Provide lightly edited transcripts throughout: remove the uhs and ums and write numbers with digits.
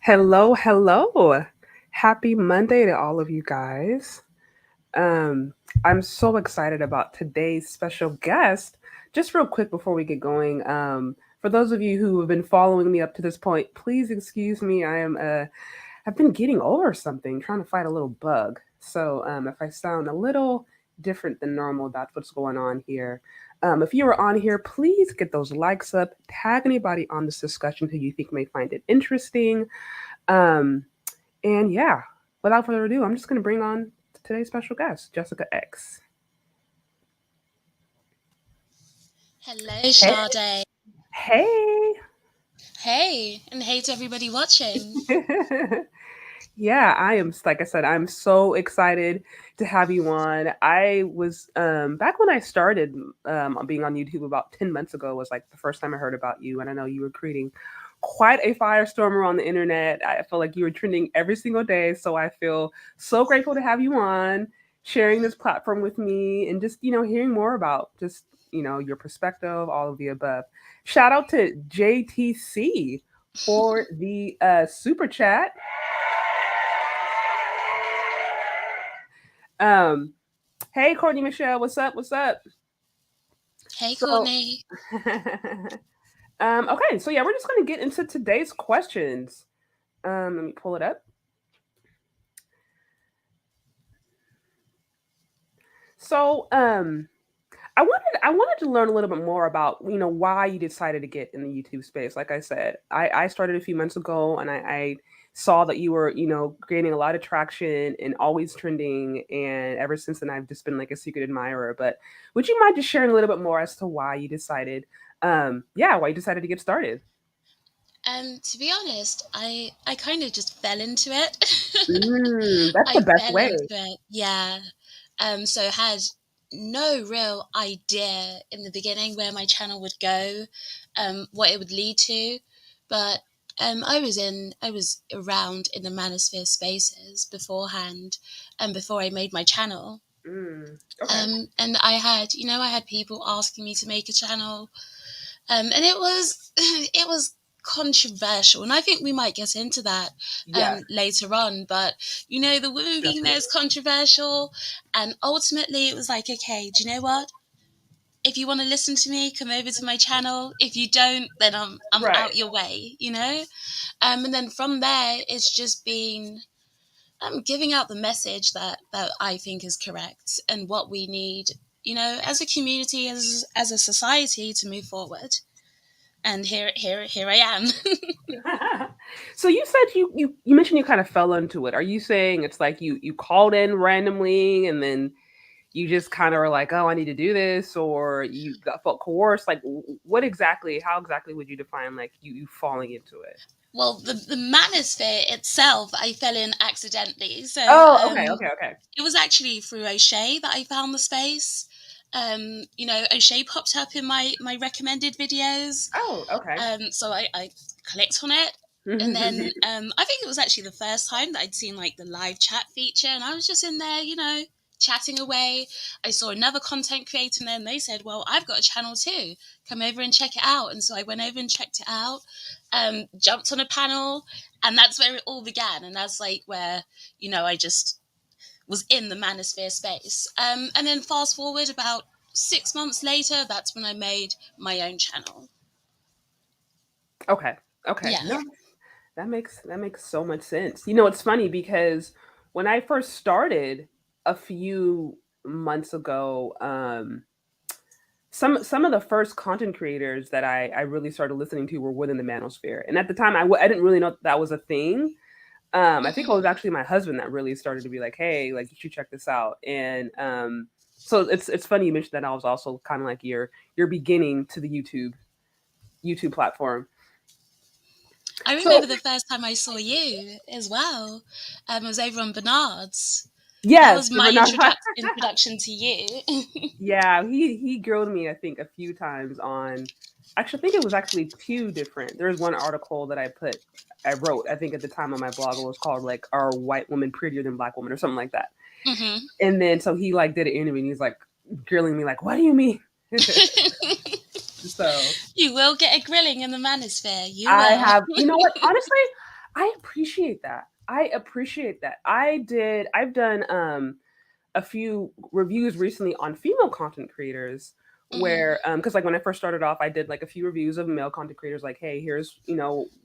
Hello, hello. Happy Monday to all of you guys. Um, I'm so excited about today's special guest. Just real quick before we get going, for those of you who have been following me up to this point, please excuse me. I've been getting over something, trying to fight a little bug. So if I sound a little different than normal, that's what's going on here. If you are on here, please get those likes up. Tag anybody on this discussion who you think may find it interesting. Um, and yeah, without further ado, I'm just going to bring on today's special guest, Jessica X. Hello, Hey. Sade. Hey. Hey, and hey to everybody watching. Yeah, I am, like I said, I'm so excited to have you on. I was, back when I started being on YouTube about 10 months ago, was like the first time I heard about you. And I know you were creating quite a firestorm around the internet. I feel like you were trending every single day. So I feel so grateful to have you on, sharing this platform with me, and just, hearing more about just, your perspective, all of the above. Shout out to JTC for the super chat. Um, hey, Courtney Michelle, what's up? What's up? Hey, So, Courtney. okay, so yeah, we're just gonna get into today's questions. Let me pull it up. So, I wanted to learn a little bit more about why you decided to get in the YouTube space. Like I said, I started a few months ago, and I saw that you were gaining a lot of traction and always trending. And ever since then, I've just been like a secret admirer. But would you mind just sharing a little bit more as to why you decided, yeah, why you decided to get started? To be honest, I kind of just fell into it. That's the I best fell way. into it, yeah. So had no real idea in the beginning where my channel would go, what it would lead to, but I was around in the Manosphere spaces beforehand, and before I made my channel. Okay. And I had people asking me to make a channel, and it was it was controversial, and I think we might get into that Yes, later on. But the woman being there is definitely. controversial, and ultimately it was like, okay, do you know what? If you want to listen to me, come over to my channel. If you don't, then I'm Right. out your way. And then from there, it's just been giving out the message that I think is correct and what we need, as a community, as a society, to move forward. And here I am. So you said you mentioned you kind of fell into it. Are you saying it's like you called in randomly and then you just kind of were like, oh, I need to do this, or you got felt coerced? Like, what exactly? How exactly would you define like you falling into it? Well, the manosphere itself, I fell in accidentally. So Oh, okay, okay, okay. it was actually through O'Shea that I found the space. O'Shea popped up in my recommended videos. Oh, okay. So I clicked on it. And then I think it was actually the first time that I'd seen like the live chat feature, and I was just in there, chatting away. I saw another content creator, and then they said, "Well, I've got a channel too. Come over and check it out." And so I went over and checked it out. Jumped on a panel, and that's where it all began. And that's like where I just was in the manosphere space. And then fast forward about 6 months later, that's when I made my own channel. Okay, okay. Yeah. No, that makes so much sense. It's funny because when I first started a few months ago, some of the first content creators that I really started listening to were within the manosphere, and at the time I didn't really know that was a thing. I think it was Hmm. actually my husband that really started to be like, hey, like you should check this out. And so it's funny you mentioned that. I was also kind of like your beginning to the YouTube platform. I So remember the first time I saw you as well. Was over on Bernard's. That yes, was the my Renata. introduction to you. Yeah, he grilled me, I think, a few times on. Actually, I think it was actually two different. There was one article that I wrote. I think at the time on my blog, it was called like "Are White Women Prettier Than Black Women" or something like that. Hmm. And then so he like did an interview, and he's like grilling me like, "What do you mean?" So You will get a grilling in the manosphere. You I will. have, you know what? Honestly, I appreciate that. I appreciate that. I've done a few reviews recently on female content creators Mm-hmm. where because like when I first started off, I did like a few reviews of male content creators, like, hey, here's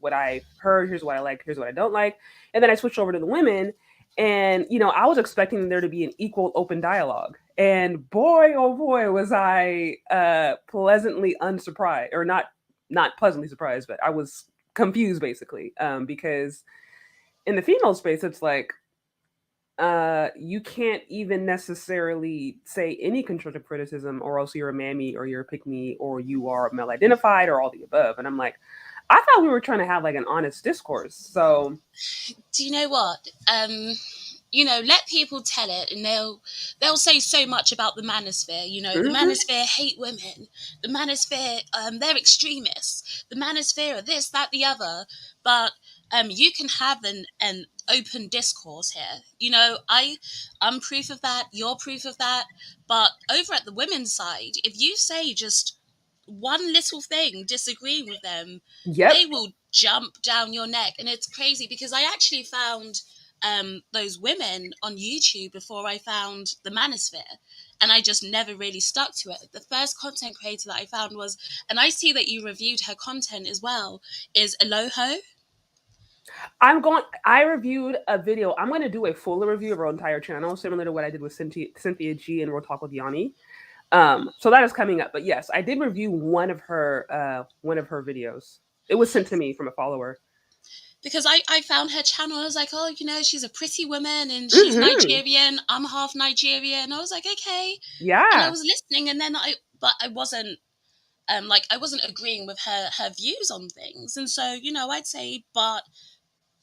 what I heard, here's what I like, here's what I don't like. And then I switched over to the women, and I was expecting there to be an equal open dialogue. And boy, oh boy, was I pleasantly unsurprised, or not pleasantly surprised, but I was confused basically, because in the female space it's like you can't even necessarily say any constructive criticism, or else you're a mammy, or you're a pick me, or you are male identified, or all the above. And I'm like, I thought we were trying to have like an honest discourse. So Do you know what? Let people tell it, and they'll say so much about the manosphere. The mhm. manosphere hate women. The manosphere, they're extremists. The manosphere are this, that, the other. But you can have an open discourse here. I'm proof of that. You're proof of that. But over at the women's side, if you say just one little thing disagreeing with them, they Yep. will jump down your neck. And it's crazy because I actually found those women on YouTube before I found the Manosphere. And I just never really stuck to it. The first content creator that I found was, and I see that you reviewed her content as well, is Aloho. I reviewed a video. I'm going to do a fuller review of her entire channel, similar to what I did with Cynthia G and Real Talk with Yanni. So that is coming up. But yes, I did review one of her videos. It was sent to me from a follower. Because I found her channel. I was like, oh, she's a pretty woman and she's Hmm. Nigerian. I'm half Nigerian. I was like, okay. And I Yeah. was listening, and then but I wasn't I wasn't agreeing with her views on things. And so, I'd say, but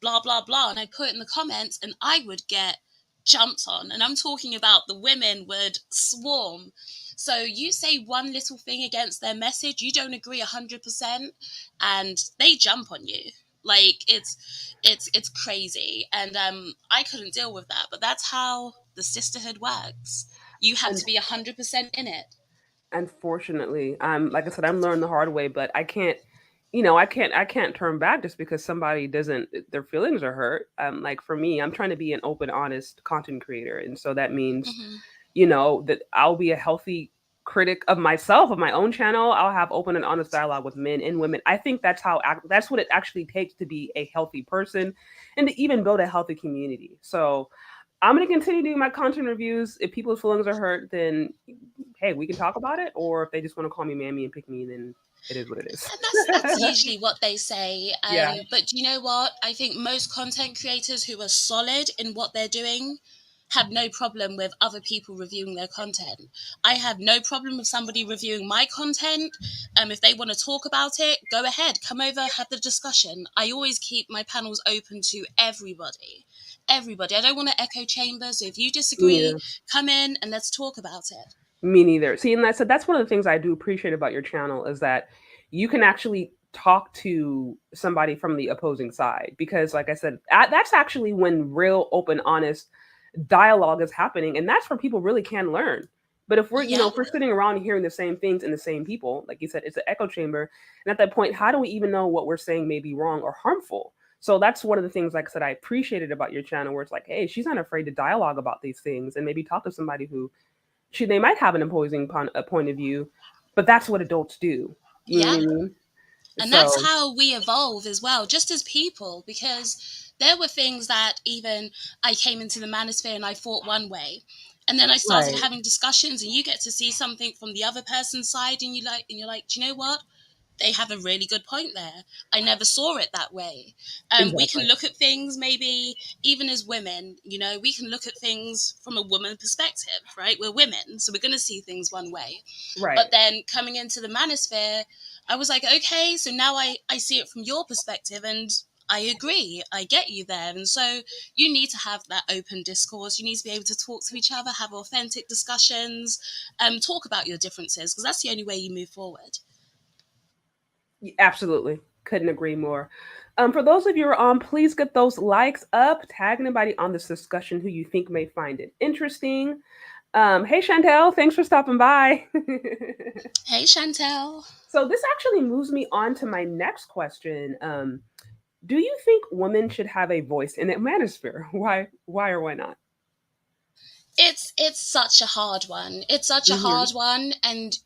blah blah blah, and I put it in the comments, and I would get jumped on. And I'm talking about the women would swarm. So you say one little thing against their message, you don't agree 100%, and they jump on you. Like it's crazy, and I couldn't deal with that. But that's how the sisterhood works. You have And to be 100% in it. unfortunately, like I said, I'm learning the hard way, but I can't turn back just because somebody doesn't their feelings are hurt. Like for me, I'm trying to be an open, honest content creator, and so that means, Hmm. that I'll be a healthy critic of myself, of my own channel. I'll have open and honest dialogue with men and women. I think that's what it actually takes to be a healthy person and to even build a healthy community. So I'm going to continue doing my content reviews. If people's feelings are hurt, then hey, we can talk about it. Or if they just want to call me mammy and pick me, then it is what it is. And that's usually what they say. Yeah. But do you know what? I think most content creators who are solid in what they're doing have no problem with other people reviewing their content. I have no problem with somebody reviewing my content. If they want to talk about it, go ahead, come over, have the discussion. I always keep my panels open to everybody. Everybody. I don't want to echo chambers. So if you Me disagree, neither. come in and let's talk about it. Me neither. See, and that's one of the things I do appreciate about your channel is that you can actually talk to somebody from the opposing side, because like I said, that's actually when real open honest dialogue is happening, and that's where people really can learn. But if we're you Yeah. know if we're sitting around hearing the same things and the same people, like you said, it's an echo chamber. And at that point, how do we even know what we're saying may be wrong or harmful? So that's one of the things, like I said, I appreciated about your channel, where it's like, hey, she's not afraid to dialogue about these things and maybe talk to somebody who they might have an opposing point of view, but that's what adults do. You know what Yeah. I mean? And that's So how we evolve as well, just as people, because there were things that even I came into the manosphere and I thought one way. And then I started right, having discussions, and you get to see something from the other person's side, and you're like, do you know what? They have a really good point there. I never saw it that way. We can exactly, look at things maybe even as women, we can look at things from a woman perspective, right? We're women, so we're going to see things one way. right. But then coming into the manosphere, I was like, okay, so now I see it from your perspective, and I agree. I get you there. And so you need to have that open discourse. You need to be able to talk to each other, have authentic discussions, talk about your differences, because that's the only way you move forward. Absolutely, couldn't agree more. For those of you who are on, please get those likes up. Tag anybody on this discussion who you think may find it interesting. Hey Chantel, thanks for stopping by. Hey, Chantel. So this actually moves me on to my next question. Do you think women should have a voice in the manosphere? Why or why not? It's such a hard one. It's such a Mm-hmm. hard one, and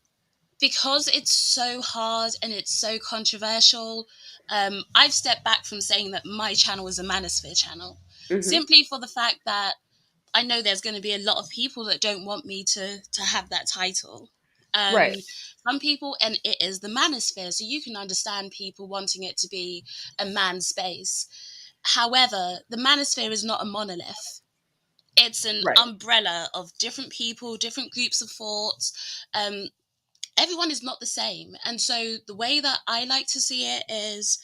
because it's so hard and it's so controversial, I've stepped back from saying that my channel is a Manosphere channel, Mm-hmm. simply for the fact that I know there's going to be a lot of people that don't want me to have that title. Right. Some people, and it is the Manosphere, so you can understand people wanting it to be a man space. However, the Manosphere is not a monolith. It's an Right. umbrella of different people, different groups of thoughts. Everyone is not the same. And so the way that I like to see it is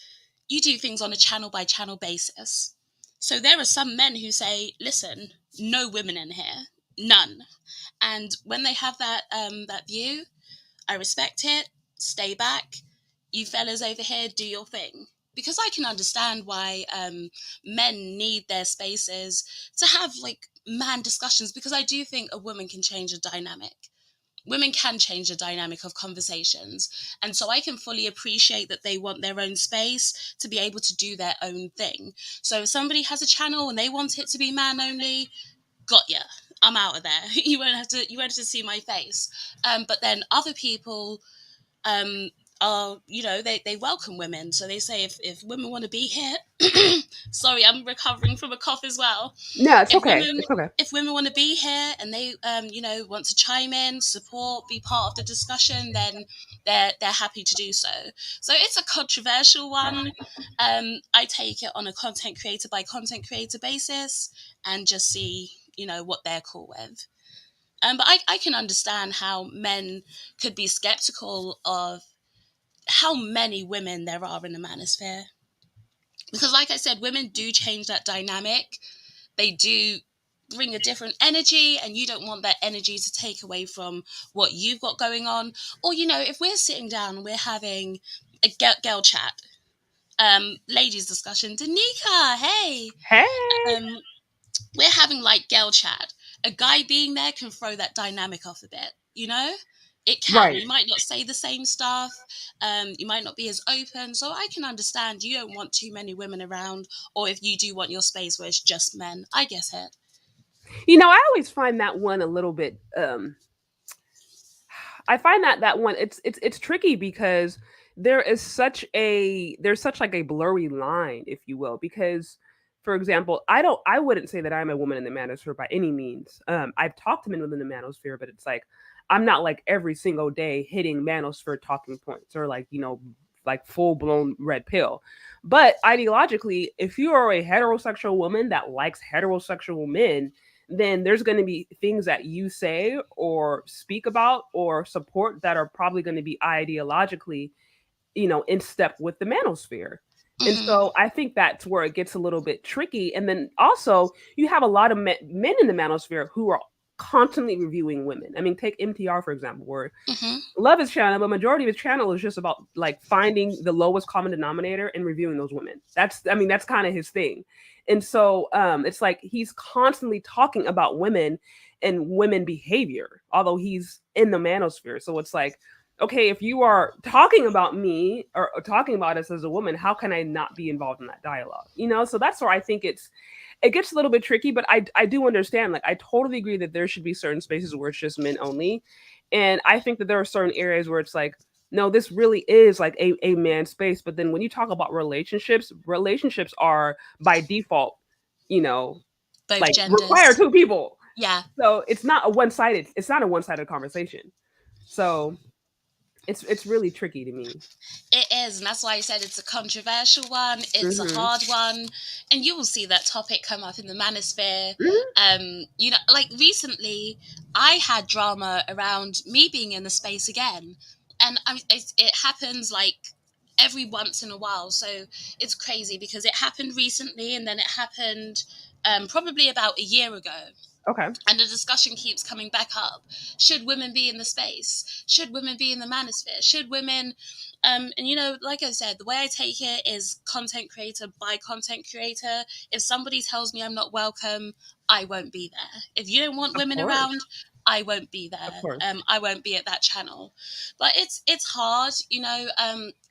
you do things on a channel by channel basis. So there are some men who say, listen, no women in here, none. And when they have that view, I respect it. Stay back. You fellas over here, do your thing. Because I can understand why men need their spaces to have like man discussions. Because I do think a woman can change a dynamic. Women can change the dynamic of conversations. And so I can fully appreciate that they want their own space to be able to do their own thing. So if somebody has a channel and they want it to be man only, got ya. I'm out of there. You won't have to see my face. But then other people um, are, they welcome women. So they say if women want to be here, sorry, I'm recovering from a cough as well. No, it's If okay. women It's okay. if women want to be here and they want to chime in, support, be part of the discussion, then they're happy to do so. So it's a controversial one. I take it on a content creator by content creator basis and just see what they're cool with. But I can understand how men could be skeptical of how many women there are in the manosphere. Because, like I said, women do change that dynamic. They do bring a different energy, and you don't want that energy to take away from what you've got going on. Or, if we're sitting down, we're having a girl chat, ladies discussion, Danica, hey, Hey. um, we're having like girl chat. A guy being there can throw that dynamic off a bit, It can. Right. You might not say the same stuff. You might not be as open. So I can understand you don't want too many women around, or if you do want your space where it's just men. I get it. I always find that one a little bit I find that one it's tricky because there's such like a blurry line, if you will, because for example, I wouldn't say that I'm a woman in the manosphere by any means. I've talked to men within the manosphere, but it's like I'm not like every single day hitting manosphere talking points or like, like full blown red pill. But ideologically, if you are a heterosexual woman that likes heterosexual men, then there's going to be things that you say or speak about or support that are probably going to be ideologically, in step with the manosphere. And Hmm. so I think that's where it gets a little bit tricky. And then also, you have a lot of men in the manosphere who are constantly reviewing women. I mean, take MTR, for example, where Hmm. love his channel, but majority of his channel is just about like finding the lowest common denominator and reviewing those women. That's kind of his thing. And so it's like he's constantly talking about women and women behavior, although he's in the manosphere. So it's like, okay, if you are talking about me or talking about us as a woman, how can I not be involved in that dialogue? So that's where I think it gets a little bit tricky, but I do understand. Like I totally agree that there should be certain spaces where it's just men only, and I think that there are certain areas where it's like, no, this really is like a man space. But then when you talk about relationships are by default, you know, Both like require genders. two people. Yeah. So it's not a one sided conversation. So it's really tricky to me. It is, and that's why I said it's a controversial one. It's a Hmm. hard one, and you will see that topic come up in the manosphere. Hmm. Like recently, I had drama around me being in the space again, and it happens like every once in a while. So it's crazy because it happened recently, and then it happened probably about a year ago. Okay. And the discussion keeps coming back up. Should women be in the space? Should women be in the manosphere? Should women and like I said, the way I take it is content creator by content creator. If somebody tells me I'm not welcome, I won't be there. If you don't want Of women course. around, I won't be Of there. course. I won't be at that channel. But it's hard.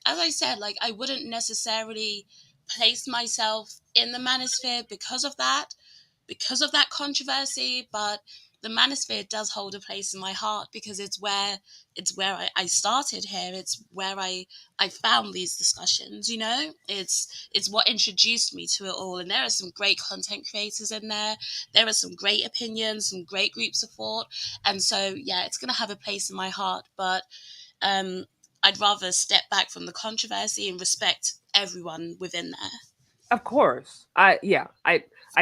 As I said, like I wouldn't necessarily placed myself in the manosphere because of that controversy, but the manosphere does hold a place in my heart because it's where I started here. It's where I found these discussions, you know? It's what introduced me to it all. And there are some great content creators in there. There are some great opinions, some great groups of thought. And so yeah, it's gonna have a place in my heart. But um I'd rather step back from the controversy and respect everyone within there. Of course. I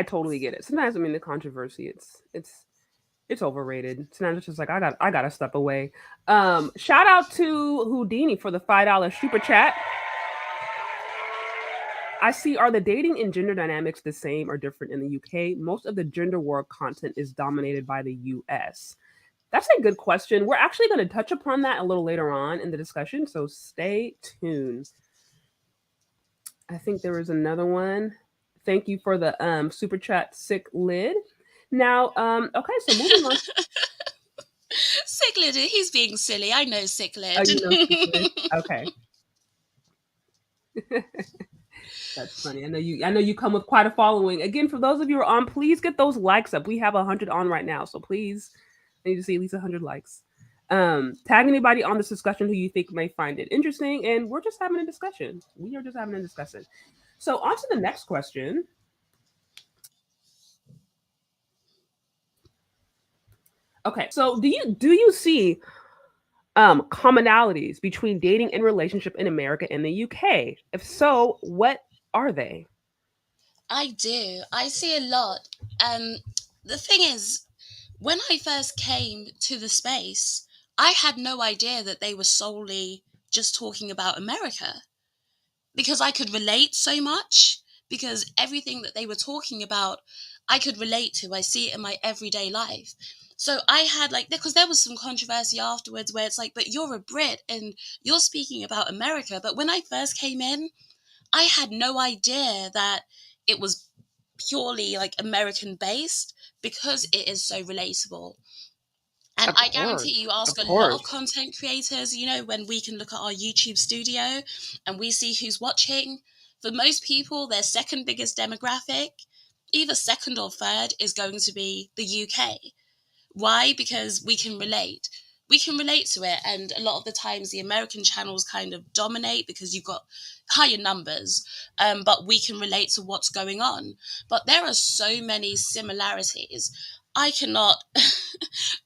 totally get it. Sometimes I mean the controversy it's overrated. Sometimes it's just like I gotta step away. Shout out to Houdini for the $5 super chat. I see, are the dating and gender dynamics the same or different in the UK? Most of the gender war content is dominated by the US. That's a good question. We're actually going to touch upon that a little later on in the discussion, so stay tuned. I think there was another one. Thank you for the super chat, sick lid. Now, okay, so moving on. Cichlid, he's being silly. I know Oh, Cichlid. you know sick lid. Okay, that's funny. I know you come with quite a following. Again, for those of you who are on, please get those likes up. We have 100 on right now, so please, I need to see at least 100 likes. Tag anybody on this discussion who you think may find it interesting, and we're just having a discussion. We are just having a discussion. So on to the next question. Okay, so do you see commonalities between dating and relationship in America and the UK? If so, what are they? I do. I see a lot. Um, the thing is, when I first came to the space, I had no idea that they were solely just talking about America because I could relate so much. Because everything that they were talking about, I could relate to. I see it in my everyday life. So I had like, because there was some controversy afterwards where it's like, but you're a Brit and you're speaking about America. But when I first came in, I had no idea that it was purely like American based because it is so relatable. And Of I guarantee course, you ask of a lot of course. content creators, you know, when we can look at our YouTube studio and we see who's watching, for most people, their second biggest demographic, either second or third, is going to be the UK. Why? Because we can relate. We can relate to it, and a lot of the times the American channels kind of dominate because you've got higher numbers, but we can relate to what's going on. But there are so many similarities. I cannot,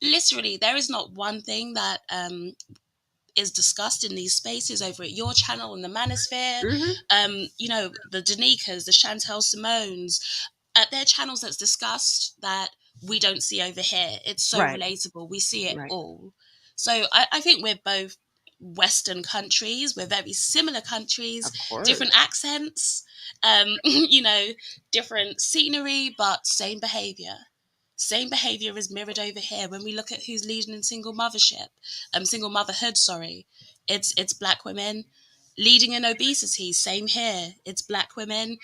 literally, there is not one thing that is discussed in these spaces over at your channel in the Manosphere. Hmm. You know, the Danikas, the Chantel Simones, at their channels that's discussed that we don't see over here. It's so Right, relatable. We see it right. all. So I think we're both Western countries. We're very similar countries, Of different course. accents, you know, different scenery, but same behavior. Same behavior is mirrored over here when we look at who's leading in single motherhood. Sorry, it's black women leading in obesity. Same here, it's black women.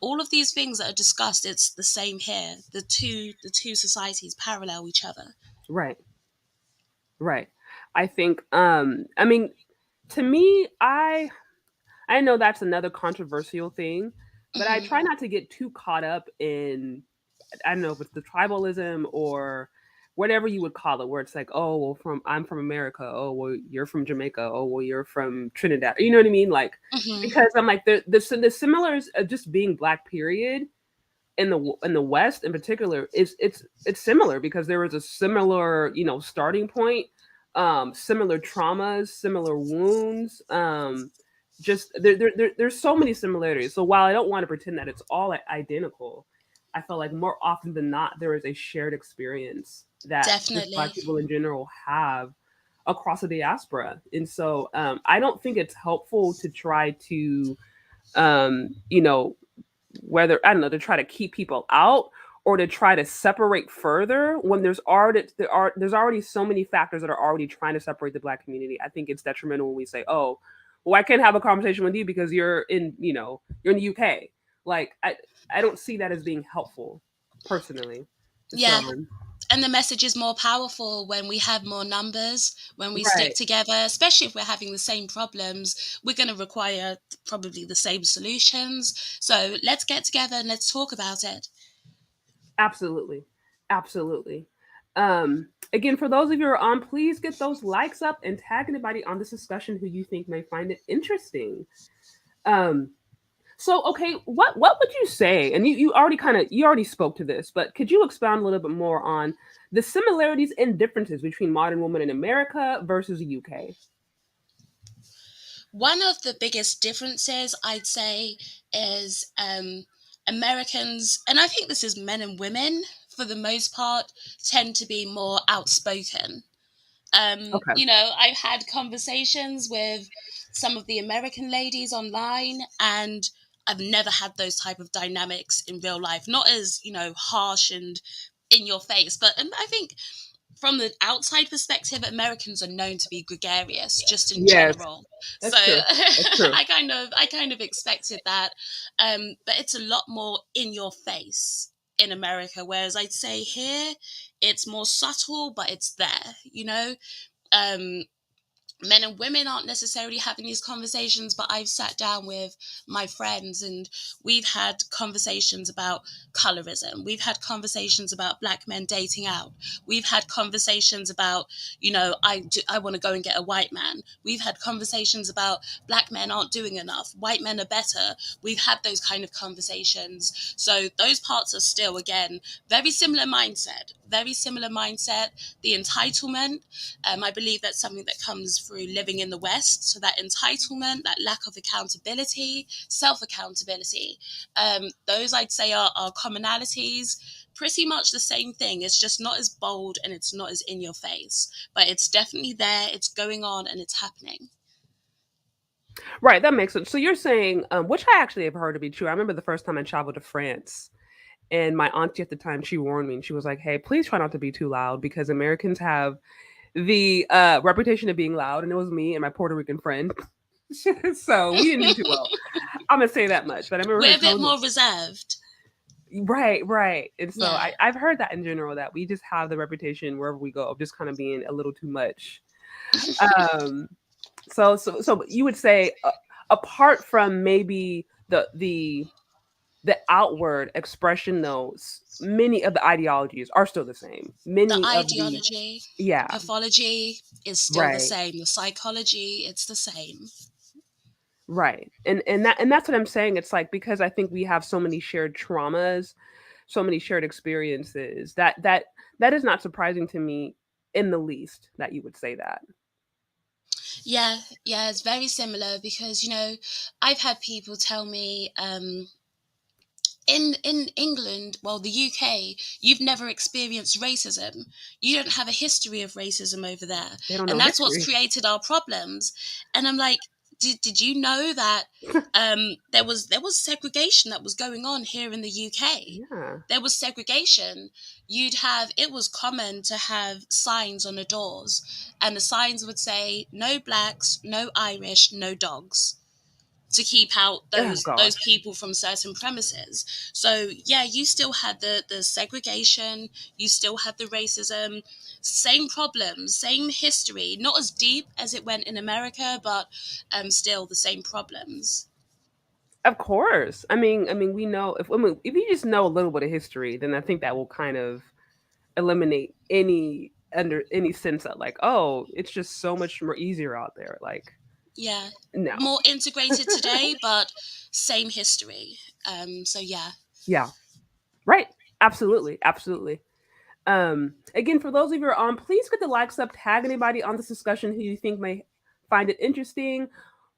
All of these things that are discussed, it's the same here. The two societies parallel each other. Right, right. I think I mean to me I know that's another controversial thing, but I try Hmm. not to get too caught up in I don't know if it's the tribalism or whatever you would call it, where it's like, oh, well, I'm from America. Oh, well, you're from Jamaica. Oh, well, you're from Trinidad. You know what I mean? Like, Hmm. because I'm like the similars of just being black. Period in the West in particular is it's similar because there was a similar starting point, similar traumas, similar wounds, just there's so many similarities. So while I don't want to pretend that it's all identical, I feel like more often than not there is a shared experience that just black Definitely. people in general have across the diaspora. And so I don't think it's helpful to try to you know whether I don't know to try to keep people out or to try to separate further when there's already so many factors that are already trying to separate the black community. I think it's detrimental when we say, "Oh, well, I can't have a conversation with you because you're in the UK." Like I don't see that as being helpful personally. Yeah, So And the message is more powerful when we have more numbers, when we stick Right. together, especially if we're having the same problems. We're going to require probably the same solutions. So let's get together and let's talk about it. Absolutely. Absolutely. Again, for those of you who are on, please get those likes up and tag anybody on this discussion who you think may find it interesting. Um, so okay, what would you say? And you already you already spoke to this, but could you expound a little bit more on the similarities and differences between modern women in America versus the UK? One of the biggest differences, I'd say, is Americans, and I think this is men and women for the most part, tend to be more outspoken. Okay. I've had conversations with some of the American ladies online, and I've never had those type of dynamics in real life. Not as, harsh and in your face, but I think from the outside perspective, Americans are known to be gregarious, just in Yes, general. So that's true. That's true. I kind of expected that, but it's a lot more in your face in America, whereas I'd say here it's more subtle, but it's there. Um, Men and women aren't necessarily having these conversations, but I've sat down with my friends and we've had conversations about colorism. We've had conversations about black men dating out. We've had conversations about, I want to go and get a white man. We've had conversations about black men aren't doing enough. White men are better. We've had those kind of conversations. So those parts are still, again, very similar mindset, very similar mindset. The entitlement, I believe that's something that comes through living in the West. So that entitlement, that lack of accountability, self accountability, those I'd say are commonalities. Pretty much the same thing. It's just not as bold and it's not as in your face, but it's definitely there. It's going on and it's happening. Right, that makes sense. So you're saying, which I actually have heard to be true. I remember the first time I traveled to France, and my auntie at the time, she warned me, and she was like, "Hey, please try not to be too loud because Americans have the reputation of being loud." And it was me and my Puerto Rican friend, so we didn't do too well. I'm gonna say that much. But I remember her We're a bit telling me, more reserved. right, right. And so Yeah. I've heard that in general that we just have the reputation wherever we go of just kind of being a little too much. Um, so you would say, apart from maybe the outward expression, though, many of the ideologies are still the same. The Many of the ideology, the yeah, pathology is still the right, same. The psychology, it's the same. right, and that's what I'm saying. It's like because I think we have so many shared traumas, so many shared experiences that is not surprising to me in the least that you would say that. Yeah, yeah, it's very similar because I've had people tell me, in England, well, the UK, you've never experienced racism. You don't have a history of racism over there, They don't and know that's what's history. created our problems. And I'm like, did you know that there was segregation that was going on here in the UK? Yeah. There was segregation. It was common to have signs on the doors, and the signs would say no blacks, no Irish, no dogs, to keep out Oh those gosh. people from certain premises. So yeah, you still had the segregation, you still had the racism, same problems, same history, not as deep as it went in America, but still the same problems. Of course. I mean, we know if you just know a little bit of history, then I think that will kind of eliminate any sense of like, oh, it's just so much more easier out there. Like, Yeah, no. more integrated today, but same history. So yeah. Yeah. Right. Absolutely. Absolutely. Again, for those of you who are on, please get the likes up, tag anybody on this discussion who you think may find it interesting.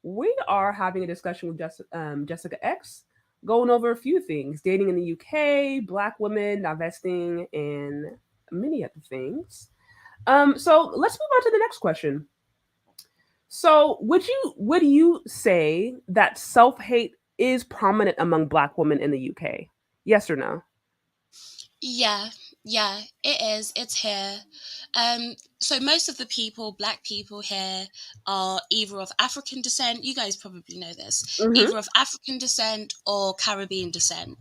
We are having a discussion with Jessica X, going over a few things: dating in the UK, Black women, divesting, and many other things. So let's move on to the next question. So, would you say that self hate is prominent among Black women in the UK? Yes or no? Yeah, yeah, it is. It's here. So most of the people, black people here, are either of African descent. You guys probably know this, Mm-hmm. either of African descent or Caribbean descent.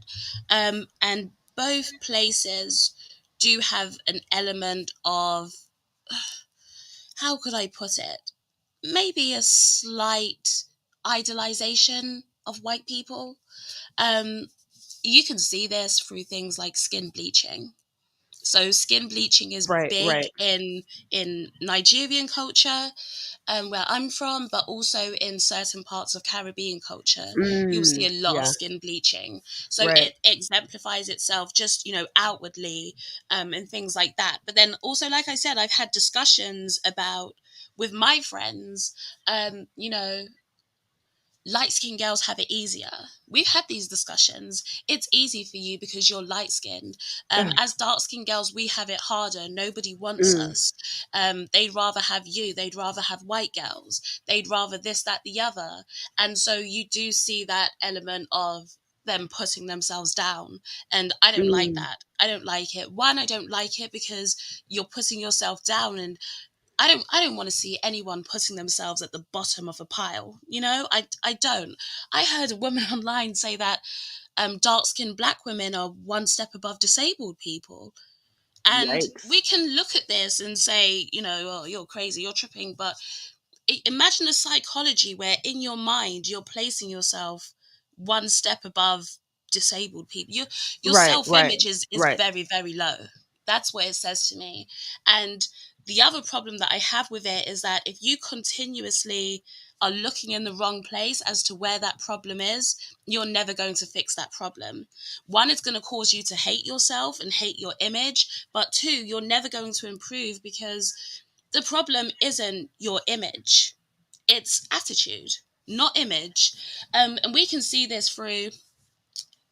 And both places, do have an element of, how could I put it? Maybe a slight idolization of white people. Um, you can see this through things like skin bleaching. So skin bleaching is Right, big right. in Nigerian culture, where I'm from, but also in certain parts of Caribbean culture, you'll see Mm, a lot of yeah, skin bleaching. So right. it exemplifies itself just, outwardly, and things like that. But then also, like I said, I've had discussions about with my friends, you know, light skinned girls have it easier. We've had these discussions. It's easy for you because you're light skinned. Ugh, As dark skinned girls, we have it harder. Nobody wants mm, us. They'd rather have you. They'd rather have white girls. They'd rather this, that, the other. And so you do see that element of them putting themselves down. And I don't like mm. that. I don't like it. One, I don't like it because you're putting yourself down, and I don't want to see anyone putting themselves at the bottom of a pile. I don't. I heard a woman online say that dark skinned black women are one step above disabled people. And we Yikes. can look at this and say, oh, you're crazy, you're tripping. But imagine a psychology where in your mind you're placing yourself one step above disabled people. Your Right, right, self-image is right. very, very low. That's what it says to me. And the other problem that I have with it is that if you continuously are looking in the wrong place as to where that problem is, you're never going to fix that problem. One, it's going to cause you to hate yourself and hate your image, but two, you're never going to improve because the problem isn't your image, it's attitude, not image. And we can see this through,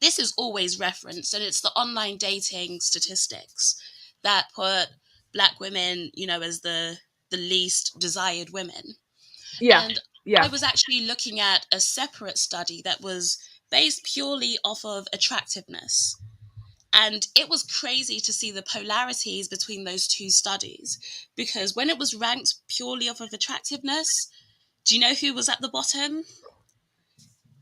this is always referenced, and it's the online dating statistics that put black women, as the least desired women. Yeah, And I yeah. was actually looking at a separate study that was based purely off of attractiveness. And it was crazy to see the polarities between those two studies, because when it was ranked purely off of attractiveness, do you know who was at the bottom?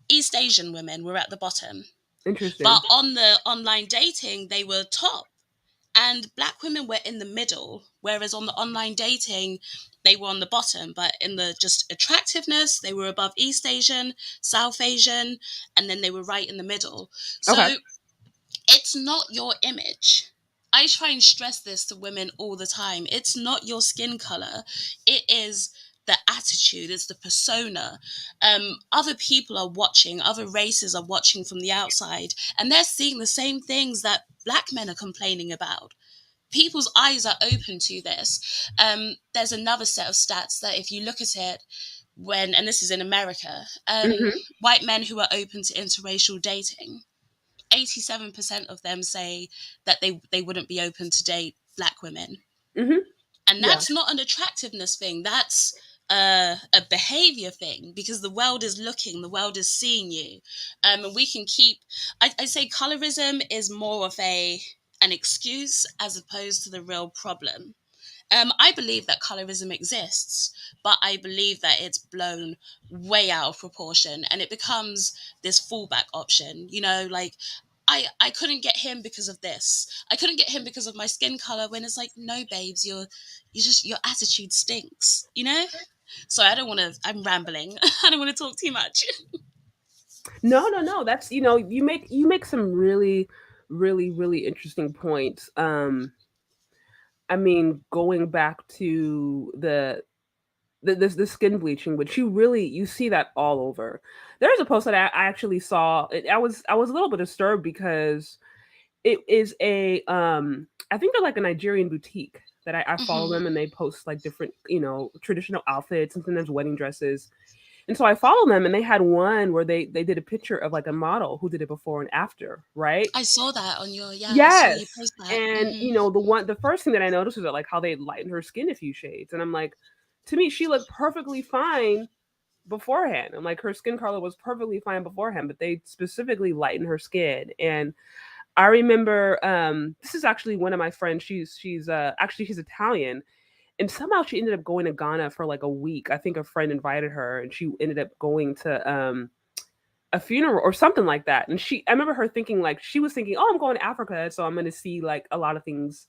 East Asian women were at the bottom. Interesting. But on the online dating, they were top. And black women were in the middle, whereas on the online dating, they were on the bottom. But in the just attractiveness, they were above East Asian, South Asian, and then they were right in the middle. Okay. So it's not your image. I try and stress this to women all the time. It's not your skin color. It is the attitude, it's the persona. Other people are watching, other races are watching from the outside, and they're seeing the same things that black men are complaining about. People's eyes are open to this. There's another set of stats that if you look at it, and this is in America, Mm-hmm. white men who are open to interracial dating, 87% of them say that they wouldn't be open to date black women. Mm-hmm. And Yeah. that's not an attractiveness thing. That's a behavior thing, because the world is looking, the world is seeing you. And we can keep, I say colorism is more of an excuse as opposed to the real problem. I believe that colorism exists, but I believe that it's blown way out of proportion and it becomes this fallback option. Like I couldn't get him because of this. I couldn't get him because of my skin color. When it's like, no, babes, your attitude stinks. So I don't want to. I'm rambling. I don't want to talk too much. No, no, no. That's you make some really, really, really interesting points. I mean, going back to the skin bleaching, which you see that all over. There's a post that I actually saw. I was a little bit disturbed because it is I think they're like a Nigerian boutique that I follow Hmm. them, and they post like different traditional outfits and sometimes wedding dresses. And so I follow them, and they had one where they did a picture of like a model who did it before and after, right? I saw that on your, yeah. I saw you Yes. post that. And Hmm. the first thing that I noticed was that like how they lightened her skin a few shades. And I'm like, to me, she looked perfectly fine beforehand. I'm like, her skin color was perfectly fine beforehand, but they specifically lightened her skin. And I remember this is actually one of my friends. She's Italian, and somehow she ended up going to Ghana for like a week. I think a friend invited her, and she ended up going to a funeral or something like that. And I remember her thinking like she was thinking, "Oh, I'm going to Africa, so I'm going to see like a lot of things."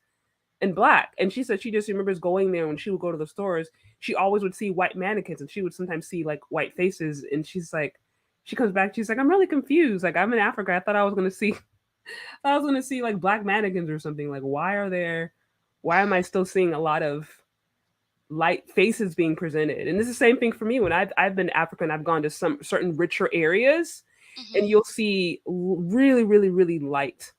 and black. And she said she just remembers going there when she would go to the stores. She always would see white mannequins, and she would sometimes see like white faces. And she's like, she comes back, she's like, I'm really confused. Like, I'm in Africa. I thought I was gonna see, I was gonna see like black mannequins or something. Like, why are there? Why am I still seeing a lot of light faces being presented? And this is the same thing for me when I've been to Africa and I've gone to some certain richer areas, and Hmm. you'll see really, really, really light,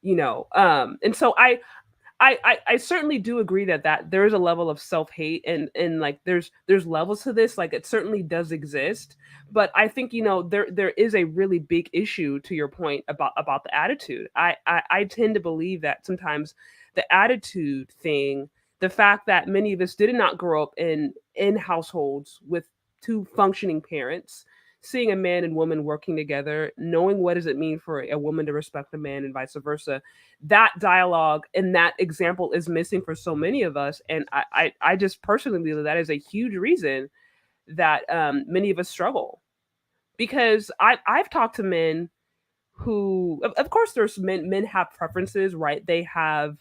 and so I certainly do agree that there is a level of self hate, and like there's levels to this. Like it certainly does exist, but I think there is a really big issue to your point about the attitude. I tend to believe that sometimes the attitude thing, the fact that many of us did not grow up in households with two functioning parents, seeing a man and woman working together, knowing what does it mean for a woman to respect a man and vice versa, that dialogue and that example is missing for so many of us. And I just personally believe that is a huge reason that many of us struggle, because I've talked to men who, of course, there's men have preferences, right? They have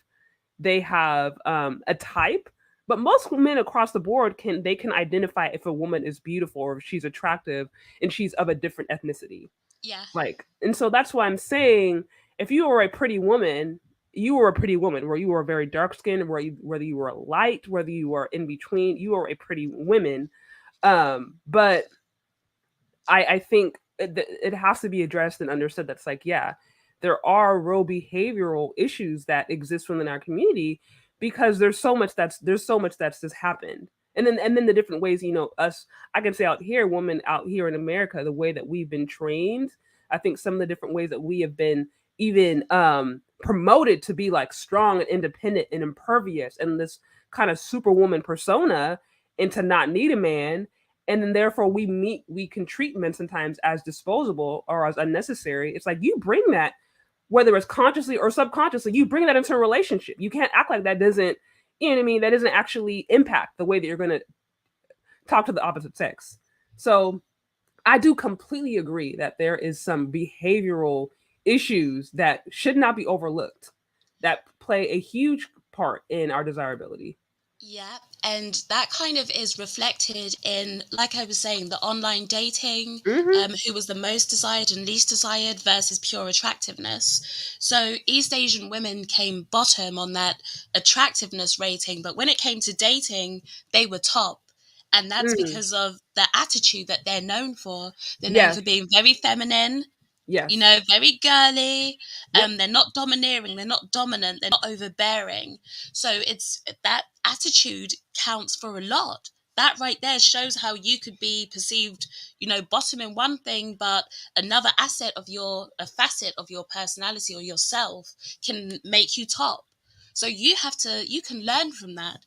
a type, but most men across the board can identify if a woman is beautiful or if she's attractive and she's of a different ethnicity. Yeah. Like, and so that's why I'm saying, if you were a pretty woman, you were a pretty woman, where you were very dark skinned, whether you were light, whether you were in between, you were a pretty woman. But I think it has to be addressed and understood. That's like, yeah, there are real behavioral issues that exist within our community, because there's so much that's just happened. And then the different ways, us, I can say out here, women out here in America, the way that we've been trained, I think some of the different ways that we have been even promoted to be like strong and independent and impervious and this kind of superwoman persona, and to not need a man. And then therefore we can treat men sometimes as disposable or as unnecessary. It's like, you bring that, whether it's consciously or subconsciously, you bring that into a relationship. You can't act like that doesn't, that doesn't actually impact the way that you're going to talk to the opposite sex. So I do completely agree that there is some behavioral issues that should not be overlooked, that play a huge part in our desirability. Yeah, and that kind of is reflected in, like I was saying, the online dating, Hmm. who was the most desired and least desired versus pure attractiveness. So East Asian women came bottom on that attractiveness rating, but when it came to dating, they were top. And that's Mm. because of the attitude that they're known for. They're known Yes. for being very feminine, Yes. very girly. Yep. They're not domineering, they're not dominant, they're not overbearing. So it's that attitude counts for a lot. That right there shows how you could be perceived, bottom in one thing, but another a facet of your personality or yourself can make you top. So you can learn from that.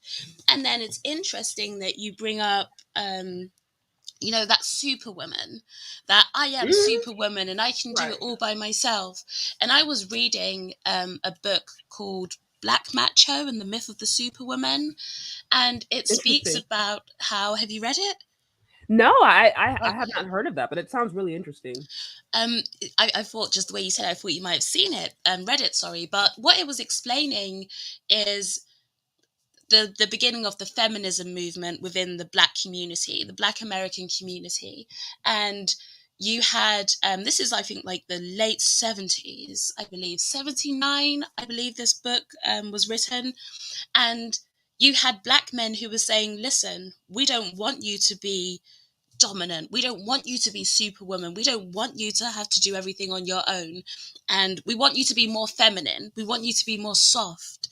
And then it's interesting that you bring up, that superwoman, that I am Hmm. superwoman and I can do it Right. all by myself. And I was reading a book called Black Macho and the Myth of the Superwoman, and it speaks Interesting. about how, have you read it? No, I have Okay. not heard of that, but it sounds really interesting. Um, I thought, just the way you said it, I thought you might have seen it, read it, sorry. But what it was explaining is the beginning of the feminism movement within the Black community, the Black American community. And you had, this is, I think, like the late 70s, I believe, 79, I believe this book was written. And you had Black men who were saying, listen, we don't want you to be dominant. We don't want you to be superwoman. We don't want you to have to do everything on your own. And we want you to be more feminine. We want you to be more soft.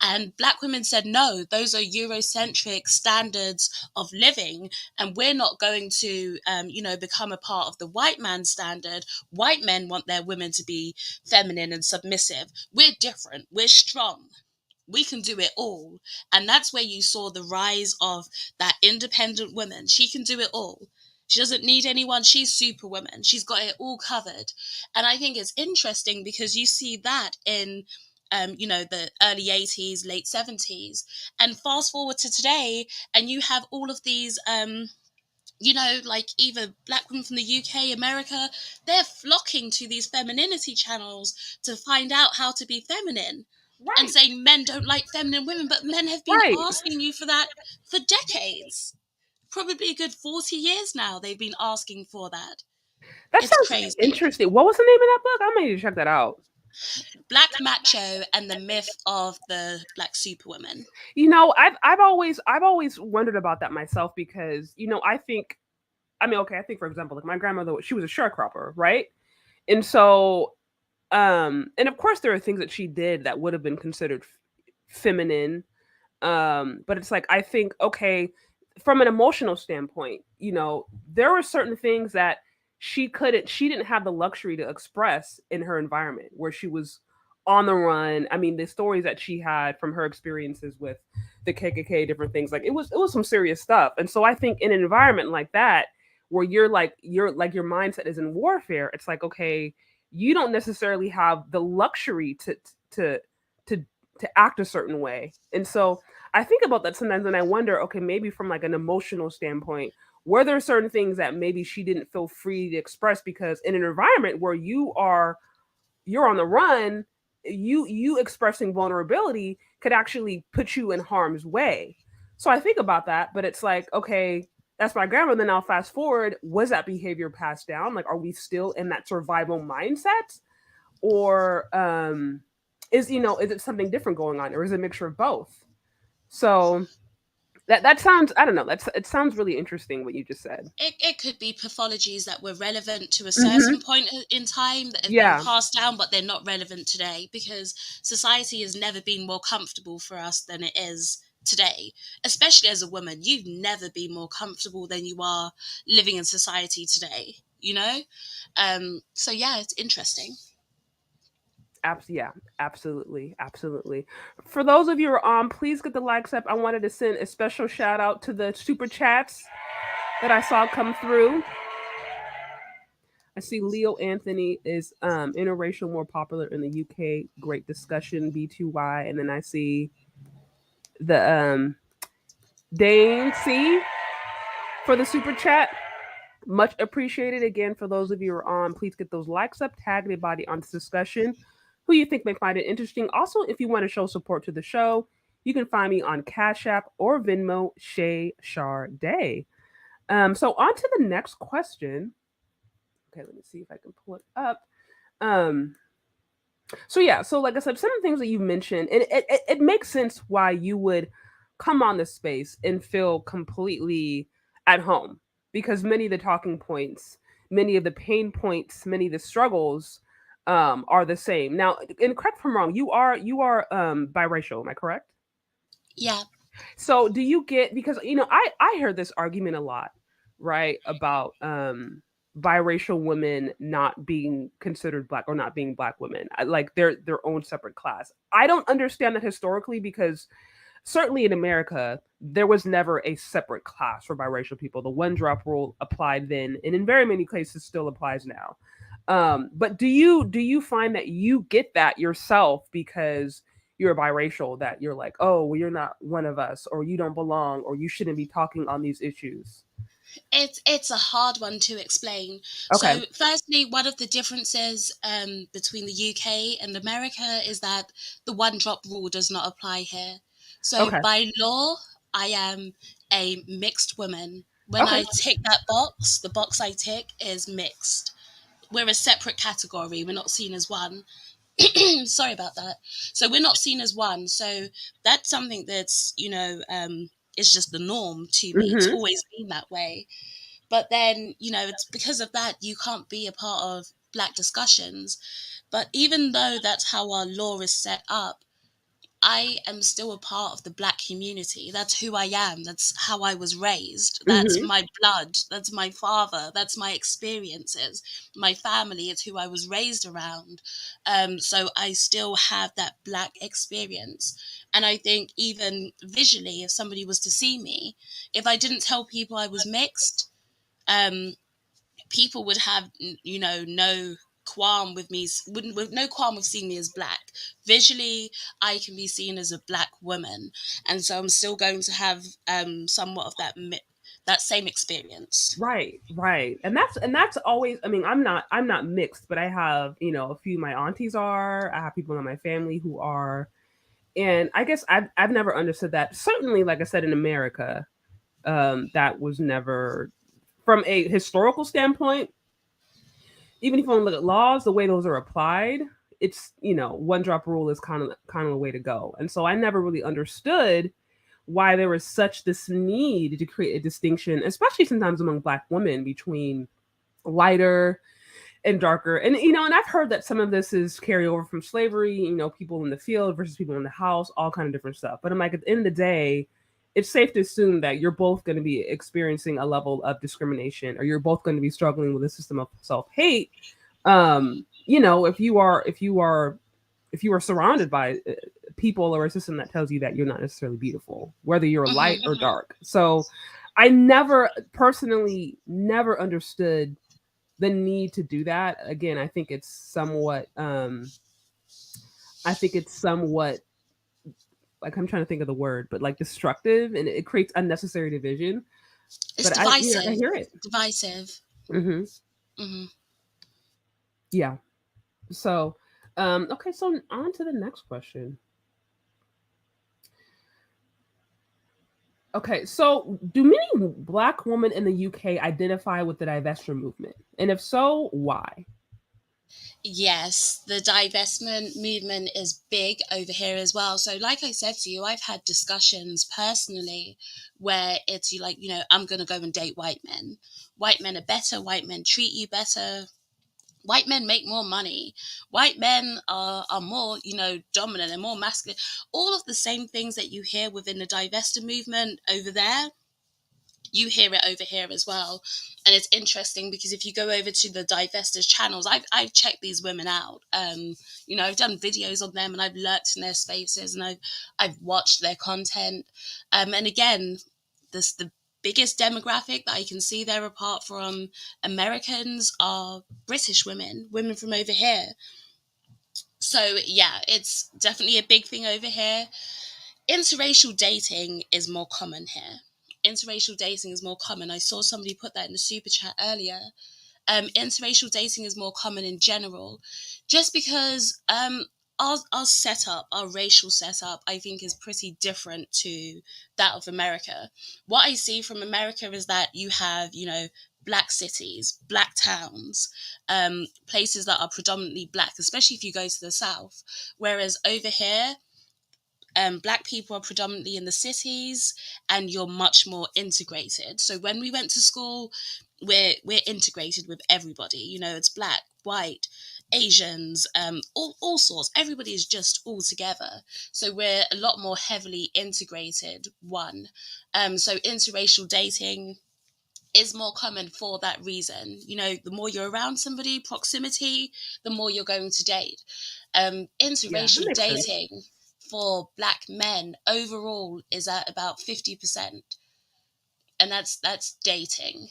And Black women said, no, those are Eurocentric standards of living. And we're not going to, become a part of the white man's standard. White men want their women to be feminine and submissive. We're different. We're strong. We can do it all. And that's where you saw the rise of that independent woman. She can do it all. She doesn't need anyone. She's superwoman. She's got it all covered. And I think it's interesting because you see that in, the early 80s, late 70s. And fast forward to today, and you have all of these, like either Black women from the UK, America, they're flocking to these femininity channels to find out how to be feminine. and Right. saying men don't like feminine women, but men have been Right. asking you for that for decades. Probably a good 40 years now, they've been asking for that. That It's sounds crazy. interesting. What was the name of that book? I might need to check that out. Black macho and the myth of the black superwoman. I've always wondered about that myself because I think for example, like my grandmother, she was a sharecropper, right? And so, and of course, there are things that she did that would have been considered feminine. But it's like I think, okay, from an emotional standpoint, there were certain things that she didn't have the luxury to express in her environment where she was on the run. I mean, the stories that she had from her experiences with the KKK, different things, like it was some serious stuff. And so I think in an environment like that, where you're like your mindset is in warfare, it's like, okay, you don't necessarily have the luxury to to to act a certain way. And so I think about that sometimes and I wonder, okay, maybe from like an emotional standpoint, were there certain things that maybe she didn't feel free to express because in an environment where you're on the run, you expressing vulnerability could actually put you in harm's way. So I think about that, but it's like, okay, that's my grandma. Then I'll fast forward. Was that behavior passed down? Like, are we still in that survival mindset? Or is it something different going on? Or is it a mixture of both? So that sounds, I don't know, it sounds really interesting what you just said. It could be pathologies that were relevant to a certain Hmm. point in time that have been Yeah. passed down, but they're not relevant today because society has never been more comfortable for us than it is today. Especially as a woman, you've never been more comfortable than you are living in society today, you know? So yeah, it's interesting. Yeah, absolutely, absolutely. For those of you who are on, please get the likes up. I wanted to send a special shout out to the super chats that I saw come through. I see Leo Anthony is interracial more popular in the UK. Great discussion, B2Y. And then I see the Dane C for the super chat. Much appreciated. Again, for those of you who are on, please get those likes up, tag anybody on this discussion who you think may find it interesting. Also, if you want to show support to the show, you can find me on Cash App or Venmo, Shay Charday. So on to the next question. Okay, let me see if I can pull it up. Um, so yeah, so like I said, some of the things that you mentioned, and it makes sense why you would come on this space and feel completely at home because many of the talking points, many of the pain points, many of the struggles are the same. Now, and correct if I'm wrong, you are biracial, am I correct? Yeah. So do you get, because I hear this argument a lot, right, about biracial women not being considered black or not being black women. Like they're their own separate class. I don't understand that historically because certainly in America there was never a separate class for biracial people. The one drop rule applied then and in very many cases still applies now. But do you find that you get that yourself because you're biracial, that you're like, oh, well, you're not one of us, or you don't belong, or you shouldn't be talking on these issues? It's a hard one to explain. Okay. So, firstly, one of the differences between the UK and America is that the one drop rule does not apply here. So, Okay. by law, I am a mixed woman. When Okay. I tick that box, the box I tick is mixed. We're a separate category. We're not seen as one. Sorry about that. So we're not seen as one. So that's something that's it's just the norm to me. It's Mm-hmm. always been that way. But then, it's because of that you can't be a part of black discussions. But even though that's how our law is set up, I am still a part of the black community. That's who I am. That's how I was raised. That's Mm-hmm. my blood. That's my father. That's my experiences. My family. It's who I was raised around. So I still have that black experience. And I think even visually, if somebody was to see me, if I didn't tell people I was mixed, um, people would have no qualm with me, wouldn't with no qualm with seeing me as black. Visually, I can be seen as a black woman, and so I'm still going to have somewhat of that same experience. Right, right. And that's always, I mean, I'm not mixed, but I have, a few of my aunties are, I have people in my family who are. And I guess I've never understood that. Certainly, like I said, in America, that was never, from a historical standpoint, even if you want to look at laws, the way those are applied, it's, one drop rule is kind of the way to go. And so I never really understood why there was such this need to create a distinction, especially sometimes among Black women, between lighter and darker. And and I've heard that some of this is carryover from slavery, people in the field versus people in the house, all kind of different stuff. But I'm like, at the end of the day, it's safe to assume that you're both going to be experiencing a level of discrimination, or you're both going to be struggling with a system of self-hate. If you are surrounded by people, or a system that tells you that you're not necessarily beautiful, whether you're Hmm. light or Hmm. dark. So I never personally never understood the need to do that. Again, I think it's somewhat like, I'm trying to think of the word, but like destructive, and it creates unnecessary division. It's But I divisive. hear it. Divisive. Hmm. Hmm. Yeah. So, okay. So on to the next question. Okay. So, do many Black women in the UK identify with the Divester movement, and if so, why? Yes, the divestment movement is big over here as well. So, like I said to you, I've had discussions personally where it's you like, I'm going to go and date white men. White men are better. White men treat you better. White men make more money. White men are more, dominant and more masculine. All of the same things that you hear within the divester movement over there, you hear it over here as well. And it's interesting because if you go over to the divestors channels, I've checked these women out. I've done videos on them, and I've lurked in their spaces, and I've watched their content. And again, the biggest demographic that I can see there, apart from Americans, are British women, women from over here. So yeah, it's definitely a big thing over here. Interracial dating is more common here. Interracial dating is more common. I saw somebody put that in the super chat earlier. Interracial dating is more common in general, just because our setup, our racial setup, I think is pretty different to that of America. What I see from America is that you have, black cities, black towns, places that are predominantly black, especially if you go to the south. Whereas over here, black people are predominantly in the cities, and you're much more integrated. So when we went to school, we're integrated with everybody. It's black, white, Asians, all sorts. Everybody is just all together. So we're a lot more heavily integrated. So interracial dating is more common for that reason. The more you're around somebody, proximity, the more you're going to date. Yeah, that Interracial makes sense. dating for black men overall is at about 50%, and that's dating.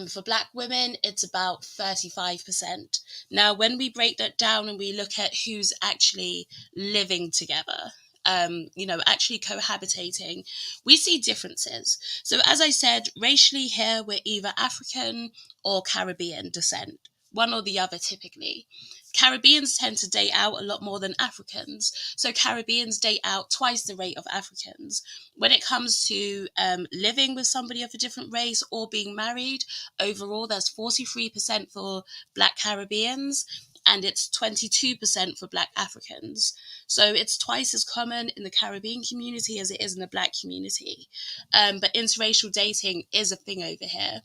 For black women, it's about 35%. Now, when we break that down and we look at who's actually living together, actually cohabitating, we see differences. So, as I said, racially here, we're either African or Caribbean descent, one or the other typically. Caribbeans tend to date out a lot more than Africans. So Caribbeans date out twice the rate of Africans. When it comes to living with somebody of a different race or being married, overall that's 43% for Black Caribbeans, and it's 22% for Black Africans. So it's twice as common in the Caribbean community as it is in the Black community. But interracial dating is a thing over here.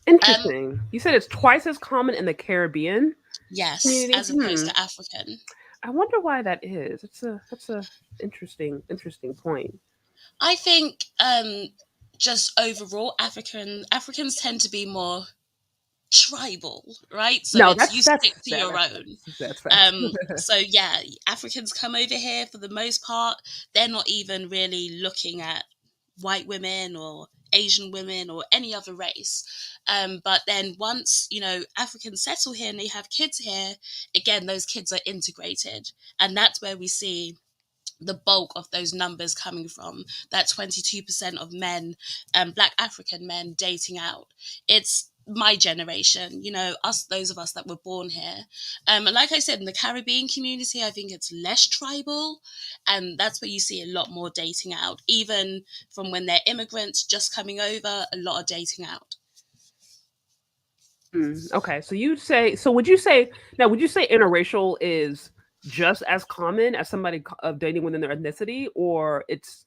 Um, Interesting. You said it's twice as common in the Caribbean yes, community. as opposed to African. I wonder why that is. That's a interesting point. I think just overall Africans tend to be more tribal, right? So No, it's that's you that's stick to that, your that's own. that's facts. So yeah, Africans come over here for the most part. They're not even really looking at white women or Asian women or any other race. But then once, Africans settle here and they have kids here, again, those kids are integrated. And that's where we see the bulk of those numbers coming from, that 22% of men, Black African men dating out. It's my generation, us, those of us that were born here. And like I said, in the Caribbean community, I think it's less tribal, and that's where you see a lot more dating out, even from when they're immigrants just coming over, a lot of dating out. Okay, so you'd say, so would you say, now would you say interracial is just as common as somebody of dating within their ethnicity, or it's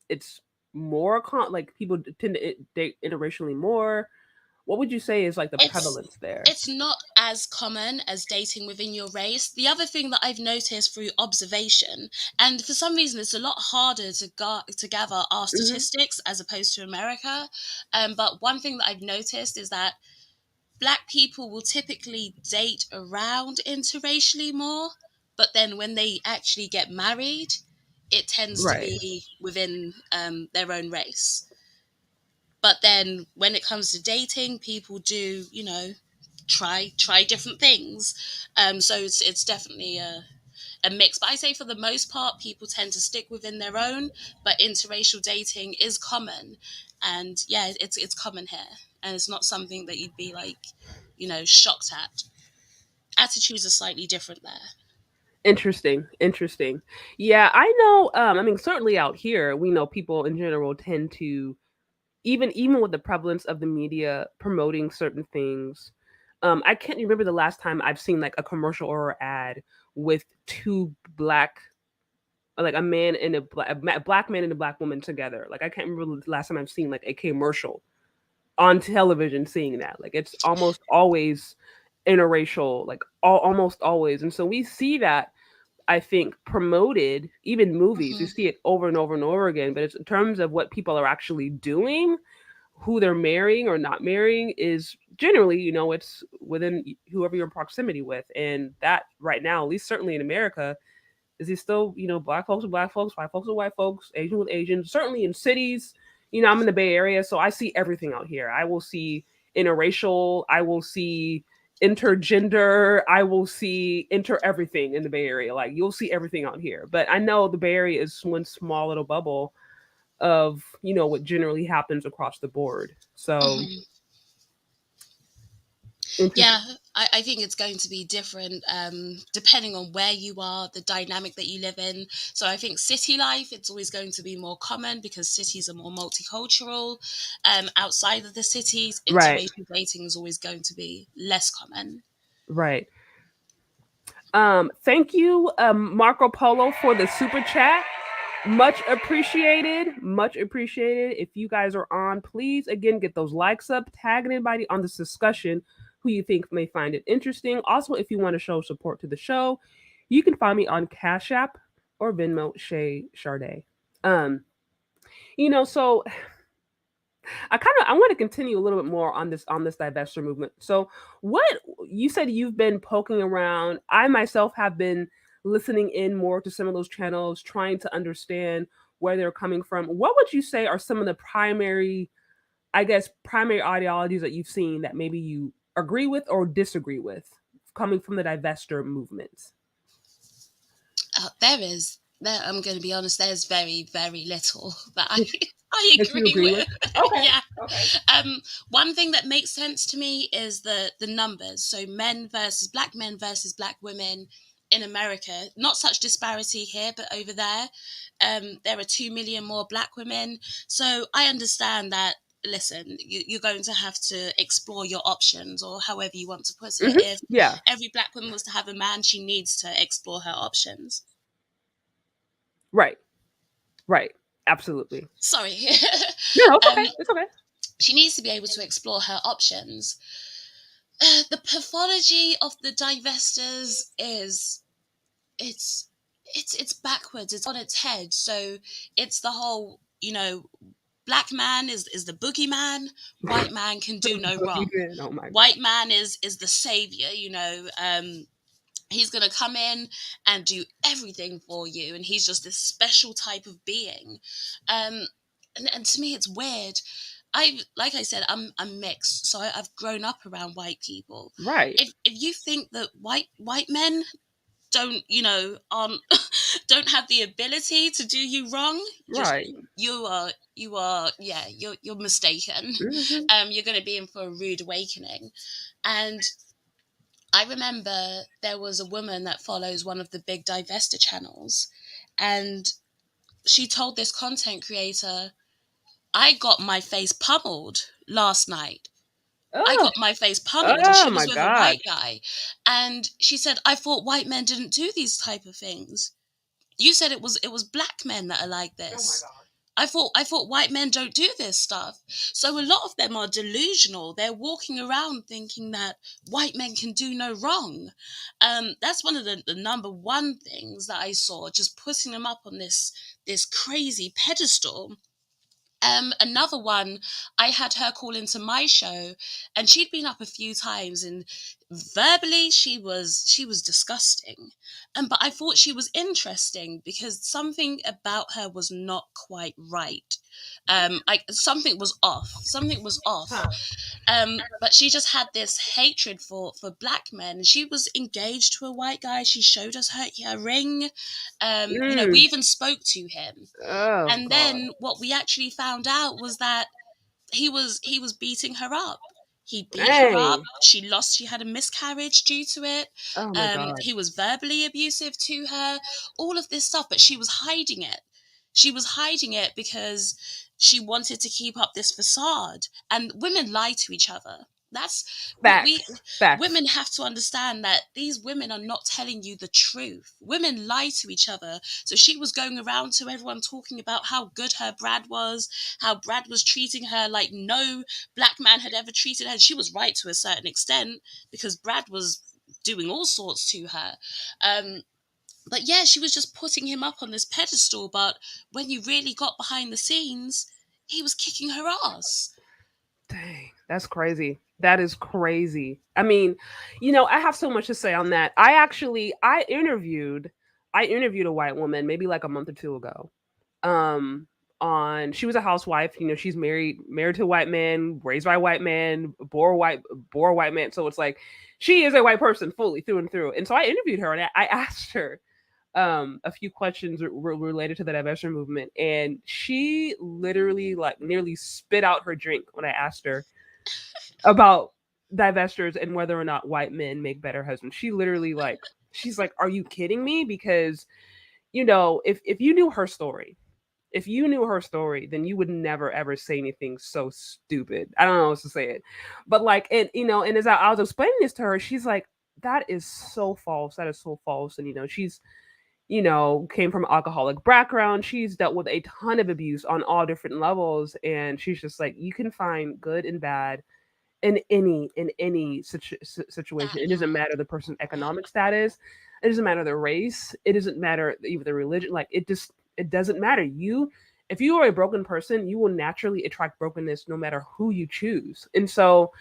more like people tend to date interracially more? What would you say is like the It's prevalence there? it's not as common as dating within your race. The other thing that I've noticed through observation, and for some reason it's a lot harder to gather our Hmm. statistics as opposed to America. But one thing that I've noticed is that Black people will typically date around interracially more, but then when they actually get married, it tends to Right. be within their own race. But then when it comes to dating, people do, try different things. So it's definitely a mix. But I say for the most part, people tend to stick within their own. But interracial dating is common, and yeah, it's common here, and it's not something that you'd be like, shocked at. Attitudes are slightly different there. Interesting, interesting. Yeah, I know. I mean, certainly out here, we know people in general tend to, even with the prevalence of the media promoting certain things. I can't remember the last time I've seen like a commercial or ad with two black, like a man and a black man and a black woman together. Like I can't remember the last time I've seen like a commercial on television seeing that. Like it's almost always interracial, like almost always. And so we see that, I think, promoted, even movies. You Hmm. see it over and over and over again. But it's in terms of what people are actually doing, who they're marrying or not marrying is generally, it's within whoever you're in proximity with. And that right now, at least certainly in America, is he still, black folks with black folks, white folks with white folks, Asian with Asians. Certainly in cities, I'm in the Bay Area, so I see everything out here. I will see interracial, I will see intergender, I will see inter everything in the Bay Area. Like you'll see everything out here. But I know the Bay Area is one small little bubble of, what generally happens across the board. So Hmm. interesting. Yeah, I think it's going to be different depending on where you are, the dynamic that you live in. So I think city life, it's always going to be more common because cities are more multicultural. Outside of the cities, Right. interracial dating is always going to be less common. Right. Thank you, Marco Polo, for the super chat. Much appreciated. Much appreciated. If you guys are on, please again get those likes up, tag anybody on this discussion who you think may find it interesting. Also, if you want to show support to the show, you can find me on Cash App or Venmo, Shay Charday. Um, so I want to continue a little bit more on this divester movement. So what you said, you've been poking around. I myself have been listening in more to some of those channels, trying to understand where they're coming from. What would you say are some of the primary, I guess, primary ideologies that you've seen that maybe you agree with or disagree with coming from the divester movement? There, I'm going to be honest, there's very, very little that I That you agree agree with? with. Okay. Yeah. Okay. One thing that makes sense to me is the numbers. So men versus black women in America. Not such disparity here, but over there, there are 2 million more black women. So I understand that. Listen, you're going to have to explore your options, or however you want to put it. Hmm. If Yeah. every black woman was to have a man, she needs to explore her options. Right. Right. Absolutely. Sorry. No, it's um, okay. It's okay. she needs to be able to explore her options. The pathology of the divestors is it's it's backwards. It's on its head. So it's the whole, black man is the boogeyman. White man can The do no wrong. boogeyman. Oh my White god. man is the savior. He's going to come in and do everything for you, and he's just this special type of being. um and to me it's weird. Like I said, I'm mixed, so I've grown up around white people. Right. If you think that white men don't, aren't don't have the ability to do you wrong. Just Right. yeah, you're mistaken. Hmm. You're going to be in for a rude awakening. And I remember there was a woman that follows one of the big divester channels, and she told this content creator, I got my face pummeled last night. I Oh, got my face pummeled, and oh she my was with a white gosh. guy. And she said, I thought white men didn't do these type of things. You said it was black men that are like Oh my this. god. I thought white men don't do this stuff. So a lot of them are delusional. They're walking around thinking that white men can do no wrong. That's one of the number one things that I saw, just putting them up on this crazy pedestal. Another one, I had her call into my show, and she'd been up a few times, and verbally she was disgusting. But I thought she was interesting because something about her was not quite right. Something was off. Something was off. Huh. But she just had this hatred for black men. She was engaged to a white guy. She showed us her ring. We Mm. even spoke to him. Oh And god. then what we actually found out was that he was beating her up. He beat her up. Dang. She had a miscarriage due to it. Oh my He gosh. was verbally abusive to her. All of this stuff, but she was hiding it. She was hiding it because she wanted to keep up this facade. And women lie to each other. That's we Facts. Facts. women have to understand that these women are not telling you the truth. Women lie to each other. So she was going around to everyone talking about how good her Brad was, how Brad was treating her like no black man had ever treated her. And she was right to a certain extent because Brad was doing all sorts to her. Um, but yeah, she was just putting him up on this pedestal. But when you really got behind the scenes, he was kicking her ass. Dang, that's crazy. That is crazy. I mean, I have so much to say on that. I interviewed a white woman maybe like a month or two ago. Um on She was a housewife, she's married to a white man, raised by a white man, bore a white man. So it's like she is a white person fully through and through. And so I interviewed her, and I asked her a few questions related to the divestment movement, and she literally like nearly spit out her drink when I asked her about divestors and whether or not white men make better husbands. She's like, "Are you kidding me?" Because if you knew her story, then you would never ever say anything so stupid. I don't know how else to say it, but like, and as I was explaining this to her, she's like, "That is so false. That is so false." And she's came from an alcoholic background. She's dealt with a ton of abuse on all different levels, and she's just like, you can find good and bad in any situation. It doesn't matter the person's economic status. It doesn't matter their race. It doesn't matter even the religion. Like, it doesn't matter. If you are a broken person, you will naturally attract brokenness no matter who you choose. And so,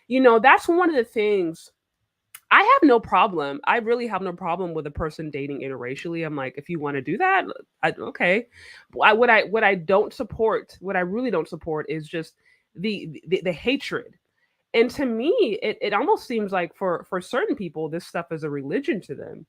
that's one of the things. I have no problem. I really have no problem with a person dating interracially. I'm like, if you want to do that, okay. What I don't support, what I really don't support, is just the hatred. And to me, it almost seems like for certain people, this stuff is a religion to them.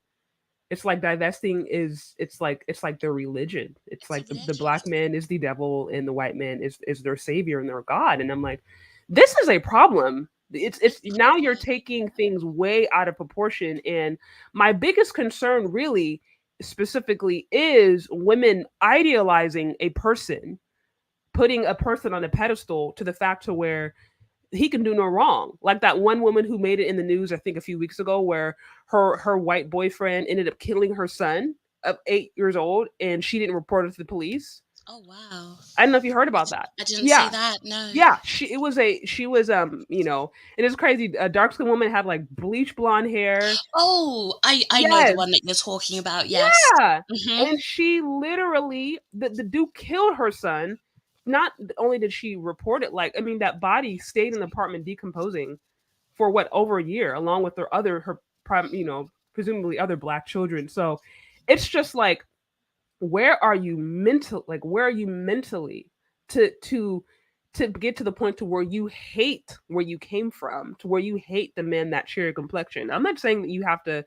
It's like divesting is it's like their religion. It's It's a like the religion. black man is the devil and the white man is their savior and their god. And I'm like, this is a problem. It's It's a now you're problem. taking things way out of proportion. And my biggest concern really specifically is women idealizing a person, putting a person on a pedestal to the fact to where he can do no wrong. Like that one woman who made it in the news, I think a few weeks ago, where her white boyfriend ended up killing her son of 8 years old, and she didn't report it to the police. Oh wow. I don't know if you heard about that. I didn't see Yeah, that. No. yeah. She was and it's crazy. A dark skinned woman, had like bleach blonde hair. Oh, I know the Yes, one that you're talking about. Yes. yeah. Mhm. And she literally, the dude killed her son. Not only did she report it, like, I mean, that body stayed in the apartment decomposing for what, over a year, along with her prime, presumably other black children. So it's just like, where are you mentally to get to the point to where you hate where you came from, to where you hate the men that share your complexion. I'm not saying that you have to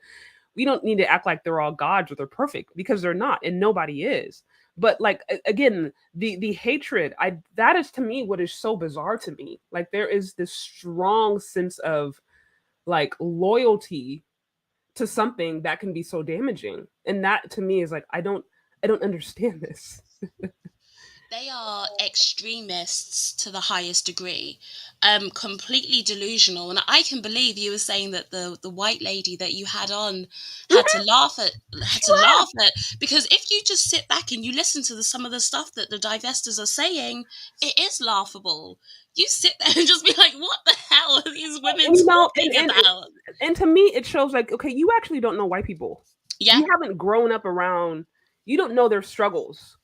we don't need to act like they're all gods or they're perfect, because they're not, and nobody is. But like again, the hatred, I that is to me what is so bizarre to me. Like there is this strong sense of like loyalty to something that can be so damaging. And that to me is like I don't understand this. They are extremists to the highest degree, completely delusional. And I can believe you were saying that the white lady that you had on had to laugh at, had to laugh at, because if you just sit back and you listen to some of the stuff that the divestors are saying, it is laughable. You sit there and just be like, what the hell are these women And you know, talking and about? and to me it shows like, okay, you actually don't know white people. Yeah, You haven't grown up around, you don't know their struggles.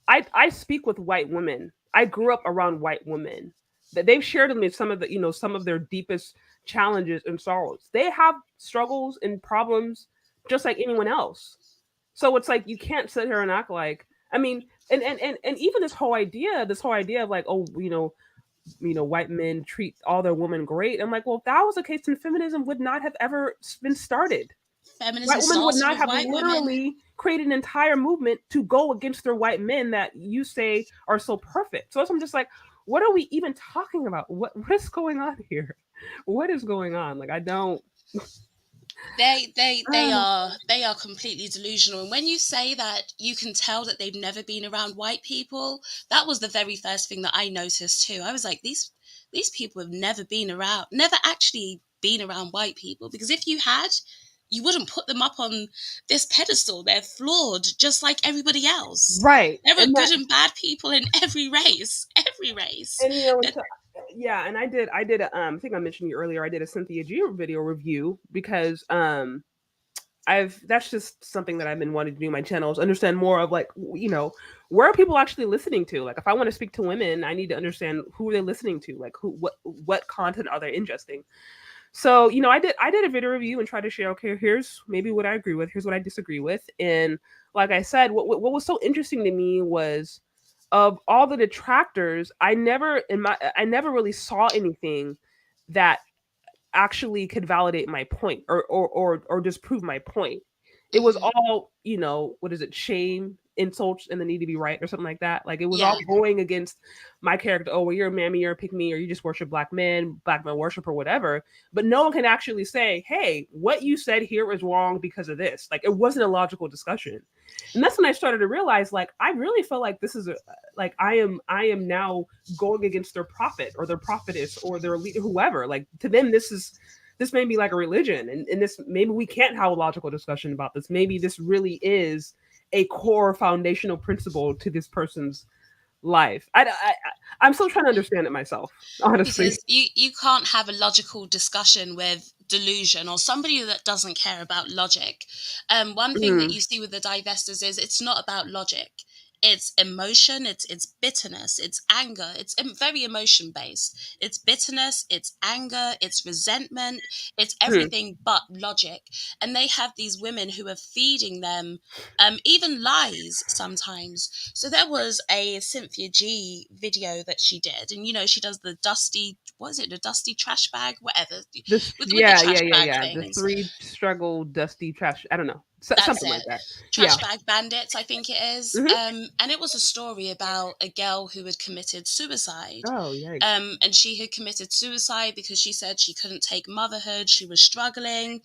I speak with white women. I grew up around white women. That they've shared with me some of the, some of their deepest challenges and sorrows. They have struggles and problems just like anyone else. So it's like you can't sit here and act like, I mean, and even this whole idea of like, oh, white men treat all their women great. I'm like, well, if that was the case, then feminism would not have ever been started. feminism White women would starts not with have white women. literally created an entire movement to go against their white men that you say are so perfect. So I'm just like, what are we even talking about? What's going on here? What is going on? Like I don't. They are completely delusional. And when you say that you can tell that they've never been around white people, that was the very first thing that I noticed too. I was like, these people have never actually been around white people, because if you had, you wouldn't put them up on this pedestal. They're flawed just like everybody else. Right. There are And that good and bad people in every race. Every race. and yeah, and I did I think I mentioned you earlier, I did a Cynthia G video review because I've that's just something that I've been wanting to do on my channels, understand more of like, where are people actually listening to? Like if I want to speak to women, I need to understand who are they listening to, like what content are they ingesting. So, I did a video review and tried to share, okay, here's maybe what I agree with, here's what I disagree with. And like I said, what was so interesting to me was of all the detractors, I never really saw anything that actually could validate my point or disprove my point. It was Hmm. all, what is it, shame, insults, and the need to be right or something like that. Like it was all Yeah. going against my character. Oh, well, you're a mammy, you're a pick me, or you just worship black men worship or whatever. But no one can actually say, hey, what you said here is wrong because of this. Like it wasn't a logical discussion. And that's when I started to realize, like, I really feel like this is like I am now going against their prophet or their prophetess or their leader, whoever. Like to them, this may be like a religion, and this maybe we can't have a logical discussion about this. Maybe this really is a core foundational principle to this person's life. I'm still trying to understand it myself, honestly. Because you can't have a logical discussion with delusion or somebody that doesn't care about logic. One thing that Mm, you see with the divestors is it's not about logic. It's emotion, it's bitterness, it's anger, it's very emotion based. It's bitterness, it's anger, it's resentment, it's mm, everything but logic. And they have these women who are feeding them even lies sometimes. So there was a Cynthia G video that she did, and she does the dusty, what is it, the dusty trash bag, whatever, this, with the yeah, trash yeah, yeah, bag yeah. The things. three struggle dusty trash. I don't know, That's something like it. that. Yeah. Trash bag bandits, I think it is. Hmm. And it was a story about a girl who had committed suicide. Oh, yikes. And she had committed suicide because she said she couldn't take motherhood, she was struggling.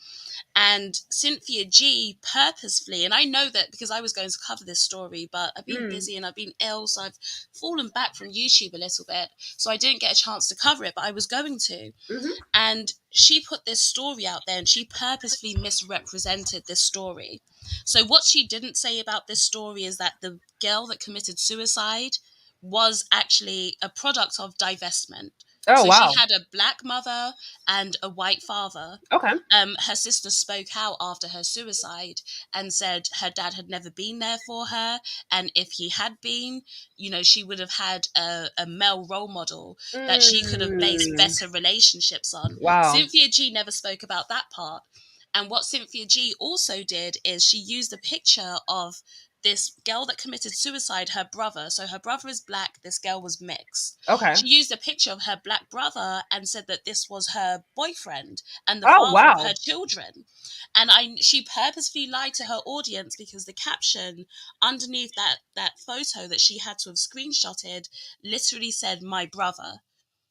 And Cynthia G purposefully, and I know that because I was going to cover this story, but I've been Mm, busy and I've been ill, so I've fallen back from YouTube a little bit. So I didn't get a chance to cover it, but I was going to. hmm. And she put this story out there and she purposefully misrepresented this story. So, what she didn't say about this story is that the girl that committed suicide was actually a product of divestment. Oh, So, she wow. had a black mother and a white father. Okay. Her sister spoke out after her suicide and said her dad had never been there for her. And if he had been, she would have had a male role model that she could have based Mm, better relationships on. wow. Cynthia G never spoke about that part. And what Cynthia G also did is she used a picture of this girl that committed suicide, her brother. So her brother is black. This girl was mixed. Okay. She used a picture of her black brother and said that this was her boyfriend and the Oh father of her wow. children. And she purposely lied to her audience because the caption underneath that photo that she had to have screenshotted literally said "my brother."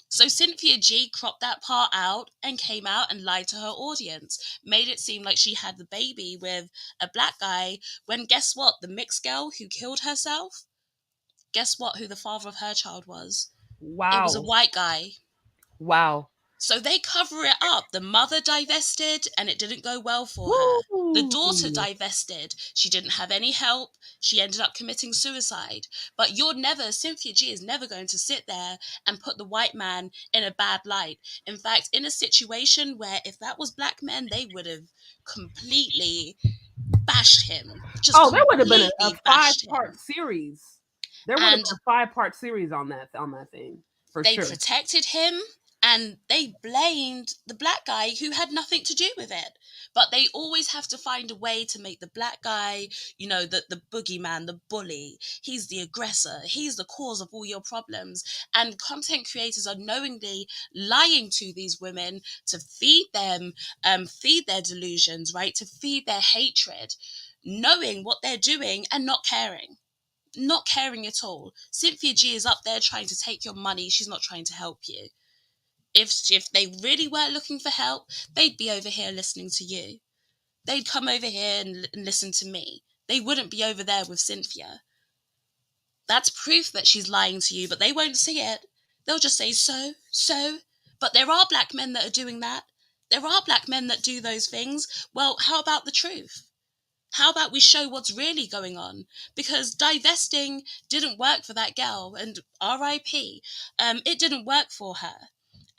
So Cynthia G cropped that part out and came out and lied to her audience, made it seem like she had the baby with a black guy, when guess what? The mixed girl who killed herself, guess what? Who the father of her child was? It was a Wow. white guy. Wow. So they cover it up. The mother divested and it didn't go well for her. The daughter Woo. divested. She didn't have any help. She ended up committing suicide. But Cynthia G is never going to sit there and put the white man in a bad light. In fact, in a situation where if that was black men, they would have completely bashed him. Just Oh, there would have been a completely bashed five-part him. series. There would have And been a five-part series on that thing for they sure. protected him and they blamed the black guy who had nothing to do with it. But they always have to find a way to make the black guy, the boogeyman, the bully. He's the aggressor. He's the cause of all your problems. And content creators are knowingly lying to these women to feed their delusions, right? To feed their hatred, knowing what they're doing and not caring at all. Cynthia G is up there trying to take your money. She's not trying to help you. If they really were looking for help, they'd be over here listening to you. They'd come over here and listen to me. They wouldn't be over there with Cynthia. That's proof that she's lying to you, but they won't see it. They'll just say, so. But there are black men that are doing that. There are black men that do those things. Well, how about the truth? How about we show what's really going on? Because divesting didn't work for that girl, and RIP, it didn't work for her.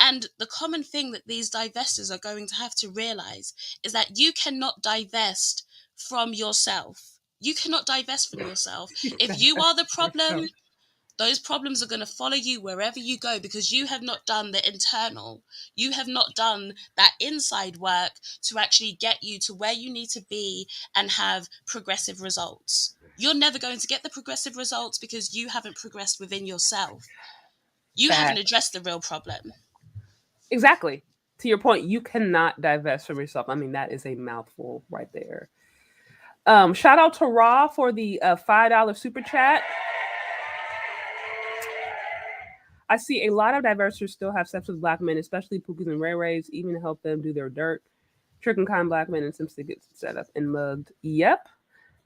And the common thing that these divestors are going to have to realize is that you cannot divest from yourself. You cannot divest from yourself. If you are the problem, those problems are going to follow you wherever you go because you have not done the internal. You have not done that inside work to actually get you to where you need to be and have progressive results. You're never going to get the progressive results because you haven't progressed within yourself. You haven't Fact. addressed the real problem. Exactly. To your point, you cannot divest from yourself. I mean, that is a mouthful right there. Shout out to Raw for the $5 super chat. I see a lot of divestors still have sex with black men, especially Pookies and Ray Rays, even to help them do their dirt. Tricking kind black men and simply get set up and mugged. Yep.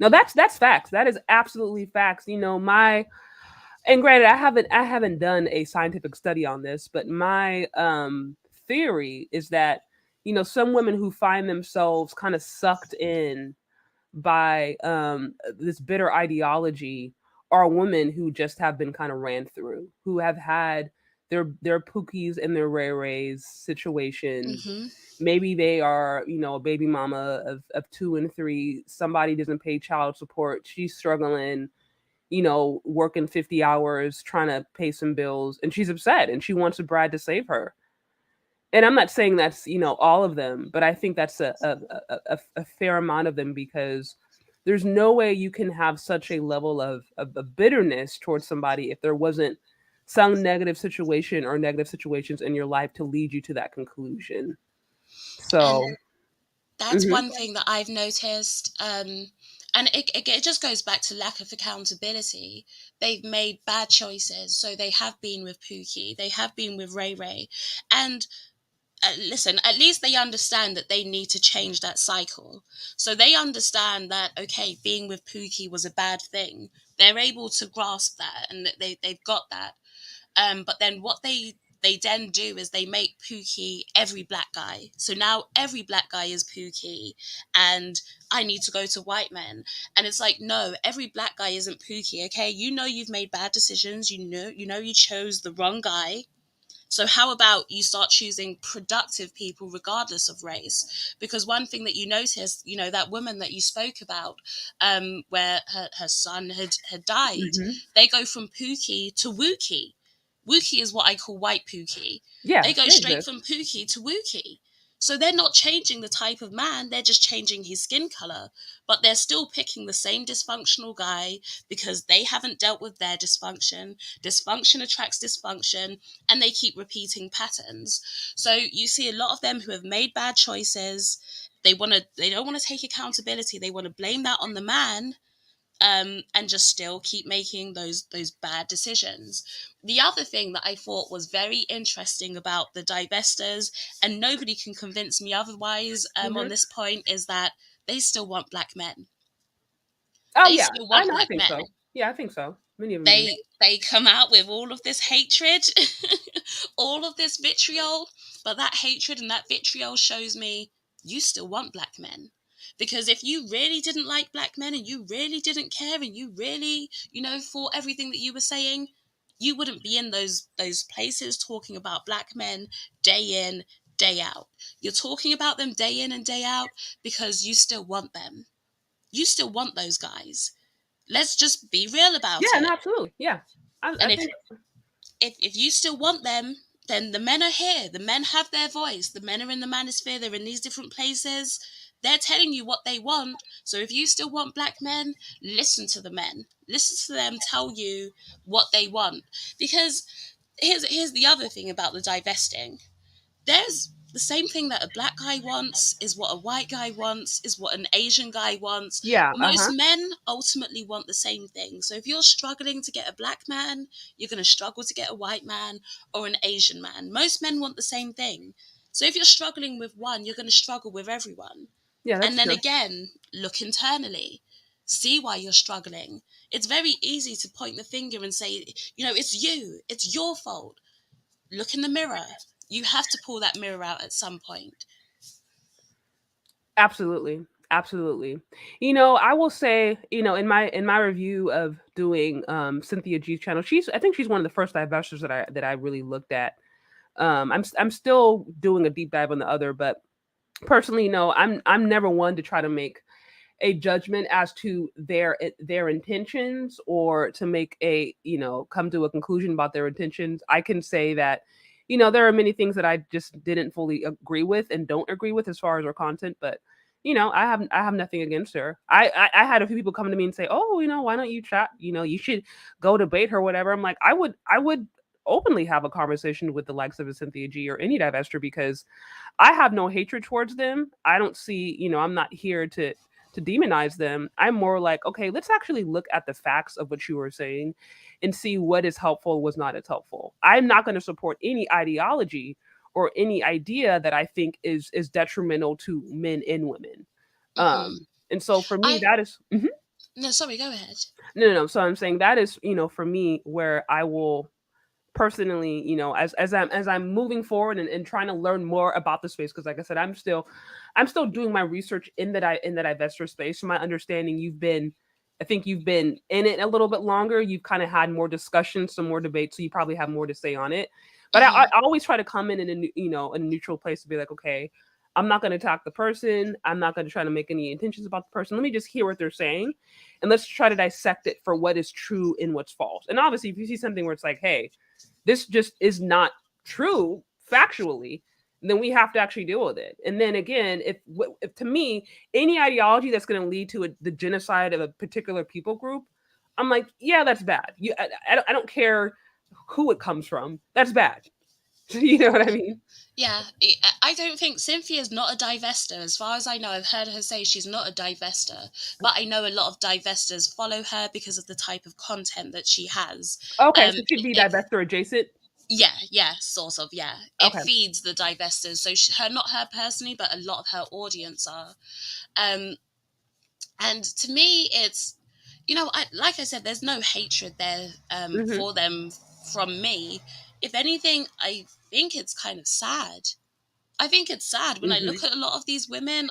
No, that's facts. That is absolutely facts. And granted, I haven't done a scientific study on this, but my theory is that some women who find themselves kind of sucked in by this bitter ideology are women who just have been kind of ran through, who have had their pookies and their ray rays situations. Mm-hmm. Maybe they are, a baby mama of two and three. Somebody doesn't pay child support. She's struggling, working 50 hours trying to pay some bills, and she's upset and she wants a bride to save her. And I'm not saying that's all of them, but I think that's a fair amount of them because there's no way you can have such a level of bitterness towards somebody if there wasn't some negative situation or negative situations in your life to lead you to that conclusion. And So, that's mhm. one thing that I've noticed. And it just goes back to lack of accountability. They've made bad choices. So they have been with Pookie, they have been with Ray Ray. And listen, at least they understand that they need to change that cycle. So they understand that, okay, being with Pookie was a bad thing. They're able to grasp that and that they've got that. But then what they then do is they make Pookie every black guy. So now every black guy is Pookie, and I need to go to white men. And it's like, no, every black guy isn't Pookie. Okay, you've made bad decisions. You chose the wrong guy. So how about you start choosing productive people regardless of race? Because one thing that you notice, that woman that you spoke about, where her son had died, Mhm. they go from Pookie to Wookie. Wookie is what I call white Pookie. Yeah, They go they straight exist. from Pookie to Wookie. So they're not changing the type of man, they're just changing his skin color. But they're still picking the same dysfunctional guy because they haven't dealt with their dysfunction. Dysfunction attracts dysfunction, and they keep repeating patterns. So you see a lot of them who have made bad choices. They don't want to take accountability. They want to blame that on the man, and just still keep making those bad decisions. The other thing that I thought was very interesting about the divestors, and nobody can convince me otherwise, on Hmm. this point, is that they still want black men. Oh They yeah, still I want know. I black think men. so. Yeah, I think so. Many of them do. They come out with all of this hatred, all of this vitriol, but that hatred and that vitriol shows me you still want black men. Because if you really didn't like black men, and you really didn't care, and you really, thought everything that you were saying, you wouldn't be in those places talking about black men day in, day out. You're talking about them day in and day out because you still want them. You still want those guys. Let's just be real about Yeah, no, it. absolutely. Yeah, I And if think. if you still want them, then the men are here. The men have their voice. The men are in the manosphere. They're in these different places. They're telling you what they want. So if you still want black men, listen to the men. Listen to them tell you what they want. Because here's the other thing about the divesting. There's the same thing that a black guy wants is what a white guy wants, is what an Asian guy wants. Yeah. Uh Most huh. men ultimately want the same thing. So if you're struggling to get a black man, you're going to struggle to get a white man or an Asian man. Most men want the same thing. So if you're struggling with one, you're going to struggle with everyone. Yeah, And that's then true. again, look internally. See why you're struggling. It's very easy to point the finger and say, it's you, it's your fault. Look in the mirror. You have to pull that mirror out at some point. Absolutely. Absolutely. I will say, in my review of doing Cynthia G's channel, I think she's one of the first divestors that I really looked at. I'm still doing a deep dive on the other, but personally, no, I'm never one to try to make a judgment as to their intentions, or to make a come to a conclusion about their intentions. I can say that there are many things that I just didn't fully agree with and don't agree with as far as her content, but I have nothing against her. I had a few people come to me and say, oh, why don't you chat, you should go debate her, whatever. I'm like, I would openly have a conversation with the likes of a Cynthia G or any divester, because I have no hatred towards them. I don't see, I'm not here to demonize them. I'm more like, okay, let's actually look at the facts of what you were saying and see what is helpful, was not as helpful. I'm not going to support any ideology or any idea that I think is detrimental to men and women. Mm-mm. And so for me, I that is mhm. No, sorry, go ahead. No, no, no. So I'm saying that is, for me, where I will personally, as I'm moving forward, and trying to learn more about the space, because like I said, I'm still doing my research in that investor space. From my understanding, I think you've been in it a little bit longer. You've kind of had more discussions, some more debates, so you probably have more to say on it. But I, Hmm. I always try to come in a neutral place, to be like, okay, I'm not going to attack the person. I'm not going to try to make any intentions about the person. Let me just hear what they're saying, and let's try to dissect it for what is true and what's false. And obviously, if you see something where it's like, hey, this just is not true factually, then we have to actually deal with it. And then again, if to me, any ideology that's going to lead to the genocide of a particular people group, I'm like, yeah, that's bad. I don't care who it comes from. That's bad. You know what I mean? Yeah, I don't think Cynthia's not a divester. As far as I know, I've heard her say she's not a divester, but I know a lot of divestors follow her because of the type of content that she has. Okay, Um, so she'd be it, divestor adjacent. yeah, yeah, sort of, yeah. It Okay. feeds the divestors, so not her personally, but a lot of her audience are. Um, and to me, it's like I said, there's no hatred there, Hmm. for them from me. If anything, I think it's kind of sad. I think it's sad when I Hmm. look at a lot of these women.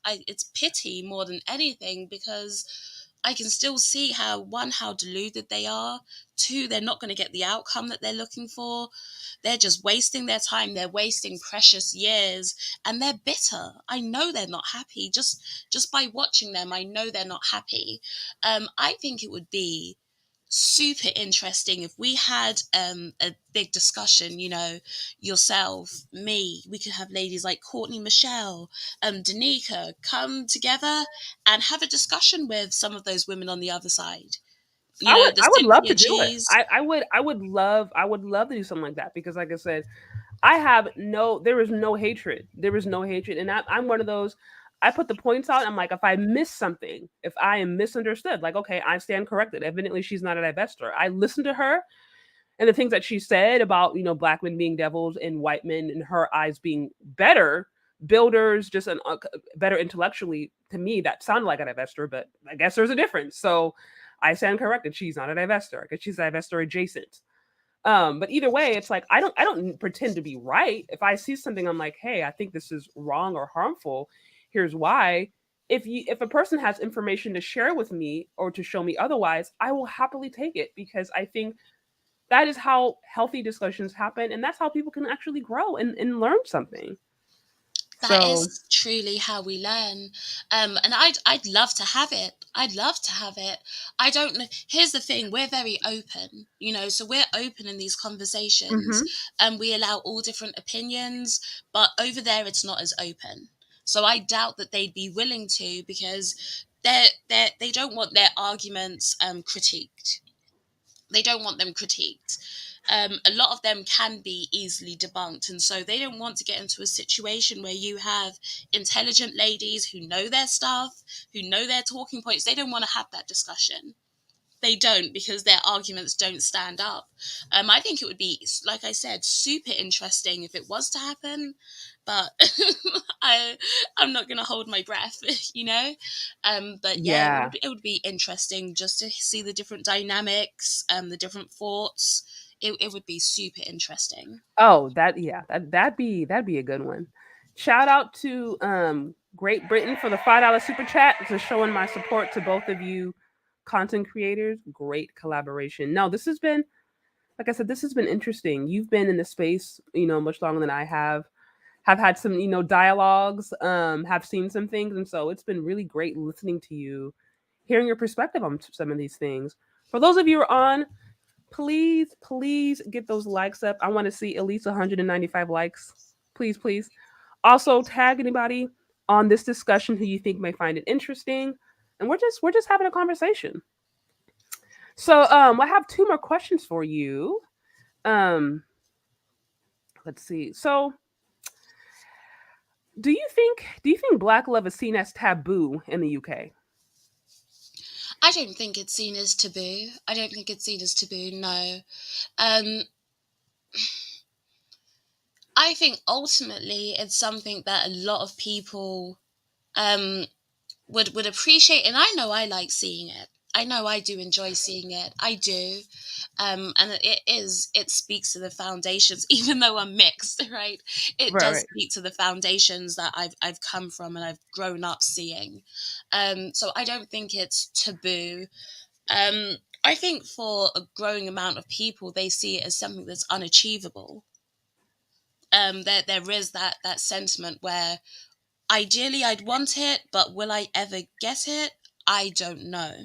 It's pity more than anything, because I can still see how, one, how deluded they are. Two, they're not going to get the outcome that they're looking for. They're just wasting their time. They're wasting precious years, and they're bitter. I know they're not happy. Just by watching them, I know they're not happy. I think it would be super interesting if we had a big discussion, yourself, me, we could have ladies like Courtney, Michelle, Danica come together and have a discussion with some of those women on the other side. The I would love to Cynthia do it. G's. I would love to do something like that because, like I said, I have no, there is no hatred. There is no hatred. And I'm one of those, I put the points out. I'm like, if I miss something, if I am misunderstood, like, okay, I stand corrected. Evidently, she's not a divester. I listened to her and the things that she said about, black men being devils and white men in her eyes being better builders, just better intellectually. To me, that sounded like a divester, but I guess there's a difference. So I stand corrected. She's not a divester because she's a divester adjacent. But either way, it's like I don't pretend to be right. If I see something, I'm like, hey, I think this is wrong or harmful. Here's why. If a person has information to share with me or to show me otherwise, I will happily take it because I think that is how healthy discussions happen, and that's how people can actually grow and learn something. That So, is truly how we learn. And I'd love to have it. I'd love to have it. I don't know. Here's the thing, we're very open, so we're open in these conversations, hmm, and we allow all different opinions, but over there it's not as open. So I doubt that they'd be willing to, because they don't want their arguments critiqued. They don't want them critiqued. A lot of them can be easily debunked, and so they don't want to get into a situation where you have intelligent ladies who know their stuff, who know their talking points. They don't want to have that discussion. They don't, because their arguments don't stand up. I think it would be, like I said, super interesting if it was to happen, but I I'm not gonna hold my breath, you know. But yeah, yeah. it would be interesting just to see the different dynamics, the different thoughts. It would be super interesting. Oh, that'd be a good one. Shout out to Great Britain for the $5 super chat. To showing my support to both of you content creators. Great collaboration. No, this has been, like I said, this has been interesting. You've been in the space, much longer than I have. Have had some, dialogues, have seen some things, and so it's been really great listening to you, hearing your perspective on some of these things. For those of you who are on, please get those likes up. I want to see at least 195 likes. Please, please. Also, tag anybody on this discussion who you think may find it interesting, and we're just having a conversation. So, I have two more questions for you. Um, let's see. So, do you think black love is seen as taboo in the UK? I don't think it's seen as taboo. I don't think it's seen as taboo. No. Um, I think ultimately it's something that a lot of people um would appreciate, and I know I like seeing it. I know I do enjoy seeing it. I do. And it speaks to the foundations, even though I'm mixed, right? It Right, does right. speak to the foundations that I've come from and I've grown up seeing. So I don't think it's taboo. I think for a growing amount of people, they see it as something that's unachievable. There is that sentiment where ideally I'd want it, but will I ever get it? I don't know.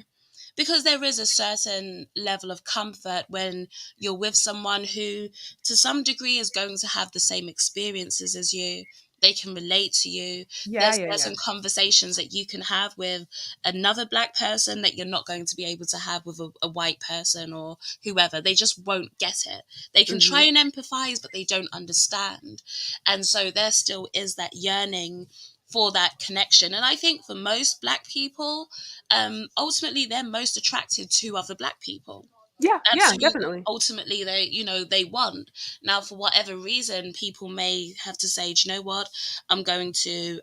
Because there is a certain level of comfort when you're with someone who, to some degree, is going to have the same experiences as you. They can relate to you. Yeah, There's yeah, yeah. certain conversations that you can have with another black person that you're not going to be able to have with a white person or whoever. They just won't get it. They can try Hmm. and empathize, but they don't understand. And so there still is that yearning for that connection. And I think for most black people, ultimately they're most attracted to other black people. Yeah, That's yeah, who definitely. ultimately they want. Now, for whatever reason, people may have to say, do you know what, I'm going to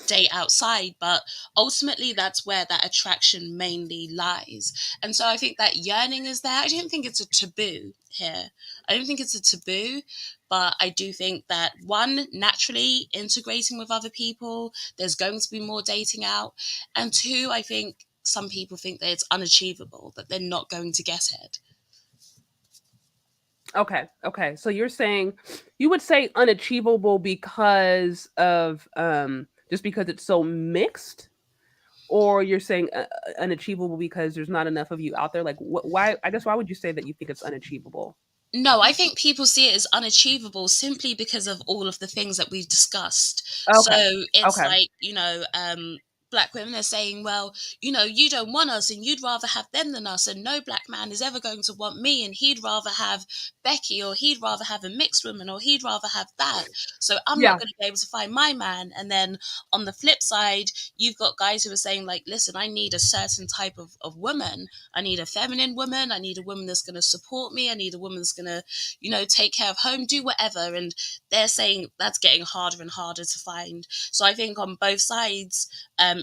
date outside, but ultimately that's where that attraction mainly lies. And so I think that yearning is there. I don't think it's a taboo here. I don't think it's a taboo, but I do think that, one, naturally integrating with other people, there's going to be more dating out, and two, I think some people think that it's unachievable, that they're not going to get it. Okay, okay. So you're saying you would say unachievable because of just because it's so mixed, or you're saying unachievable because there's not enough of you out there? Like, why? I guess why would you say that you think it's unachievable? No, I think people see it as unachievable simply because of all of the things that we've discussed. Okay. So it's Okay. like, black women are saying, well, you don't want us and you'd rather have them than us. And no black man is ever going to want me. And he'd rather have Becky, or he'd rather have a mixed woman, or he'd rather have that. So I'm not Yeah. going to be able to find my man. And then on the flip side, you've got guys who are saying, like, listen, I need a certain type of woman. I need a feminine woman. I need a woman that's going to support me. I need a woman that's going to, take care of home, do whatever. And they're saying that's getting harder and harder to find. So I think on both sides,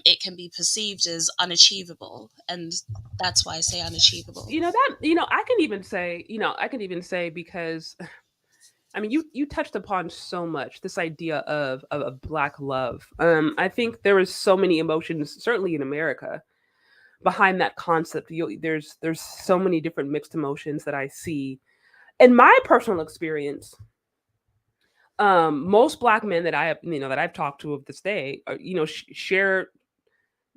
it can be perceived as unachievable. And that's why I say unachievable. I can even say because I mean, you touched upon so much this idea of black love. I think there is so many emotions, certainly in America, behind that concept. There's so many different mixed emotions that I see in my personal experience. Most black men that I have, that I've talked to of this day, share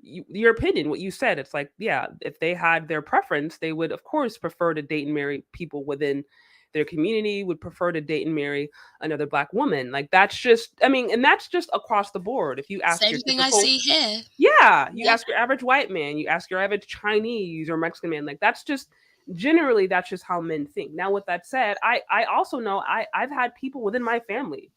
your opinion, what you said. It's like, yeah, if they had their preference, they would, of course, prefer to date and marry people within their community, would prefer to date and marry another black woman. Like, that's just, I mean, and that's just across the board. If you ask your Same thing I typical, see here. yeah, you Yep. ask your average white man, you ask your average Chinese or Mexican man, like, that's just generally that's just how men think. Now, with that said, I also know I've had people within my family,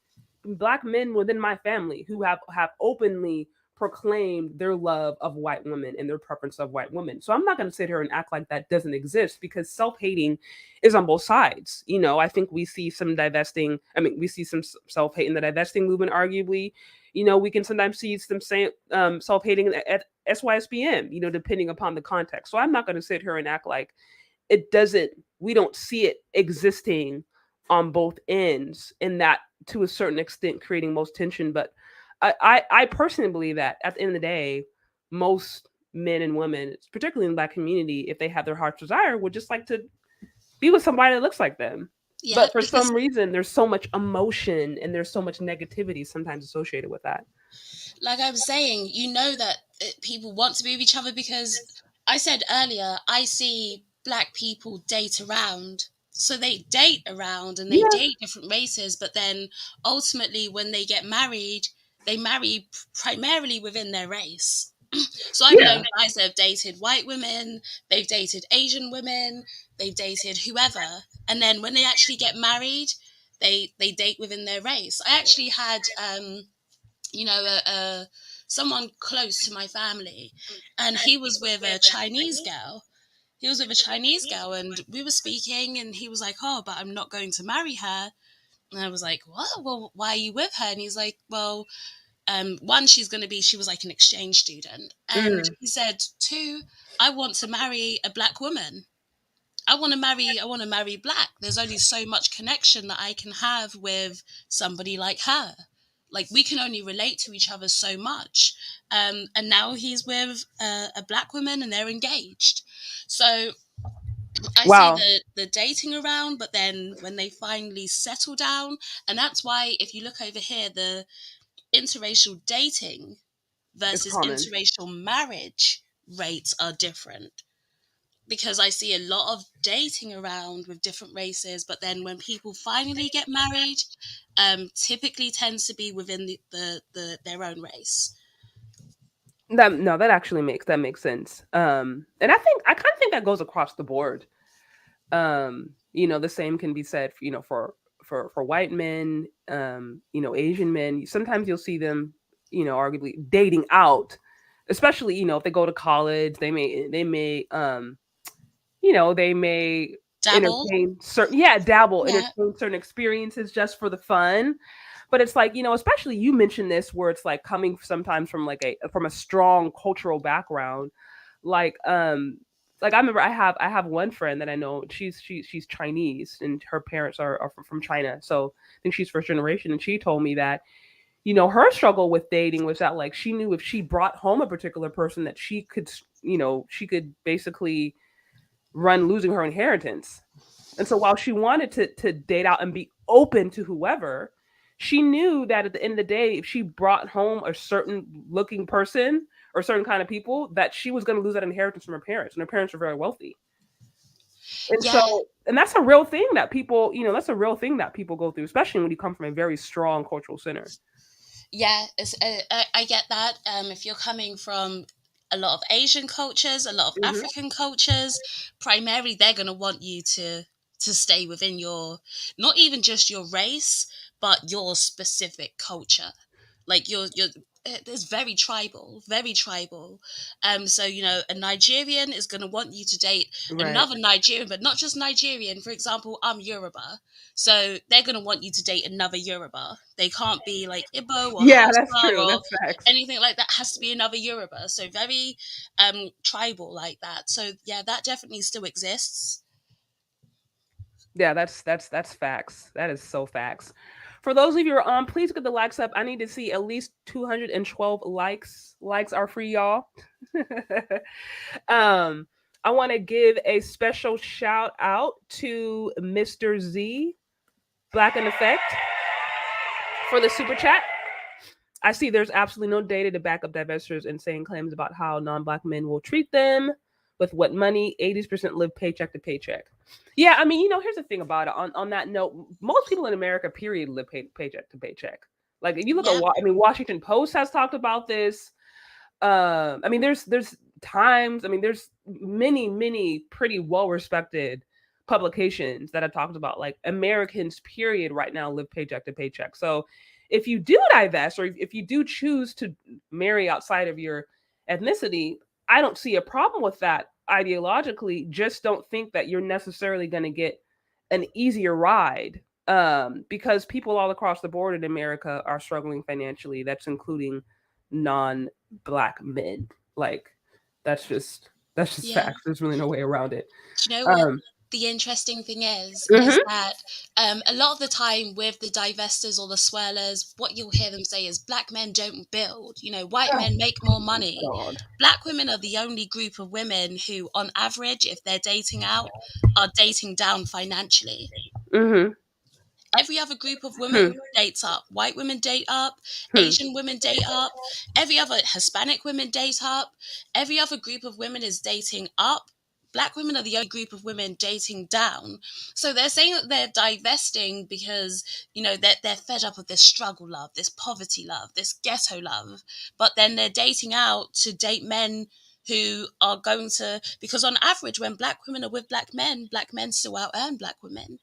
black men within my family, who have openly proclaimed their love of white women and their preference of white women. So I'm not going to sit here and act like that doesn't exist, because self-hating is on both sides. I think we see some divesting. I mean, we see some self-hate in the divesting movement, arguably. We can sometimes see some self-hating at SYSBM, depending upon the context. So I'm not going to sit here and act like it doesn't, we don't see it existing on both ends, in that to a certain extent creating most tension. But I personally believe that at the end of the day, most men and women, particularly in the black community, if they have their heart's desire, would just like to be with somebody that looks like them. Yeah, But for because some reason, there's so much emotion and there's so much negativity sometimes associated with that. like I was saying, that people want to be with each other because I said earlier, I see black people date around. So they date around and they Yeah, date different races, but then ultimately when they get married, they marry primarily within their race. So I've yeah. known guys that have dated white women, they've dated Asian women, they've dated whoever, and then when they actually get married, they date within their race. I actually had someone close to my family, and he was with a Chinese girl. He was with a Chinese girl, and we were speaking, and he was like, "Oh, but I'm not going to marry her." And I was like, "What? Well, why are you with her?" And he's like, "Well, one, she was like an exchange student, and Mm. he said, two, I want to marry a black woman. I want to marry black. There's only so much connection that I can have with somebody like her. Like, we can only relate to each other so much." And now he's with a black woman and they're engaged. So I see Wow, the dating around, but then when they finally settle down, and that's why if you look over here, the interracial dating it's versus common. interracial marriage rates are different, because I see a lot of dating around with different races, but then when people finally get married, typically tends to be within their own race. That no, that makes sense. And I kind of think that goes across the board. The same can be said, for white men, Asian men. Sometimes you'll see them, arguably dating out, especially, if they go to college, they may Dabble, entertain certain, yeah, dabble, yeah, entertain certain experiences just for the fun. But it's like, especially you mentioned this, where it's like coming sometimes from like a strong cultural background. Like I remember I have one friend that I know, she's Chinese, and her parents are from China. So I think she's first generation, and she told me that, her struggle with dating was that, like, she knew if she brought home a particular person, that she could basically run losing her inheritance. And so while she wanted to date out and be open to whoever, she knew that at the end of the day, if she brought home a certain looking person or certain kind of people, that she was going to lose that inheritance from her parents, and her parents were very wealthy. And so, Yeah, and that's a real thing that people, that's a real thing that people go through, especially when you come from a very strong cultural center. yeah, I get that. If you're coming from a lot of Asian cultures, a lot of Hmm. African cultures, primarily they're going to want you to stay within your, not even just your race, but your specific culture. Like you're it's very tribal, very tribal. So a Nigerian is going to want you to date Right. another Nigerian, but not just Nigerian. For example, I'm Yoruba, so they're going to want you to date another Yoruba. They can't be like Igbo or Yeah, that's Hausa true. or That's facts. anything like that. Has to be another Yoruba. So very tribal like that. So yeah, that definitely still exists. Yeah, that's facts. That is so facts. For those of you who are on, please get the likes up. I need to see at least 212 likes. Likes are free, y'all. um, I want to give a special shout out to Mr. Z, Black in Effect, for the super chat. I see there's absolutely no data to back up divestors' insane claims about how non-black men will treat them with what money. 80% live paycheck to paycheck. Yeah, I mean, here's the thing about it. On that note, most people in America, period, live paycheck to paycheck. Like if you look at, Yeah, I mean, Washington Post has talked about this. I mean, there's times. I mean, there's many pretty well respected publications that have talked about like Americans, period, right now live paycheck to paycheck. So if you do divest, or if you do choose to marry outside of your ethnicity, I don't see a problem with that ideologically. Just don't think that you're necessarily going to get an easier ride, because people all across the board in America are struggling financially. That's including non-black men. Like that's just yeah. facts. There's really no way around it. Do you know what Um, the interesting thing is mhm. that a lot of the time with the divestors or the swirlers, what you'll hear them say is black men don't build. White Oh men make more money. God. Black women are the only group of women who, on average, if they're dating out, are dating down financially. Mhm. Every other group of Hmm. women dates up. White women date up, Hmm. Asian women date up, every other Hispanic women date up, every other group of women is dating up. Black women are the only group of women dating down. So they're saying that they're divesting because, they're fed up of this struggle love, this poverty love, this ghetto love. But then they're dating out to date men who are going to, because on average, when black women are with black men still out earn black women,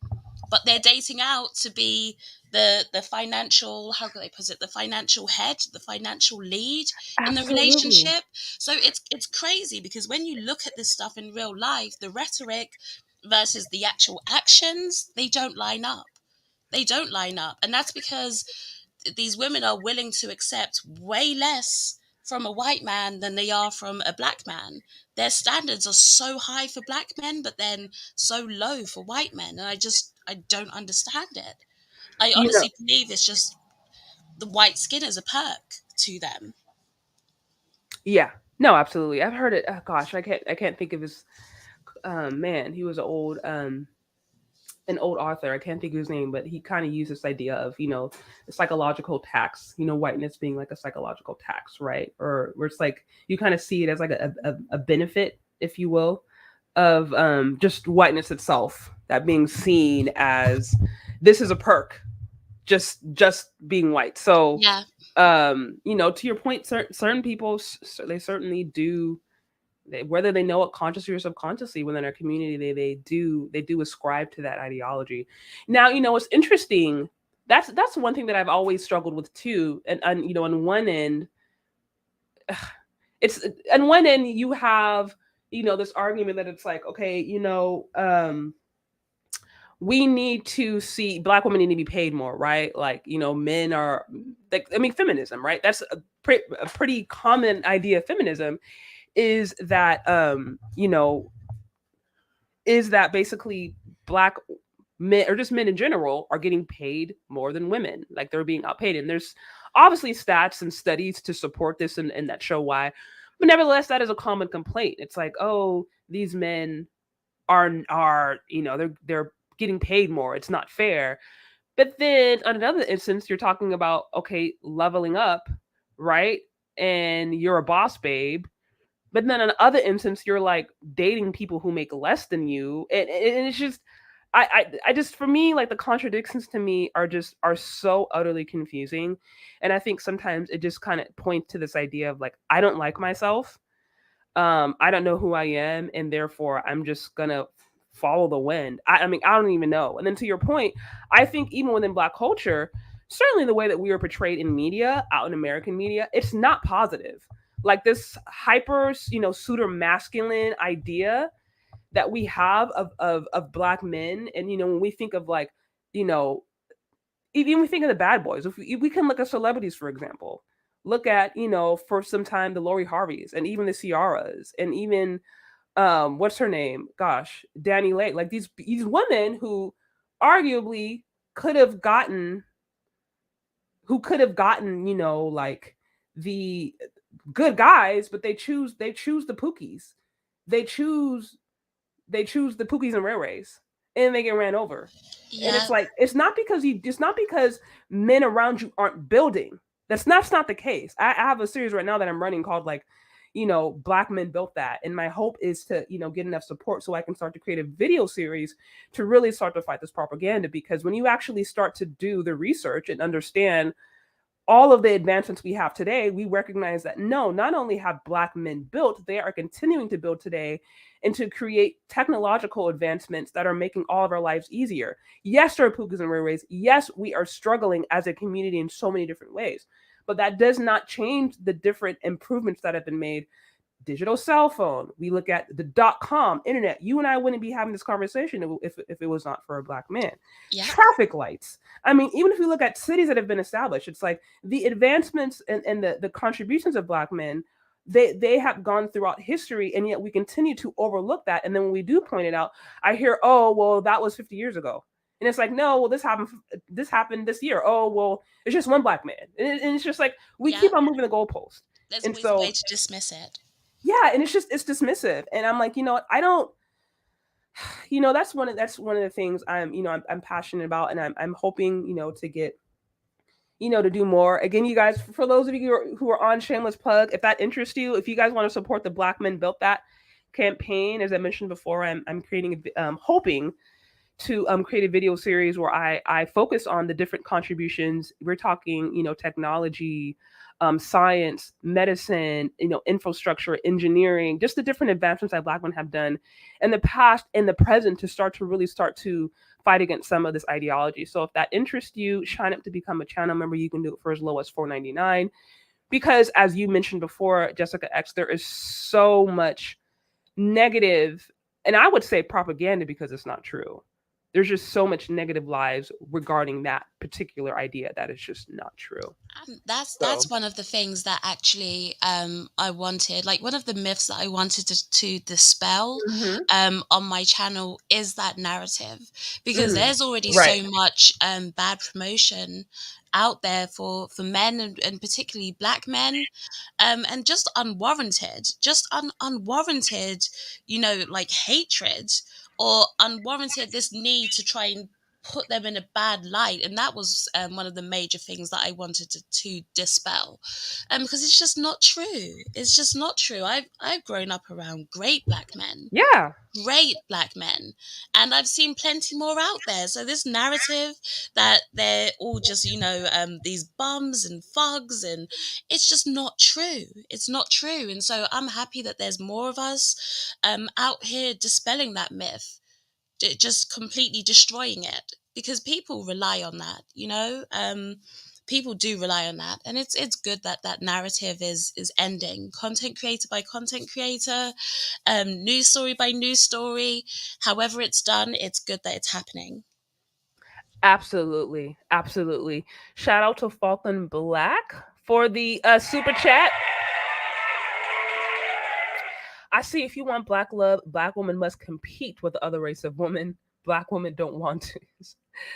but they're dating out to be the financial, how can I put it, the financial head, the financial lead in the Absolutely. relationship. So it's crazy because when you look at this stuff in real life, the rhetoric versus the actual actions, they don't line up. They don't line up. And that's because these women are willing to accept way less from a white man than they are from a black man. Their standards are so high for black men, but then so low for white men. And I don't understand it. I You know. honestly believe it's just the white skin is a perk to them. Yeah. No, absolutely. I've heard it. Oh, gosh, I can't think of his. Man, he was an old author. I can't think of his name, but he kind of used this idea of, the psychological tax, whiteness being like a psychological tax, right? Or where it's like you kind of see it as like a benefit, if you will, of just whiteness itself, that being seen as this is a perk, just being white. So, Yeah, to your point, certain people, they certainly do, whether they know it consciously or subconsciously within our community, they do ascribe to that ideology. Now, what's interesting, that's one thing that I've always struggled with too. And on one end, it's on one end you have, this argument that it's like, okay, we need to see black women need to be paid more, right? Like, men are, like, I mean, feminism, right? That's a pretty common idea of feminism, is that basically black men, or just men in general, are getting paid more than women, like they're being outpaid. And there's obviously stats and studies to support this, and that show why. But nevertheless, that is a common complaint. It's like, oh, these men are they're getting paid more, it's not fair. But then on another instance, you're talking about, okay, leveling up, right? and you're a boss babe, but then in other instance you're like dating people who make less than you, and it's just I just, for me, like, the contradictions to me are so utterly confusing. And I think sometimes it just kind of points to this idea of like, I don't like myself, I don't know who I am, and therefore I'm just gonna follow the wind. I mean, I don't even know. And then to your point, I think even within Black culture, certainly the way that we are portrayed in media, out in American media, it's not positive. Like this hyper, pseudo masculine idea that we have of Black men, and when we think of like, you know, even we think of the bad boys. If we can look at celebrities, for example, look at, for some time, the Lori Harveys and even the Ciaras and even what's her name? Gosh, Danny Lake. Like these women who arguably could have gotten like the good guys, but they choose the pookies. They choose the pookies and railways, and they get ran over. And Yeah, it's like, it's not because men around you aren't building. That's not the case. I have a series right now that I'm running called like, Black men built that. And my hope is to, get enough support so I can start to create a video series to really start to fight this propaganda. Because when you actually start to do the research and understand all of the advancements we have today, we recognize that no, not only have Black men built, they are continuing to build today and to create technological advancements that are making all of our lives easier. Yes, there are pukas and railways. Yes, we are struggling as a community in so many different ways. But that does not change the different improvements that have been made. Digital cell phone. We look at the .com internet. You and I wouldn't be having this conversation if it was not for a Black man. yeah, Traffic lights. I mean, even if we look at cities that have been established, it's like the advancements and the contributions of Black men. They have gone throughout history, and yet we continue to overlook that. And then when we do point it out, I hear, oh well, that was 50 years ago. And it's like, no, well, this happened this year. Oh well, it's just one Black man, and it's just like we yeah. keep on moving the goalpost. There's And always a way so, to dismiss it. yeah, and it's dismissive, and I'm like, what, I don't, that's one of the things I'm passionate about, and I'm hoping, to get, to do more. Again, you guys, for those of you who are on shameless plug, if that interests you, if you guys want to support the Black Men Built That campaign, as I mentioned before, I'm creating, hoping to create a video series where I focus on the different contributions. We're talking, technology, science, medicine, infrastructure, engineering, just the different advancements that Black men have done in the past and the present to start to fight against some of this ideology. So if that interests you, sign up to become a channel member. You can do it for as low as $4.99. Because as you mentioned before, Jessica X, there is so much negative, and I would say propaganda, because it's not true. There's just so much negative lies regarding that particular idea that is just not true. That's So, one of the things that actually I wanted, like one of the myths that I wanted to dispel hmm on my channel is that narrative, because hmm there's already right. so much bad promotion out there for men, and particularly Black men, and just unwarranted, like hatred, or unwarranted this need to try and put them in a bad light. And that was one of the major things that I wanted to dispel, because it's just not true. It's just not true. I've grown up around Yeah. great Black men, and I've seen plenty more out there. So this narrative that they're all just, these bums and thugs, and it's just not true. It's not true. And so I'm happy that there's more of us out here dispelling that myth, just completely destroying it, because people rely on that. People do rely on that, and it's good that that narrative is ending, content creator by content creator, news story by news story. However it's done, it's good that it's happening. Absolutely. Absolutely. Shout out to Falcon Black for the super chat. I see, if you want Black love, Black women must compete with the other race of women. Black women don't want to.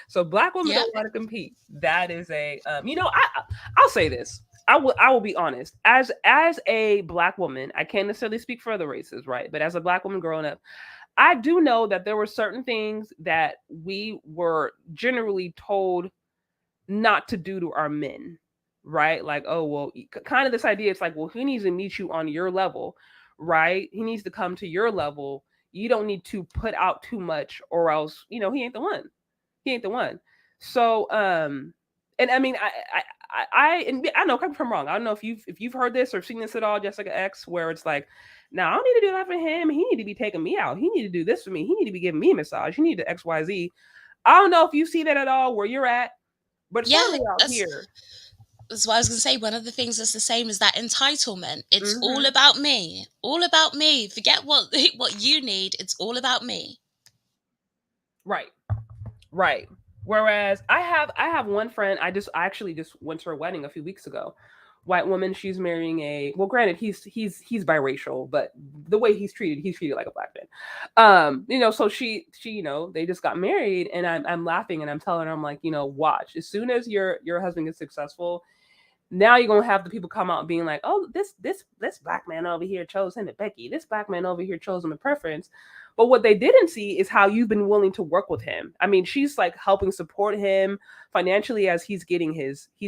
So Black women Yep. don't want to compete. That is a, I'll say this. I will be honest. As a Black woman, I can't necessarily speak for other races, right? But as a Black woman growing up, I do know that there were certain things that we were generally told not to do to our men, right? Like, oh, well, kind of this idea. It's like, well, he needs to meet you on your level, right? He needs to come to your level. You don't need to put out too much, or else, he ain't the one. He ain't the one. So, and I mean, and I know, correct me if I'm wrong. I don't know if you've heard this or seen this at all, Jessica X, where it's like, now I don't need to do that for him. He need to be taking me out. He need to do this for me. He need to be giving me a massage. He need to X Y Z. I don't know if you see that at all where you're at, but Yeah, certainly out that's here. that's what I was going to say. One of the things that's the same is that entitlement. It's all Hmm. about me. All about me. Forget what what you need. It's all about me. Right. Right. Whereas I have one friend. I actually just went to her wedding a few weeks ago. White woman. She's marrying a, well, granted, he's biracial, but the way he's treated like a black man. So she they just got married, and I'm laughing and I'm telling her, I'm like, watch, as soon as your husband gets successful, now you're gonna have the people come out being like, oh, this black man over here chose him and Becky. This black man over here chose him in preference. But what they didn't see is how you've been willing to work with him. I mean, she's like helping support him financially as he's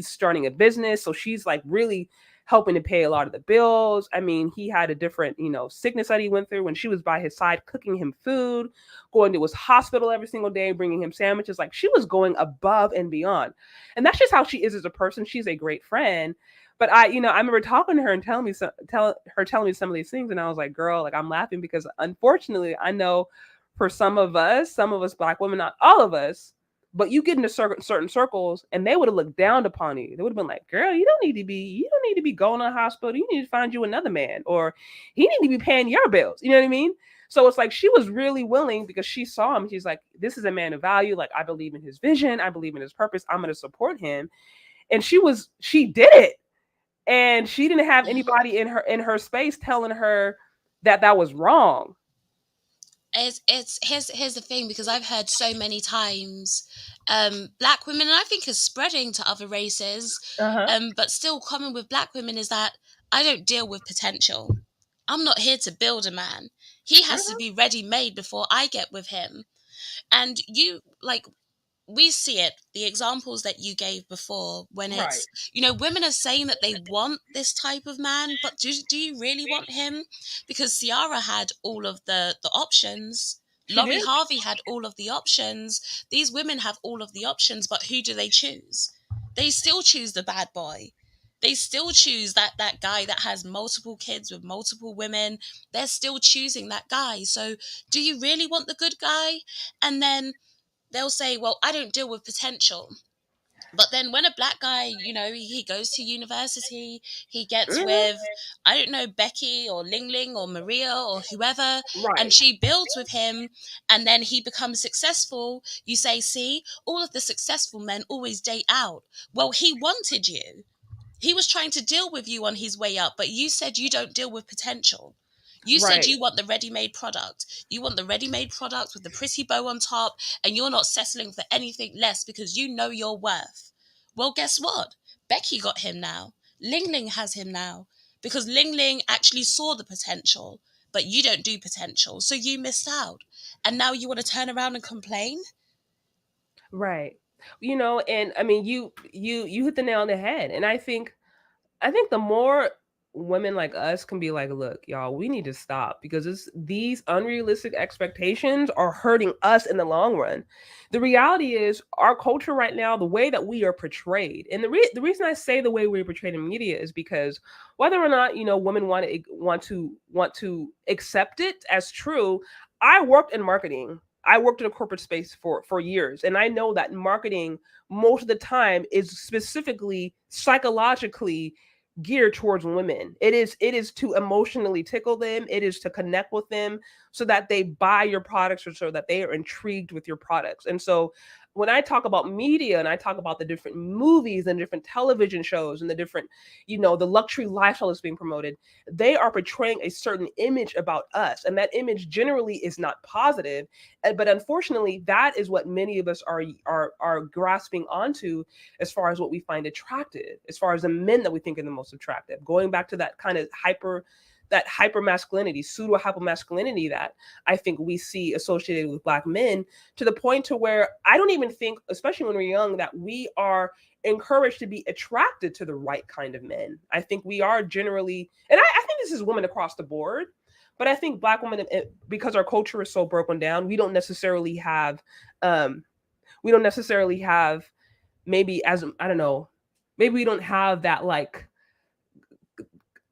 starting a business. So she's like really helping to pay a lot of the bills. I mean, he had a different, sickness that he went through, when she was by his side cooking him food, going to his hospital every single day, bringing him sandwiches. Like, she was going above and beyond. And that's just how she is as a person. She's a great friend. But I remember talking to her and telling me some of these things, and I was like, girl, like, I'm laughing because unfortunately, I know for some of us black women, not all of us, but you get into certain circles, and they would have looked down upon you. They would have been like, girl, you don't need to be going to the hospital. You need to find you another man, or he need to be paying your bills. You know what I mean? So it's like she was really willing, because she saw him. She's like, this is a man of value. Like, I believe in his vision. I believe in his purpose. I'm going to support him. And she did it. And she didn't have Yeah. anybody in her space telling her that that was wrong. It's here's the thing, because I've heard so many times, black women, and I think it's spreading to other races, Uh-huh. but still common with black women, is that I don't deal with potential. I'm not here to build a man. He has to Uh-huh. be ready made before I get with him. And you, like, we see it, the examples that you gave before, when Right. it's, women are saying that they want this type of man, but do you really want him? Because Ciara had all of the options. She Laurie did. Harvey had all of the options. These women have all of the options, but who do they choose? They still choose the bad boy. They still choose that guy that has multiple kids with multiple women. They're still choosing that guy. So do you really want the good guy? And then they'll say, well, I don't deal with potential. But then when a black guy, he goes to university, he gets Hmm. with, I don't know, Becky or Ling Ling or Maria or whoever, and Right. she builds with him, and then he becomes successful, you say, see, all of the successful men always date out. Well, he wanted you. He was trying to deal with you on his way up, but you said you don't deal with potential. You said Right. you want the ready-made product. You want the ready-made product with the pretty bow on top, and you're not settling for anything less because you know your worth. Well, guess what? Becky got him now. Ling Ling has him now because Ling Ling actually saw the potential, but you don't do potential, so you missed out. And now you want to turn around and complain? Right. And I mean, you hit the nail on the head. And I think the more women like us can be like, look, y'all, we need to stop, because these unrealistic expectations are hurting us in the long run. The reality is, our culture right now, the way that we are portrayed, and the reason I say the way we're portrayed in media is because whether or not women want to accept it as true. I worked in marketing. I worked in a corporate space for years, and I know that marketing most of the time is specifically psychologically geared towards women. It is to emotionally tickle them. It is to connect with them so that they buy your products, or so that they are intrigued with your products. And so when I talk about media, and I talk about the different movies and different television shows and the different, the luxury lifestyle that's being promoted, they are portraying a certain image about us. And that image generally is not positive. But unfortunately, that is what many of us are grasping onto, as far as what we find attractive, as far as the men that we think are the most attractive. Going back to that kind of hyper that hyper masculinity, pseudo hyper masculinity that I think we see associated with Black men, to the point to where I don't even think, especially when we're young, that we are encouraged to be attracted to the right kind of men. I think we are generally, and I think this is women across the board, but I think Black women, because our culture is so broken down, um, we don't necessarily have, maybe as, I don't know, maybe we don't have that, like,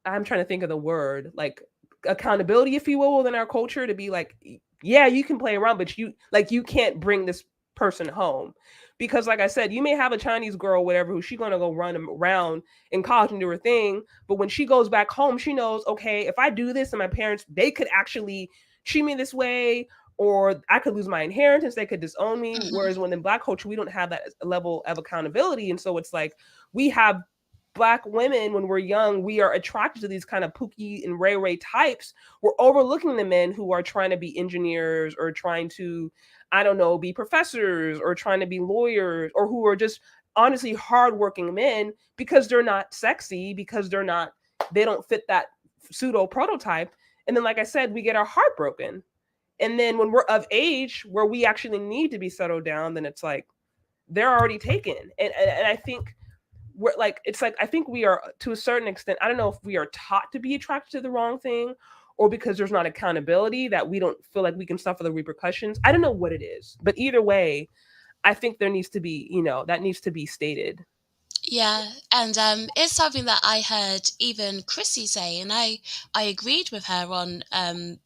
I'm trying to think of the word, like accountability, if you will, within our culture, to be like, yeah, you can play around, but you can't bring this person home. Because like I said, you may have a Chinese girl, whatever, who she's gonna go run around in college and do her thing, but when she goes back home, she knows, okay, if I do this and my parents, they could actually treat me this way, or I could lose my inheritance, they could disown me. Whereas when in Black culture, we don't have that level of accountability. And so it's like, we have Black women, when we're young, we are attracted to these kind of Pookie and Ray Ray types. We're overlooking the men who are trying to be engineers, or trying to, I don't know, be professors, or trying to be lawyers, or who are just honestly hardworking men, because they're not sexy, because they don't fit that pseudo prototype. And then, like I said, we get our heart broken. And then when we're of age, where we actually need to be settled down, then it's like they're already taken. And I think we're like, it's like, I think we are, to a certain extent, I don't know if we are taught to be attracted to the wrong thing, or because there's not accountability, that we don't feel like we can suffer the repercussions. I don't know what it is, but either way, I think there needs to be, that needs to be stated. Yeah, and it's something that I heard even Chrissy say, and I agreed with her on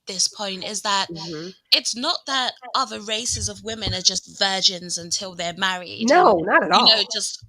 this point. Is that Hmm. it's not that other races of women are just virgins until they're married, and No, not at all. just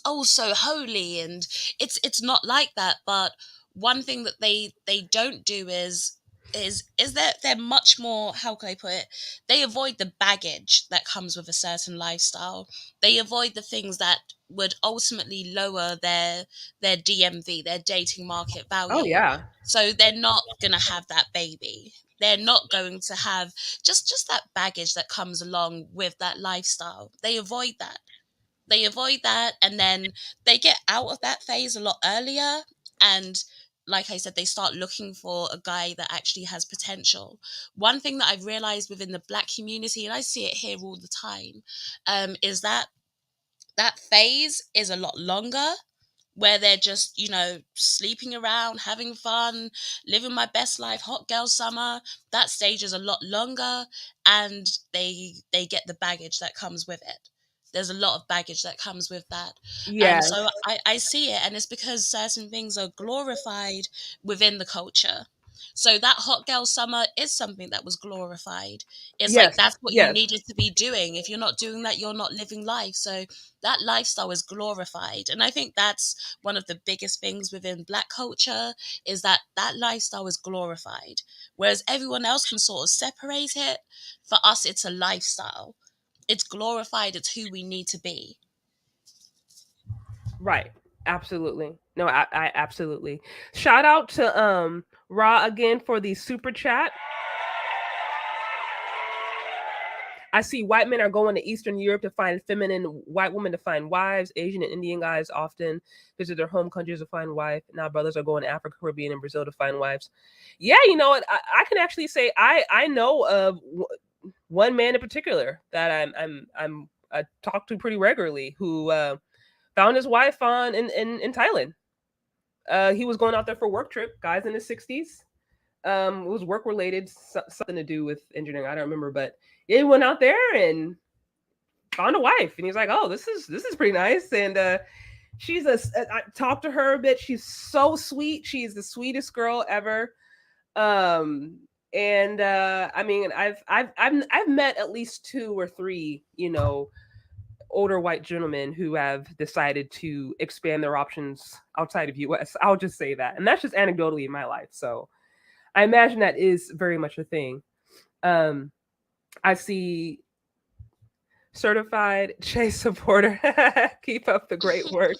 oh so holy, and it's not like that. But one thing that they don't do is that they're much more, how can I put it, they avoid the baggage that comes with a certain lifestyle. They avoid the things that would ultimately lower their DMV, their dating market Oh value. yeah. So they're not gonna have that baby. They're not going to have just that baggage that comes along with that lifestyle. They avoid that. They avoid that, and then they get out of that phase a lot earlier. And like I said, they start looking for a guy that actually has potential. One thing that I've realized within the Black community, and I see it here all the time, is that that phase is a lot longer, where they're just, sleeping around, having fun, living my best life, hot girl summer. That stage is a lot longer, and they get the baggage that comes with it. There's a lot of baggage that comes with that. And so Yes. I see it, and it's because certain things are glorified within the culture. So that hot girl summer is something that was glorified. It's like Yes. that's what you Yes. needed to be doing. If you're not doing that, you're not living life. So that lifestyle is glorified. And I think that's one of the biggest things within Black culture, is that that lifestyle is glorified. Whereas everyone else can sort of separate it. For us, it's a lifestyle. It's glorified. It's who we need to be. Right. Absolutely. No, I absolutely. Shout out to Ra again for the super chat. I see white men are going to Eastern Europe to find feminine, white women to find wives. Asian and Indian guys often visit their home countries to find wife. Now brothers are going to Africa, Caribbean, and Brazil to find wives. Yeah, you know what? I can actually say I know of one man in particular that I talk to pretty regularly, who found his wife on in Thailand. He was going out there for a work trip. Guys in his 60s. It was work related, something to do with engineering. I don't remember, but he went out there and found a wife, and he's like, "Oh, this is pretty nice." And I talked to her a bit. She's so sweet. She's the sweetest girl ever. Um, and I mean, I've met at least two or three, older white gentlemen who have decided to expand their options outside of US. I'll just say that. And that's just anecdotally in my life. So I imagine that is very much a thing. Um, I see certified Chase supporter. Keep up the great work.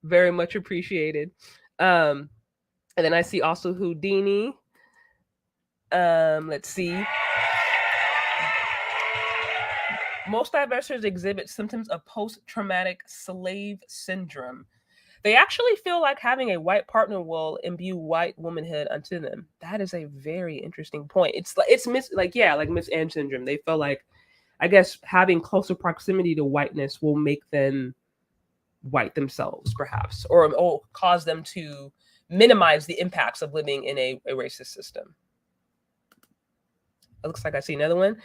Very much appreciated. Um, and then I see also Houdini. Let's see. Most divestors exhibit symptoms of post-traumatic slave syndrome. They actually feel like having a white partner will imbue white womanhood unto them. That is a very interesting point. It's like it's miss like yeah, like Miss Anne syndrome. They feel like I guess having closer proximity to whiteness will make them white themselves, perhaps, or cause them to minimize the impacts of living in a racist system. It looks like I see another one.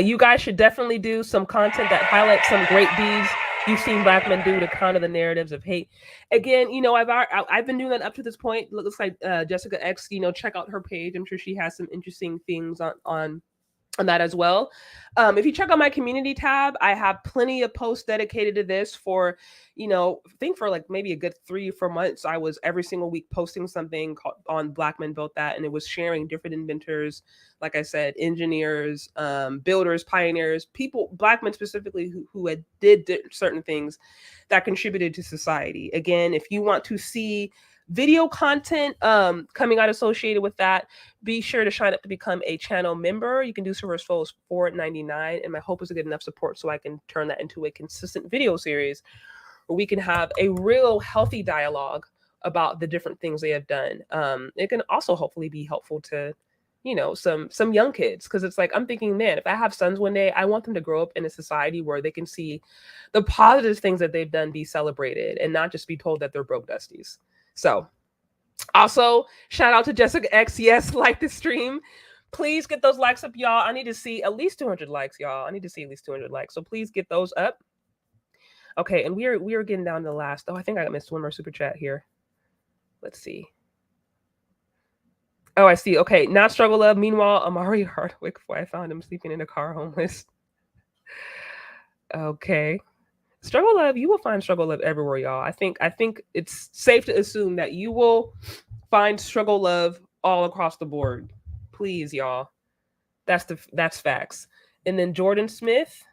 You guys should definitely do some content that highlights some great deeds you've seen black men do to counter the narratives of hate. Again, I've been doing that up to this point. It looks like Jessica X. Check out her page. I'm sure she has some interesting things on that as well. If you check out my community tab, I have plenty of posts dedicated to this for, I think for like maybe a good 3 or 4 months, I was every single week posting something on Black Men Built That, and it was sharing different inventors, like I said, engineers, builders, pioneers, people, Black men specifically who had did certain things that contributed to society. Again, if you want to see video content coming out associated with that, be sure to sign up to become a channel member. You can do so for as low as $4.99, and my hope is to get enough support so I can turn that into a consistent video series where we can have a real healthy dialogue about the different things they have done. It can also hopefully be helpful to some young kids, because it's like I'm thinking, man, if I have sons one day, I want them to grow up in a society where they can see the positive things that they've done be celebrated and not just be told that they're broke dusties. So also, shout out to Jessica X. Yes, like the stream. Please get those likes up, y'all. I need to see at least 200 likes, y'all. I need to see at least 200 likes. So please get those up. Okay, and we are getting down to the last. Oh, I think I missed one more super chat here. Let's see. Oh, I see. Okay, not struggle love. Meanwhile, Amari Hardwick, before I found him sleeping in a car homeless. Okay. Struggle love, you will find struggle love everywhere, y'all. I think it's safe to assume that you will find struggle love all across the board. Please, y'all. That's facts. And then Jordan Smith,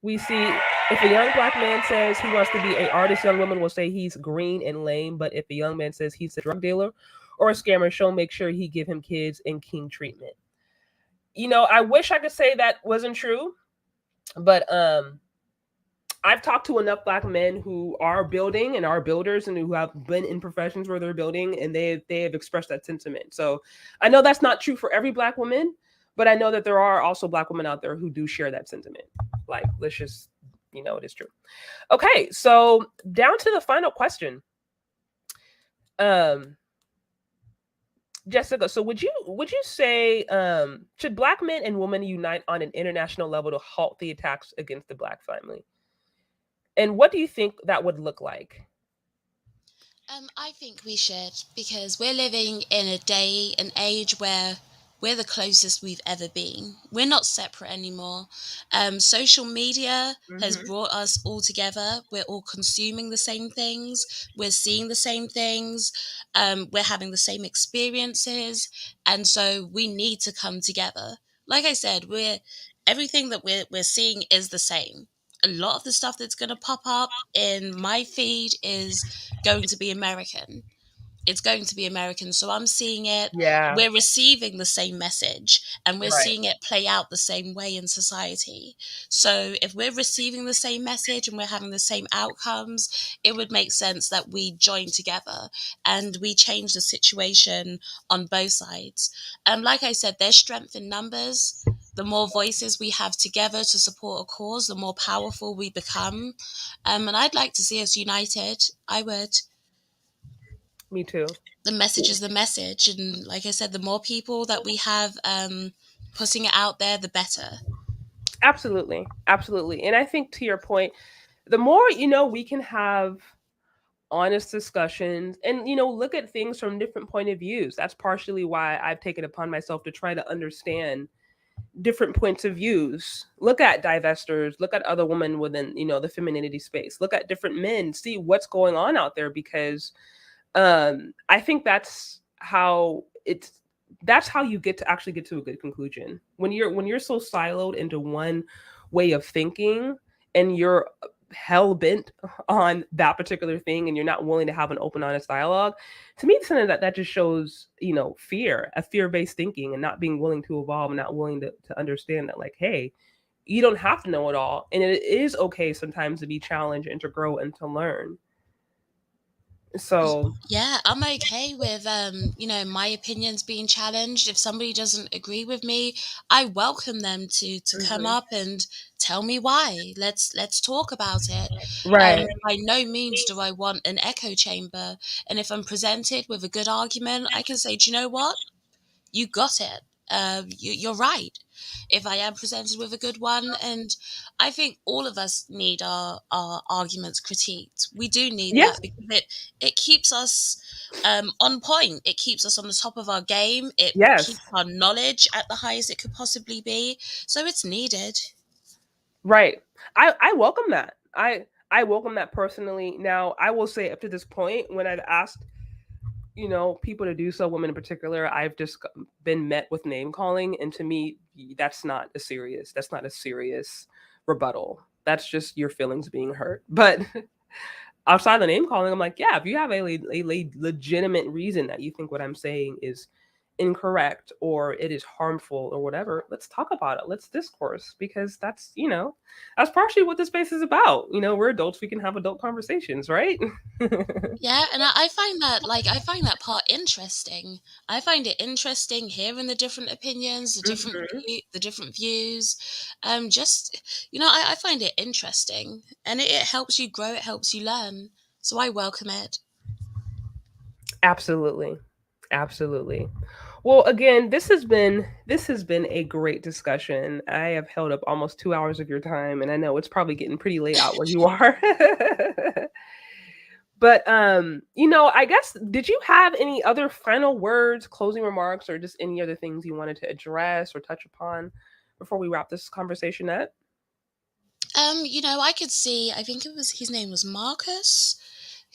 we see if a young black man says he wants to be an artist, young woman will say he's green and lame. But if a young man says he's a drug dealer or a scammer, she'll make sure he give him kids and king treatment. I wish I could say that wasn't true, but I've talked to enough black men who are building and are builders and who have been in professions where they're building, and they have expressed that sentiment. So I know that's not true for every black woman, but I know that there are also black women out there who do share that sentiment. Like, let's just, it is true. Okay, so down to the final question. Jessica, so would you say should black men and women unite on an international level to halt the attacks against the black family? And what do you think that would look like? I think we should, because we're living in an age where we're the closest we've ever been. We're not separate anymore. Social media has Mm-hmm. brought us all together. We're all consuming the same things. We're seeing the same things. We're having the same experiences, and so we need to come together. Like I said, everything that we're seeing is the same. A lot of the stuff that's going to pop up in my feed is going to be American. It's going to be American. So I'm seeing it. Yeah. We're receiving the same message, and we're Right. seeing it play out the same way in society. So if we're receiving the same message and we're having the same outcomes, it would make sense that we join together and we change the situation on both sides. Like I said, there's strength in numbers. The more voices we have together to support a cause, the more powerful we become. And I'd like to see us united. I would. Me too. The message is the message, and like I said, the more people that we have putting it out there, the better. Absolutely. Absolutely. And I think to your point, the more we can have honest discussions and look at things from different point of views. That's partially why I've taken upon myself to try to understand different points of views. Look at divestors, look at other women within the femininity space, look at different men, see what's going on out there, because I think that's how you get to actually get to a good conclusion. When you're so siloed into one way of thinking, and you're hell bent on that particular thing, and you're not willing to have an open, honest dialogue, to me, something that just shows fear, a fear-based thinking, and not being willing to evolve, and not willing to understand that, like, hey, you don't have to know it all, and it is okay sometimes to be challenged and to grow and to learn. So Yeah, I'm okay with my opinions being challenged. If somebody doesn't agree with me, I welcome them to come Mhm. up and tell me why. Let's talk about it. right. By no means do I want an echo chamber. And if I'm presented with a good argument, I can say, do you know what? You got it. You're right. If I am presented with a good one, and I think all of us need our arguments critiqued. We do need Yes. that because it keeps us on point. It keeps us on the top of our game. It Yes. keeps our knowledge at the highest it could possibly be. So it's needed. Right. I welcome that. I welcome that personally. Now, I will say up to this point, when I've asked, people to do so, women in particular, I've just been met with name calling, and to me, that's not a serious rebuttal. That's just your feelings being hurt. But outside the name calling, I'm like, yeah, if you have a legitimate reason that you think what I'm saying is incorrect or it is harmful or whatever, let's talk about it. Let's discourse, because that's partially what this space is about. We're adults, we can have adult conversations, right? Yeah, and I find that I find that part interesting. I find it interesting hearing the different opinions, Mhm. the different views. Just I find it interesting, and it helps you grow. It helps you learn. So I welcome it. Absolutely. Absolutely. Well, again, this has been a great discussion. I have held up almost 2 hours of your time, and I know it's probably getting pretty late out where you are. But I guess, did you have any other final words, closing remarks, or just any other things you wanted to address or touch upon before we wrap this conversation up? I could see. I think it was his name was Marcus,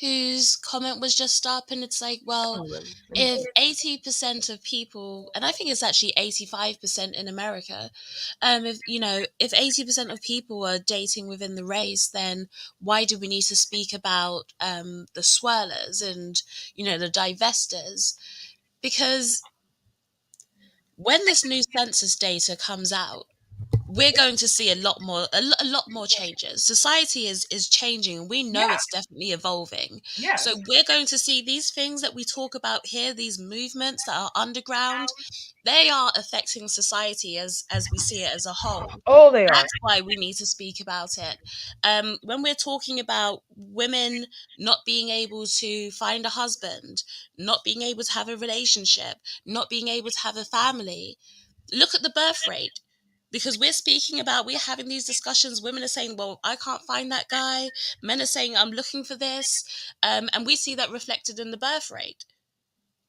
whose comment was just up, and it's like, well, Oh, let me if see. 80% of people, and I think it's actually 85% in America, if 80% of people are dating within the race, then why do we need to speak about the swirlers and the divesters? Because when this new census data comes out, we're going to see a lot more changes. Society is changing, and we know Yeah. it's definitely evolving. So Yes. we're going to see these things that we talk about here, these movements that are underground. They are affecting society as we see it as a whole. Oh, they are. That's why we need to speak about it. When we're talking about women not being able to find a husband, not being able to have a relationship, not being able to have a family, look at the birth rate. Because we're having these discussions. Women are saying, well, I can't find that guy. Men are saying, I'm looking for this. And we see that reflected in the birth rate.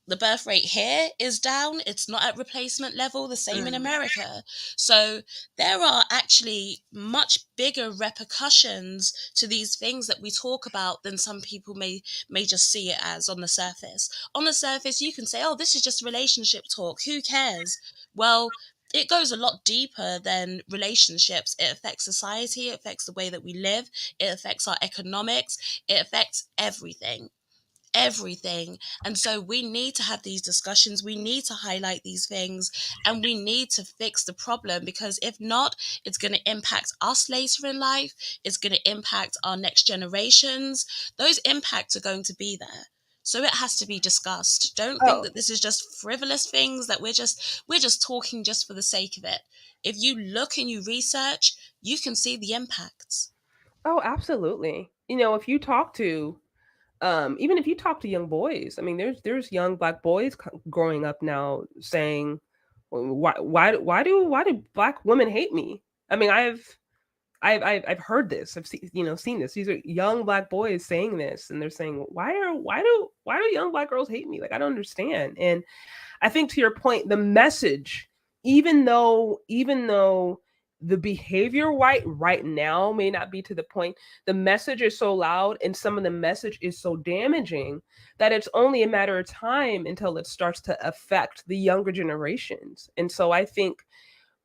The birth rate here is down. It's not at replacement level, the same in Mm. America. So there are actually much bigger repercussions to these things that we talk about than some people may just see it as on the surface. On the surface, you can say, oh, this is just relationship talk. Who cares? Well, it goes a lot deeper than relationships. It affects society, it affects the way that we live, it affects our economics, it affects everything. And so we need to have these discussions, we need to highlight these things, and we need to fix the problem, because if not, it's going to impact us later in life, it's going to impact our next generations. Those impacts are going to be there. So it has to be discussed. Don't think Oh, that this is just frivolous things that we're just talking just for the sake of it. If you look and you research, you can see the impacts. oh, absolutely. If you talk to even if you talk to young boys, I mean, there's young black boys growing up now saying, "Well, why do black women hate me?" I mean, I've heard this. I've seen this. These are young black boys saying this, and they're saying, why do young black girls hate me? Like, I don't understand. And I think, to your point, the message, even though the behavior right now may not be to the point, the message is so loud and some of the message is so damaging that it's only a matter of time until it starts to affect the younger generations. And so I think,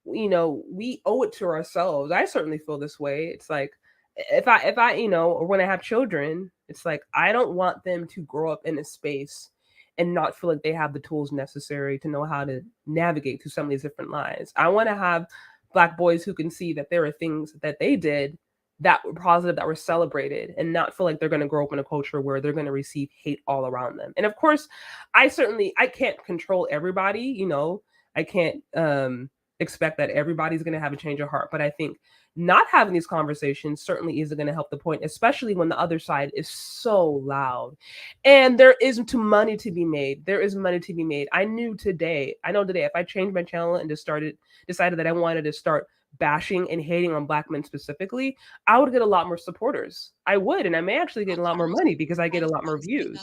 we owe it to ourselves. I certainly feel this way. It's like, if I or when I have children, it's like, I don't want them to grow up in a space and not feel like they have the tools necessary to know how to navigate through some of these different lives. I want to have black boys who can see that there are things that they did that were positive, that were celebrated, and not feel like they're going to grow up in a culture where they're going to receive hate all around them. And of course, I can't control everybody, I can't expect that everybody's going to have a change of heart, but I think not having these conversations certainly isn't going to help the point, especially when the other side is so loud. And there isn't money to be made. There is money to be made. I know today, if I changed my channel and decided that I wanted to start bashing and hating on black men specifically, I would get a lot more supporters. I would, and I may actually get a lot more money because I get a lot more views.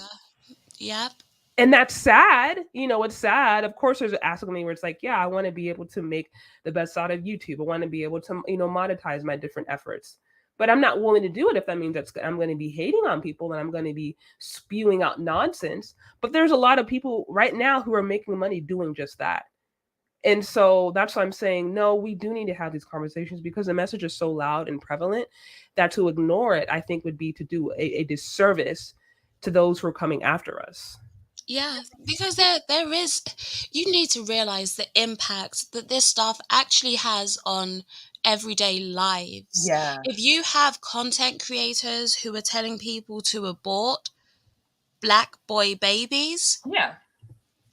Yep. And that's sad. It's sad. Of course, there's an aspect of me where it's like, yeah, I want to be able to make the best out of YouTube. I want to be able to, monetize my different efforts. But I'm not willing to do it if that means I'm going to be hating on people and I'm going to be spewing out nonsense. But there's a lot of people right now who are making money doing just that. And so that's why I'm saying, no, we do need to have these conversations because the message is so loud and prevalent that to ignore it, I think, would be to do a disservice to those who are coming after us. Yeah, because there is, you need to realize the impact that this stuff actually has on everyday lives. Yeah. If you have content creators who are telling people to abort black boy babies, Yeah.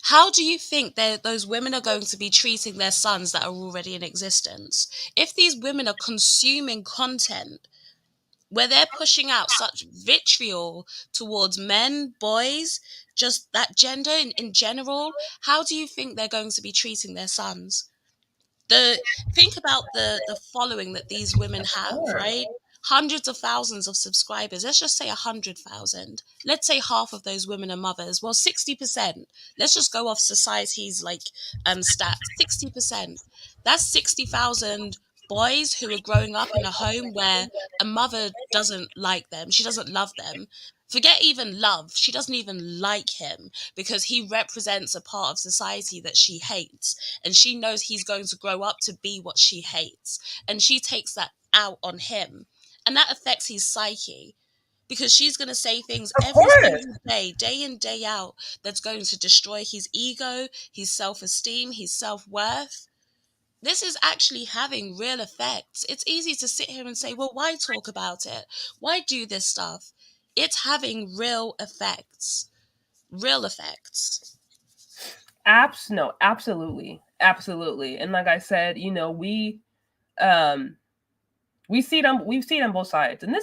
how do you think that those women are going to be treating their sons that are already in existence? If these women are consuming content where they're pushing out such vitriol towards men, boys, just that gender in general, how do you think they're going to be treating their sons? Think about the following that these women have, right? Hundreds of thousands of subscribers. Let's just say 100,000. Let's say half of those women are mothers. Well, 60%. Let's just go off society's stats. 60%. That's 60,000 boys who are growing up in a home where a mother doesn't like them. She doesn't love them. Forget even love. She doesn't even like him because he represents a part of society that she hates, and she knows he's going to grow up to be what she hates, and she takes that out on him, and that affects his psyche because she's going to say things Of every course. single day in, day out, that's going to destroy his ego, his self-esteem, his self-worth. This is actually having real effects. It's easy to sit here and say, well, why talk about it? Why do this stuff? It's having real effects. Real effects. No, absolutely. Absolutely. And like I said, um we see it on both sides. And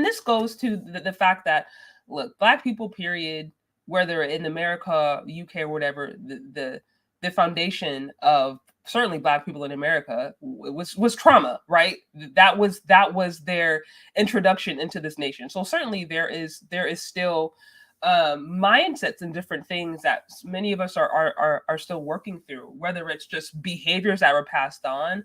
this goes to the fact that, look, black people, period, whether in America, UK, or whatever, the foundation of certainly black people in America was trauma, right? That was their introduction into this nation. So certainly there is still mindsets and different things that many of us are still working through, whether it's just behaviors that were passed on,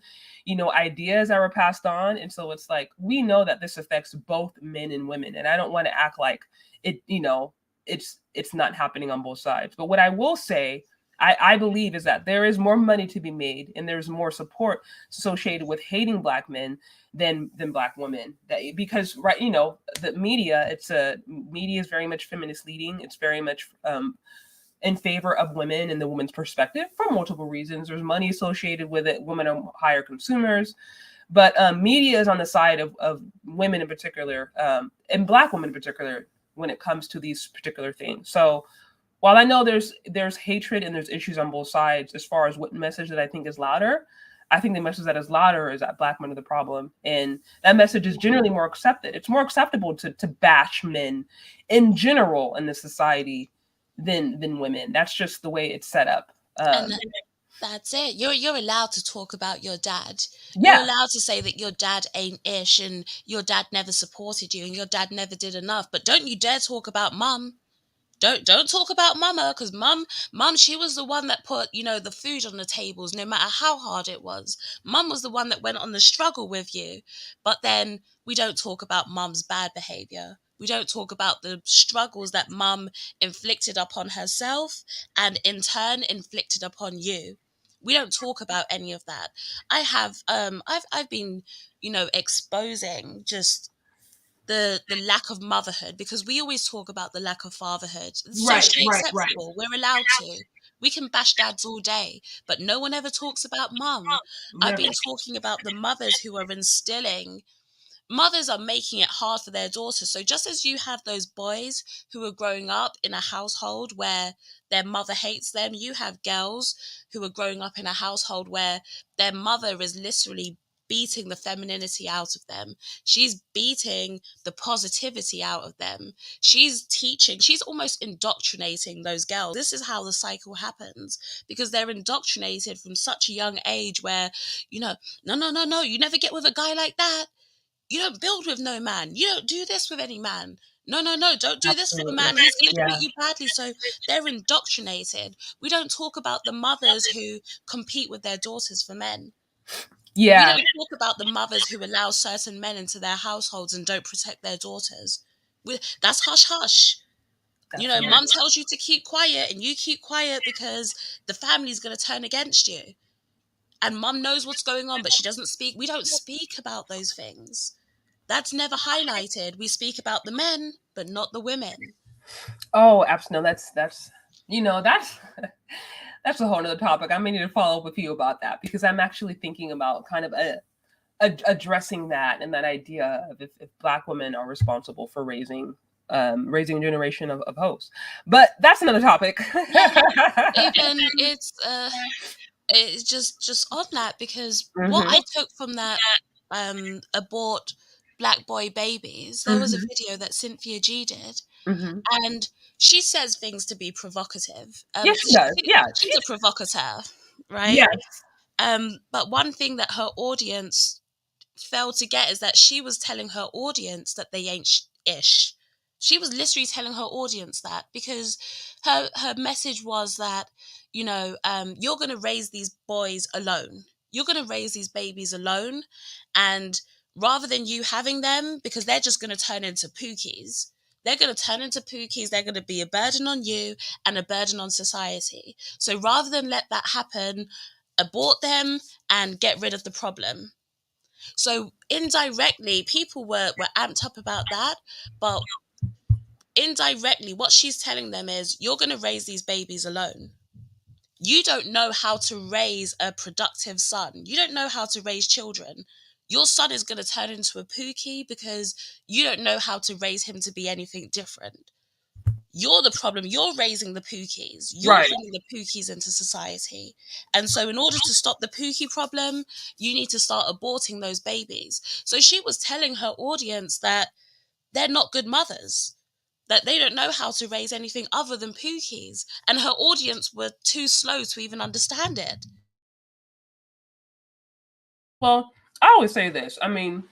ideas that were passed on. And so it's like, we know that this affects both men and women. And I don't want to act like it's not happening on both sides. But what I will say, I believe, is that there is more money to be made and there's more support associated with hating black men than black women. Because, right, the media, media is very much feminist leading. It's very much in favor of women and the woman's perspective for multiple reasons. There's money associated with it. Women are higher consumers. But media is on the side of women in particular, and black women in particular, when it comes to these particular things. So while I know there's hatred and there's issues on both sides, as far as what message that I think is louder, I think the message that is louder is that black men are the problem. And that message is generally more accepted. It's more acceptable to bash men in general in the society than women. That's just the way it's set up. And that's it. You're allowed to talk about your dad. You're Yeah. allowed to say that your dad ain't ish and your dad never supported you and your dad never did enough. But don't you dare talk about mum. Don't talk about mama, because mum, she was the one that put, the food on the tables, no matter how hard it was. Mum was the one that went on the struggle with you. But then we don't talk about mum's bad behavior. We don't talk about the struggles that mum inflicted upon herself and in turn inflicted upon you. We don't talk about any of that. I've been, exposing just the lack of motherhood, because we always talk about the lack of fatherhood. It's socially acceptable. We're allowed to. We can bash dads all day, but no one ever talks about mum. I've been talking about the mothers who are instilling mothers are making it hard for their daughters. So just as you have those boys who are growing up in a household where their mother hates them, you have girls who are growing up in a household where their mother is literally beating the femininity out of them. She's beating the positivity out of them. She's teaching, she's almost indoctrinating those girls. This is how the cycle happens, because they're indoctrinated from such a young age where, no, you never get with a guy like that. You don't build with no man. You don't do this with any man. No, don't do this with a Absolutely. man. He's going to Yeah. treat you badly. So they're indoctrinated. We don't talk about the mothers who compete with their daughters for men. We don't talk about the mothers who allow certain men into their households and don't protect their daughters. That's hush hush. Absolutely. Mum tells you to keep quiet and you keep quiet because the family's going to turn against you. And mum knows what's going on, but she doesn't speak. We don't speak about those things. That's never highlighted. We speak about the men, but not the women. Oh, absolutely. No, that's that's a whole nother topic. I may need to follow up with you about that, because I'm actually thinking about kind of addressing that, and that idea of if Black women are responsible for raising a generation of hosts. But that's another topic. Even it's just on that, because what Mhm. I took from that abort Black boy babies, there was a Mhm. video that Cynthia G did, Mhm. and she says things to be provocative. Yes, she does. Yeah, She's a provocateur, right? yes. But one thing that her audience failed to get is that she was telling her audience that they ain't ish. She was literally telling her audience that, because her message was that, you're going to raise these boys alone. You're going to raise these babies alone. And rather than you having them, because they're just going to turn into pookies, they're going to turn into pookies. They're going to be a burden on you and a burden on society. So rather than let that happen, abort them and get rid of the problem. So indirectly, people were amped up about that, but indirectly, what she's telling them is, you're going to raise these babies alone. You don't know how to raise a productive son. You don't know how to raise children. Your son is going to turn into a pookie because you don't know how to raise him to be anything different. You're the problem. You're raising the pookies. You're Right. bringing the pookies into society. And so in order to stop the pookie problem, you need to start aborting those babies. So she was telling her audience that they're not good mothers, that they don't know how to raise anything other than pookies. And her audience were too slow to even understand it. Well, I always say this. I mean,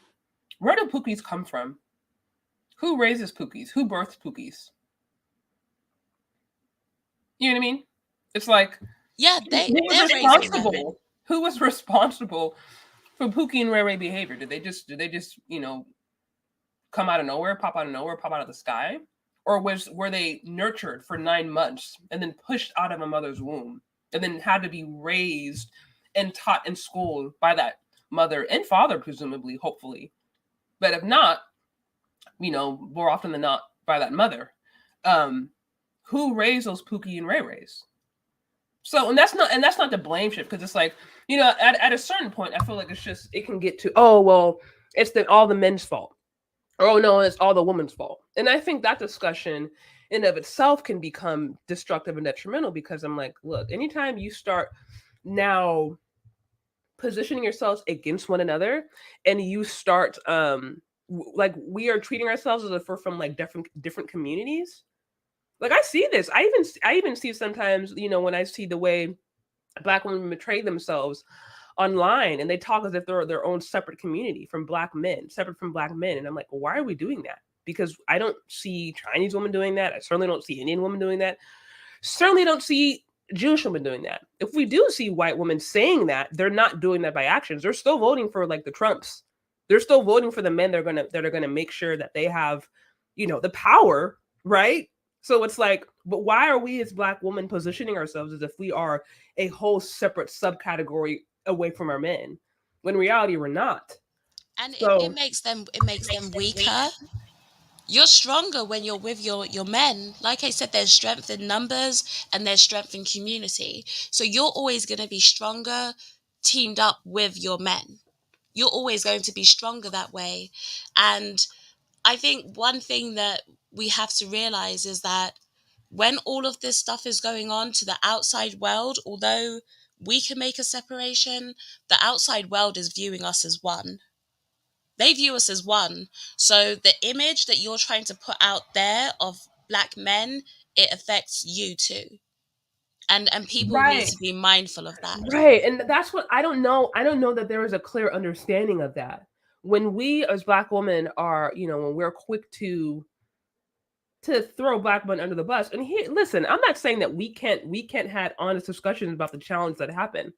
where do pookies come from? Who raises pookies? Who births pookies? You know what I mean? It's like, Yeah, who was they're raising them. responsible? Who was responsible for Pookie and Ray Ray behavior? Did they just come out of nowhere, pop out of nowhere, pop out of the sky? Or were they nurtured for 9 months and then pushed out of a mother's womb and then had to be raised and taught in school by that mother and father, presumably, hopefully? But if not, more often than not, by that mother. Who raised those Pookie and Ray Rays? So, and that's not the blame shift, because it's like, at a certain point, I feel like it can get to, oh well, it's all the men's fault, or oh no, it's all the woman's fault. And I think that discussion in of itself can become destructive and detrimental, because I'm like, look, anytime you start now positioning yourselves against one another, and you start like, we are treating ourselves as if we're from like different communities. Like, I see this. I even see sometimes, when I see the way Black women betray themselves online, and they talk as if they're their own separate community from Black men, separate from Black men. And I'm like, well, why are we doing that? Because I don't see Chinese women doing that. I certainly don't see Indian women doing that. Certainly don't see Jewish women doing that. If we do see white women saying that, they're not doing that by actions. They're still voting for like the Trumps. They're still voting for the men that are gonna make sure that they have, the power, right? So it's like, but why are we as Black women positioning ourselves as if we are a whole separate subcategory away from our men, when in reality we're not? And it So makes them weaker. You're stronger when you're with your men. Like I said, there's strength in numbers and there's strength in community. So you're always going to be stronger teamed up with your men. you're always going to be stronger that way. And I think one thing that we have to realize is that when all of this stuff is going on to the outside world, although we can make a separation, the outside world is viewing us as one. They view us as one. So the image that you're trying to put out there of black men, it affects you too. And people need Right. to be mindful of that. Right. And that's what I don't know. I don't know that there is a clear understanding of that. When we as black women are, when we're quick to throw black men under the bus. And here, listen, I'm not saying that we can't have honest discussions about the challenge that happen.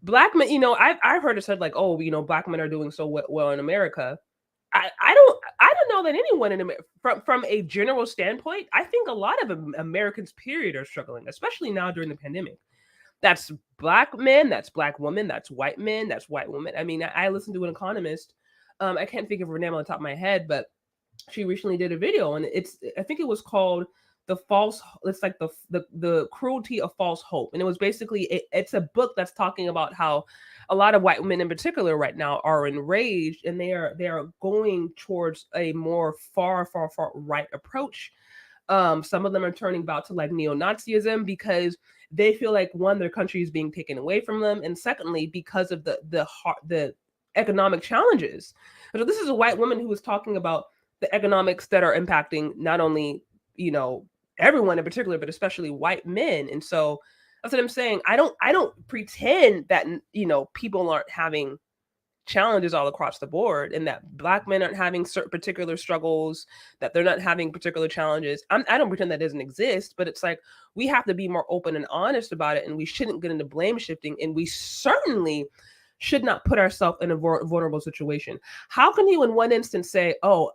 Black men, I've heard it said like, oh, black men are doing so well in America. I don't know that anyone in America, from a general standpoint, I think a lot of Americans period are struggling, especially now during the pandemic. That's black men, that's black women, that's white men, that's white women. I mean, I listened to an economist. I can't think of her name on the top of my head, but she recently did a video, and I think it was called it's like the cruelty of false hope. And it was basically it's a book that's talking about how a lot of white women in particular right now are enraged, and they are going towards a more far right approach. Some of them are turning about to like neo-Nazism because they feel like, one, their country is being taken away from them, and secondly, because of the economic challenges. So this is a white woman who was talking about the economics that are impacting not only everyone in particular, but especially white men. And so that's what I'm saying. I don't pretend that people aren't having challenges all across the board, and that black men aren't having certain particular struggles, that they're not having particular challenges. I don't pretend that doesn't exist, but it's like we have to be more open and honest about it, and we shouldn't get into blame shifting, and we certainly should not put ourselves in a vulnerable situation. How can you in one instance say, oh,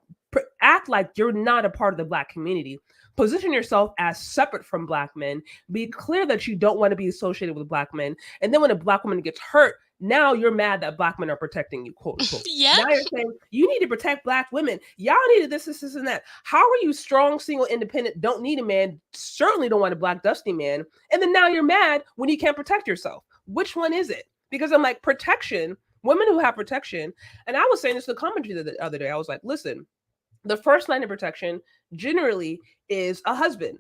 act like you're not a part of the black community, position yourself as separate from black men, be clear that you don't want to be associated with black men, and then when a black woman gets hurt, now you're mad that black men are protecting you, quote unquote. Yeah. Now you're saying you need to protect black women. Y'all needed this, and that. How are you strong, single, independent, don't need a man, certainly don't want a black dusty man, and then now you're mad when you can't protect yourself? Which one is it? Because I'm like, protection, women who have protection, and I was saying this to the commentary the other day, I was like, listen, the first line of protection generally is a husband,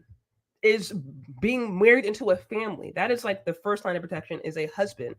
is being married into a family. That is like the first line of protection is a husband.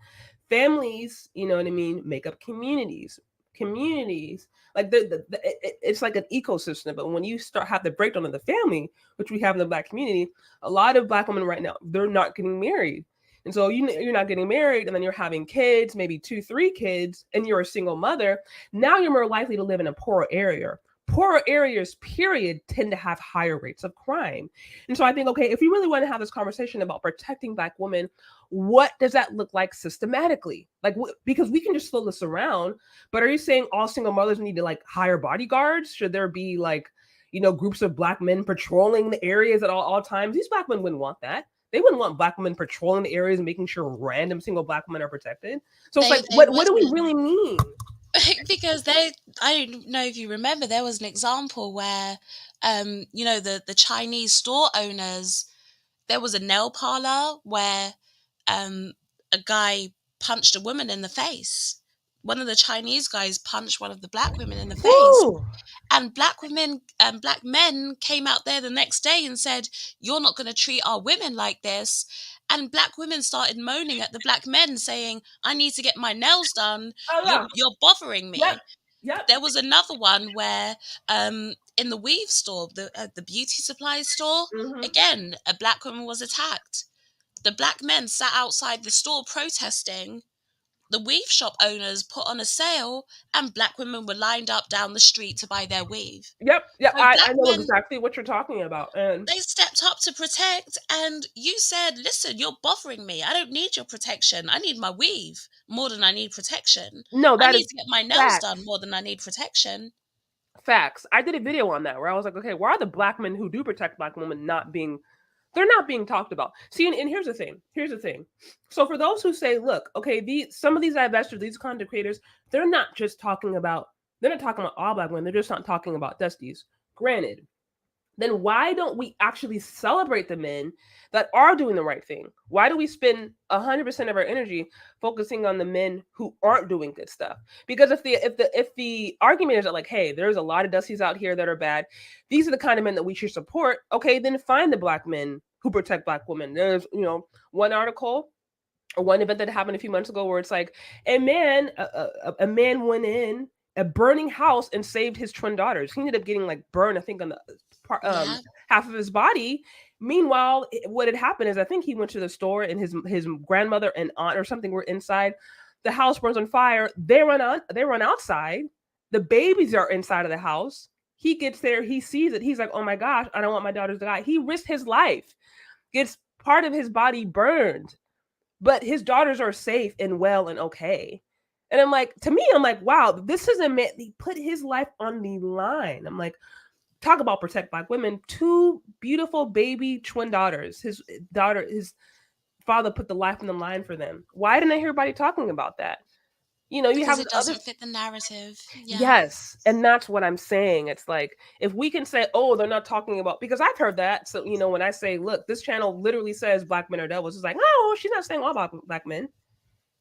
Families, you know what I mean, make up communities. Communities, like it's like an ecosystem. But when you start have the breakdown of the family, which we have in the black community, a lot of black women right now, they're not getting married. And so you're not getting married, and then you're having kids, maybe 2-3 kids, and you're a single mother. Now you're more likely to live in a poorer area. Poorer areas, period, tend to have higher rates of crime. And so I think, okay, if we really want to have this conversation about protecting black women, what does that look like systematically? Like, because we can just throw this around, but are you saying all single mothers need to like hire bodyguards? Should there be like, groups of black men patrolling the areas at all times? These black men wouldn't want that. They wouldn't want black women patrolling the areas and making sure random single black women are protected. So it's like, what do we really mean? Because I don't know if you remember, there was an example where, the Chinese store owners, there was a nail parlor where a guy punched a woman in the face. One of the Chinese guys punched one of the black women in the face. Ooh. And black men came out there the next day and said, "You're not going to treat our women like this." And black women started moaning at the black men, saying, "I need to get my nails done. Oh, yeah. You're bothering me." Yep. There was another one where, in the weave store, the beauty supply store, again, a black woman was attacked. The black men sat outside the store protesting. The weave shop owners put on a sale, and black women were lined up down the street to buy their weave. Yep. So I know exactly what you're talking about. And they stepped up to protect, and you said, "Listen, you're bothering me. I don't need your protection. I need my weave more than I need protection. No, I that need is to get my nails done more than I need protection." facts. I did a video on that where I was like, okay, why are the black men who do protect black women they're not being talked about? See, and here's the thing. So for those who say, look, okay, some of these divestors, these content creators, they're not talking about all black women. They're just not talking about dusties. Granted, then why don't we actually celebrate the men that are doing the right thing? Why do we spend 100% of our energy focusing on the men who aren't doing good stuff? Because if the argument is that, like, hey, there's a lot of dusties out here that are bad, these are the kind of men that we should support. Okay, then find the black men who protect black women. There's one article or one event that happened a few months ago where it's like a man went in a burning house and saved his twin daughters. He ended up getting like burned, I think, on the Yeah. half of his body. Meanwhile, what had happened is I think he went to the store and his grandmother and aunt or something were inside. The house burns on fire. They run outside. The babies are inside of the house. He gets there. He sees it. He's like, "Oh my gosh, I don't want my daughters to die." He risked his life. Gets part of his body burned, but his daughters are safe and well and okay. And I'm like, to me, I'm like, wow, this is a man. He put his life on the line. I'm like, talk about protect black women. Two beautiful baby twin daughters. His father put the life on the line for them. Why didn't I hear anybody talking about that? You Because have it other. doesn't fit the narrative. Yeah. Yes, and that's what I'm saying. It's like if we can say, "Oh, they're not talking about," because I've heard that. So when I say, "Look, this channel literally says black men are devils," it's like, "No, she's not saying all about black men."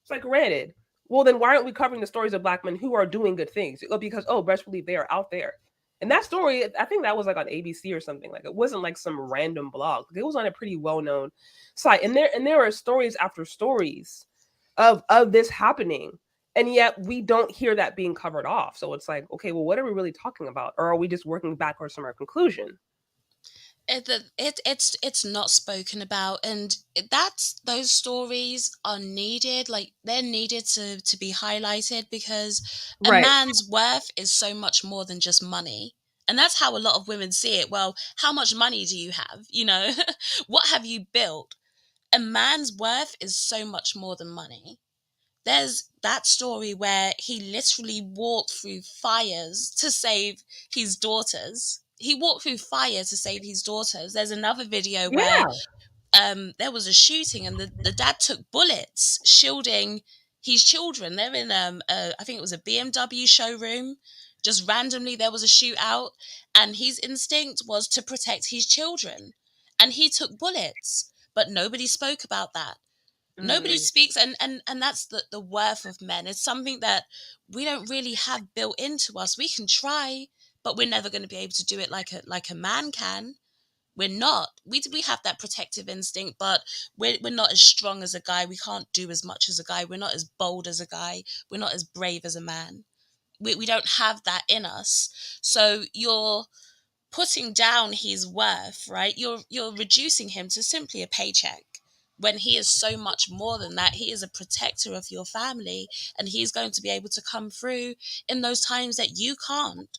It's like, granted. Well, then why aren't we covering the stories of black men who are doing good things? Because best believe they are out there. And that story, I think that was like on ABC or something. Like it wasn't like some random blog. It was on a pretty well known site, and there are stories after stories of this happening, and yet we don't hear that being covered off. So it's like, okay, well, what are we really talking about, or are we just working backwards from our conclusion? It's not spoken about, and that's those stories are needed. Like they're needed to be highlighted, because a Right. man's worth is so much more than just money. And that's how a lot of women see it. Well, how much money do you have? What have you built? A man's worth is so much more than money. There's that story where he literally walked through fires to save his daughters. He walked through fire to save his daughters. There's another video where Yeah. there was a shooting, and the dad took bullets shielding his children. They're in I think it was a BMW showroom. Just randomly there was a shootout, and his instinct was to protect his children, and he took bullets, but nobody spoke about that. Nobody Mm. speaks, and that's the worth of men. It's something that we don't really have built into us. We can try, but we're never going to be able to do it like a man can. We're not. We have that protective instinct, but we're not as strong as a guy. We can't do as much as a guy. We're not as bold as a guy. We're not as brave as a man. We don't have that in us. So you're putting down his worth, right? You're reducing him to simply a paycheck, when he is so much more than that. He is a protector of your family, and he's going to be able to come through in those times that you can't.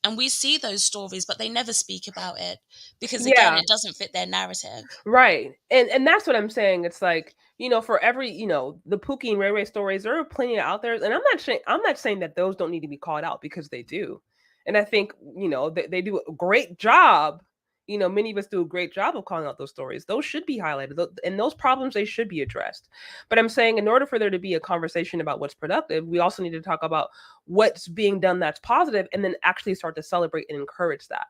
And we see those stories, but they never speak about it, because again, Yeah. it doesn't fit their narrative. Right. And that's what I'm saying. It's like, for every, the Pookie and Ray Ray stories, there are plenty out there. And I'm not saying that those don't need to be called out, because they do. And I think, they do a great job. Many of us do a great job of calling out those stories. Those should be highlighted. And those problems, they should be addressed. But I'm saying, in order for there to be a conversation about what's productive, we also need to talk about what's being done that's positive, and then actually start to celebrate and encourage that.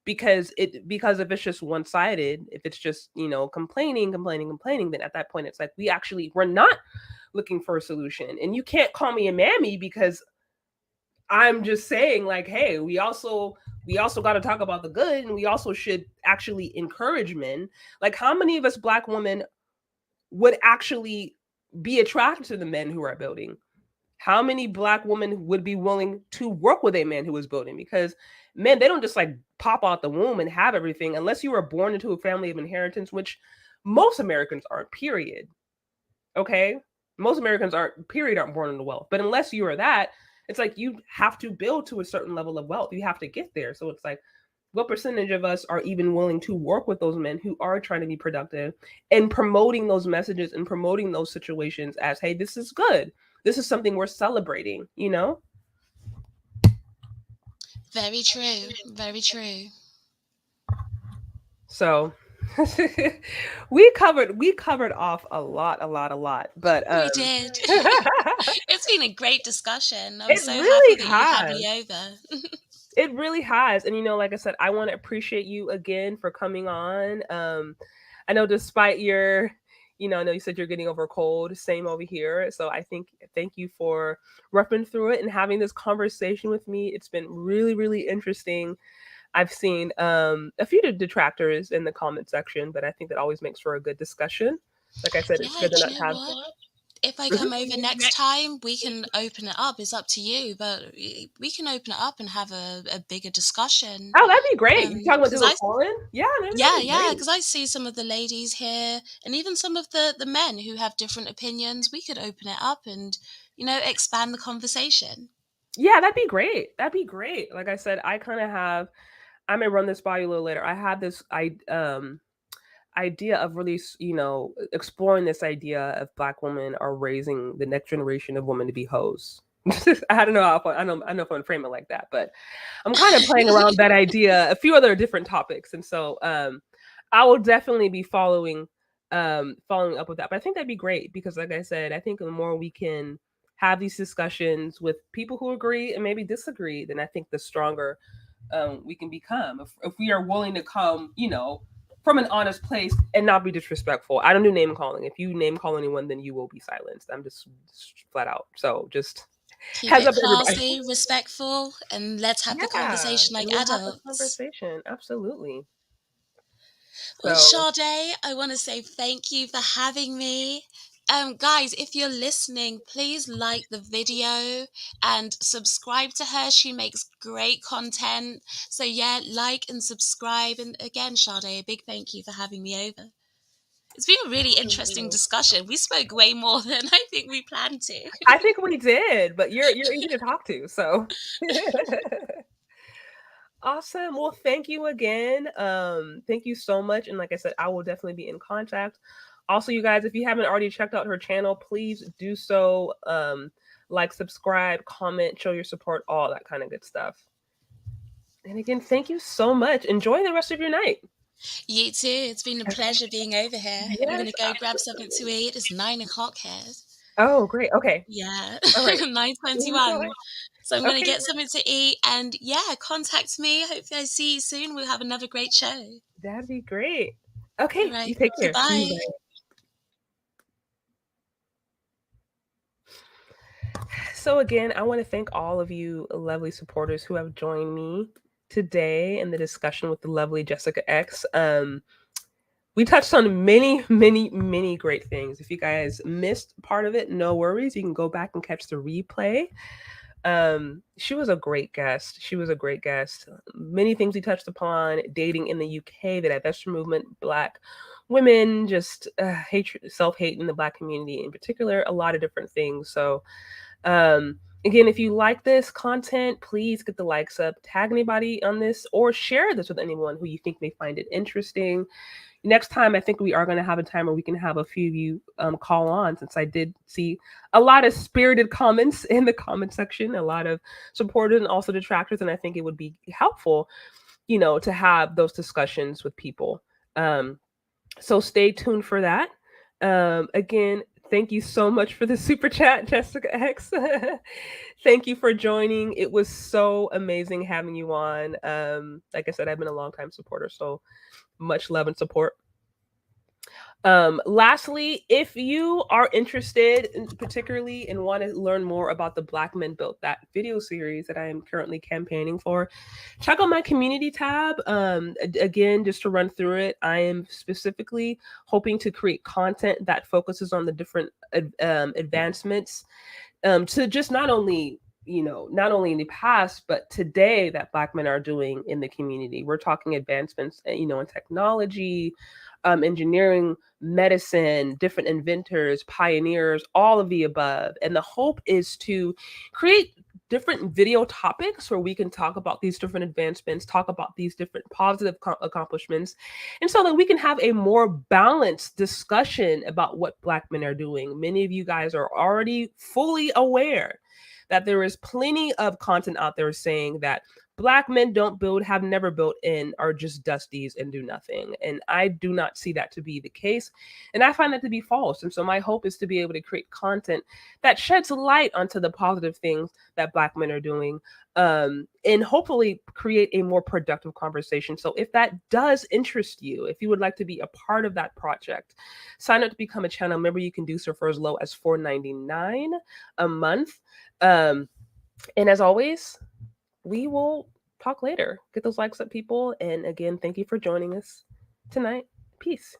Because if it's just one-sided, if it's just complaining, then at that point it's like we're not looking for a solution. And you can't call me a mammy, because I'm just saying, like, hey, we also got to talk about the good, and we also should actually encourage men. Like, how many of us black women would actually be attracted to the men who are building? How many black women would be willing to work with a man who is building? Because men, they don't just like pop out the womb and have everything, unless you were born into a family of inheritance, which most Americans aren't, period. Okay? Most Americans aren't born into wealth. But unless you are that, it's like you have to build to a certain level of wealth. You have to get there. So it's like, what percentage of us are even willing to work with those men who are trying to be productive, and promoting those messages and promoting those situations as, hey, this is good. This is something we're celebrating? Very true. Very true. So we covered off a lot. But We did. It's been a great discussion. I'm it so happy really that you had has. me over. It really has. And like I said, I want to appreciate you again for coming on. I know despite your, I know you said you're getting over a cold, same over here. So I think thank you for roughing through it and having this conversation with me. It's been really, really interesting. I've seen a few detractors in the comment section, but I think that always makes for a good discussion. Like I said, it's Yeah, good to do not you know have. what? If I Mhm. come over next time, we can open it up. It's up to you, but we can open it up and have a bigger discussion. Oh, that'd be great. You talking about Because do a I, call in? Yeah, maybe yeah, that'd be yeah, great. because I see some of the ladies here, and even some of the men who have different opinions. We could open it up and expand the conversation. Yeah, that'd be great. That'd be great. Like I said, I kind of have. I may run this by you a little later. I have this idea of really, exploring this idea of Black women are raising the next generation of women to be hoes. I don't know how I know if I'm gonna frame it like that, but I'm kind of playing around that idea, a few other different topics, and so I will definitely be following up with that. But I think that'd be great because, like I said, I think the more we can have these discussions with people who agree and maybe disagree, then I think the stronger we can become. If we are willing to come, from an honest place and not be disrespectful. I don't do name calling. If you name call anyone, then you will be silenced. I'm just flat out. So just Keep heads it up to everybody. classy, respectful, and let's have the Yeah, conversation and like we'll have the adults. conversation. Absolutely. Well, So Sade, I want to say thank you for having me. Guys, if you're listening, please like the video and subscribe to her. She makes great content. So, yeah, like and subscribe. And again, Sade, a big thank you for having me over. It's been a really interesting absolutely. discussion. We spoke way more than I think we planned to. I think we did, but you're easy to talk to. So awesome. Well, thank you again. Thank you so much. And like I said, I will definitely be in contact. Also, you guys, if you haven't already checked out her channel, please do so. Like, subscribe, comment, show your support, all that kind of good stuff. And again, thank you so much. Enjoy the rest of your night. You too. It's been a pleasure being over here. I'm going Yes, to go grab something to absolutely. eat. It's 9 o'clock here. Oh, great. Okay. Yeah, All right. 9:21. So I'm going to Okay. get something to eat and yeah, contact me. Hopefully I see you soon. We'll have another great show. That'd be great. All Okay. You right. take care. Goodbye. Bye. So, again, I want to thank all of you lovely supporters who have joined me today in the discussion with the lovely Jessica X. We touched on many, many, many great things. If you guys missed part of it, no worries. You can go back and catch the replay. She was a great guest. She was a great guest. Many things we touched upon: dating in the UK, the Divester Movement, Black women, just hatred, self-hate in the Black community in particular, a lot of different things. So again, if you like this content, please get the likes up, tag anybody on this, or share this with anyone who you think may find it interesting. Next time, I think we are going to have a time where we can have a few of you call on, since I did see a lot of spirited comments in the comment section, a lot of supporters and also detractors, and I think it would be helpful, to have those discussions with people. So stay tuned for that. Again, thank you so much for the super chat, Jessica X. Thank you for joining. It was so amazing having you on. Like I said, I've been a long time supporter, so much love and support. Lastly, if you are interested particularly and want to learn more about the Black Men Built That video series that I am currently campaigning for, check out my community tab. Again, just to run through it, I am specifically hoping to create content that focuses on the different advancements to just not only not only in the past but today that Black men are doing in the community. We're talking advancements in technology, engineering, medicine, different inventors, pioneers, all of the above. And the hope is to create different video topics where we can talk about these different advancements, talk about these different positive accomplishments, and so that we can have a more balanced discussion about what Black men are doing. Many of you guys are already fully aware that there is plenty of content out there saying that Black men don't build, have never built, and are just dusties and do nothing. And I do not see that to be the case. And I find that to be false. And so my hope is to be able to create content that sheds light onto the positive things that Black men are doing, and hopefully create a more productive conversation. So if that does interest you, if you would like to be a part of that project, sign up to become a channel member. You can do so for as low as $4.99 a month. And as always, we will talk later. Get those likes up, people. And again, thank you for joining us tonight. Peace.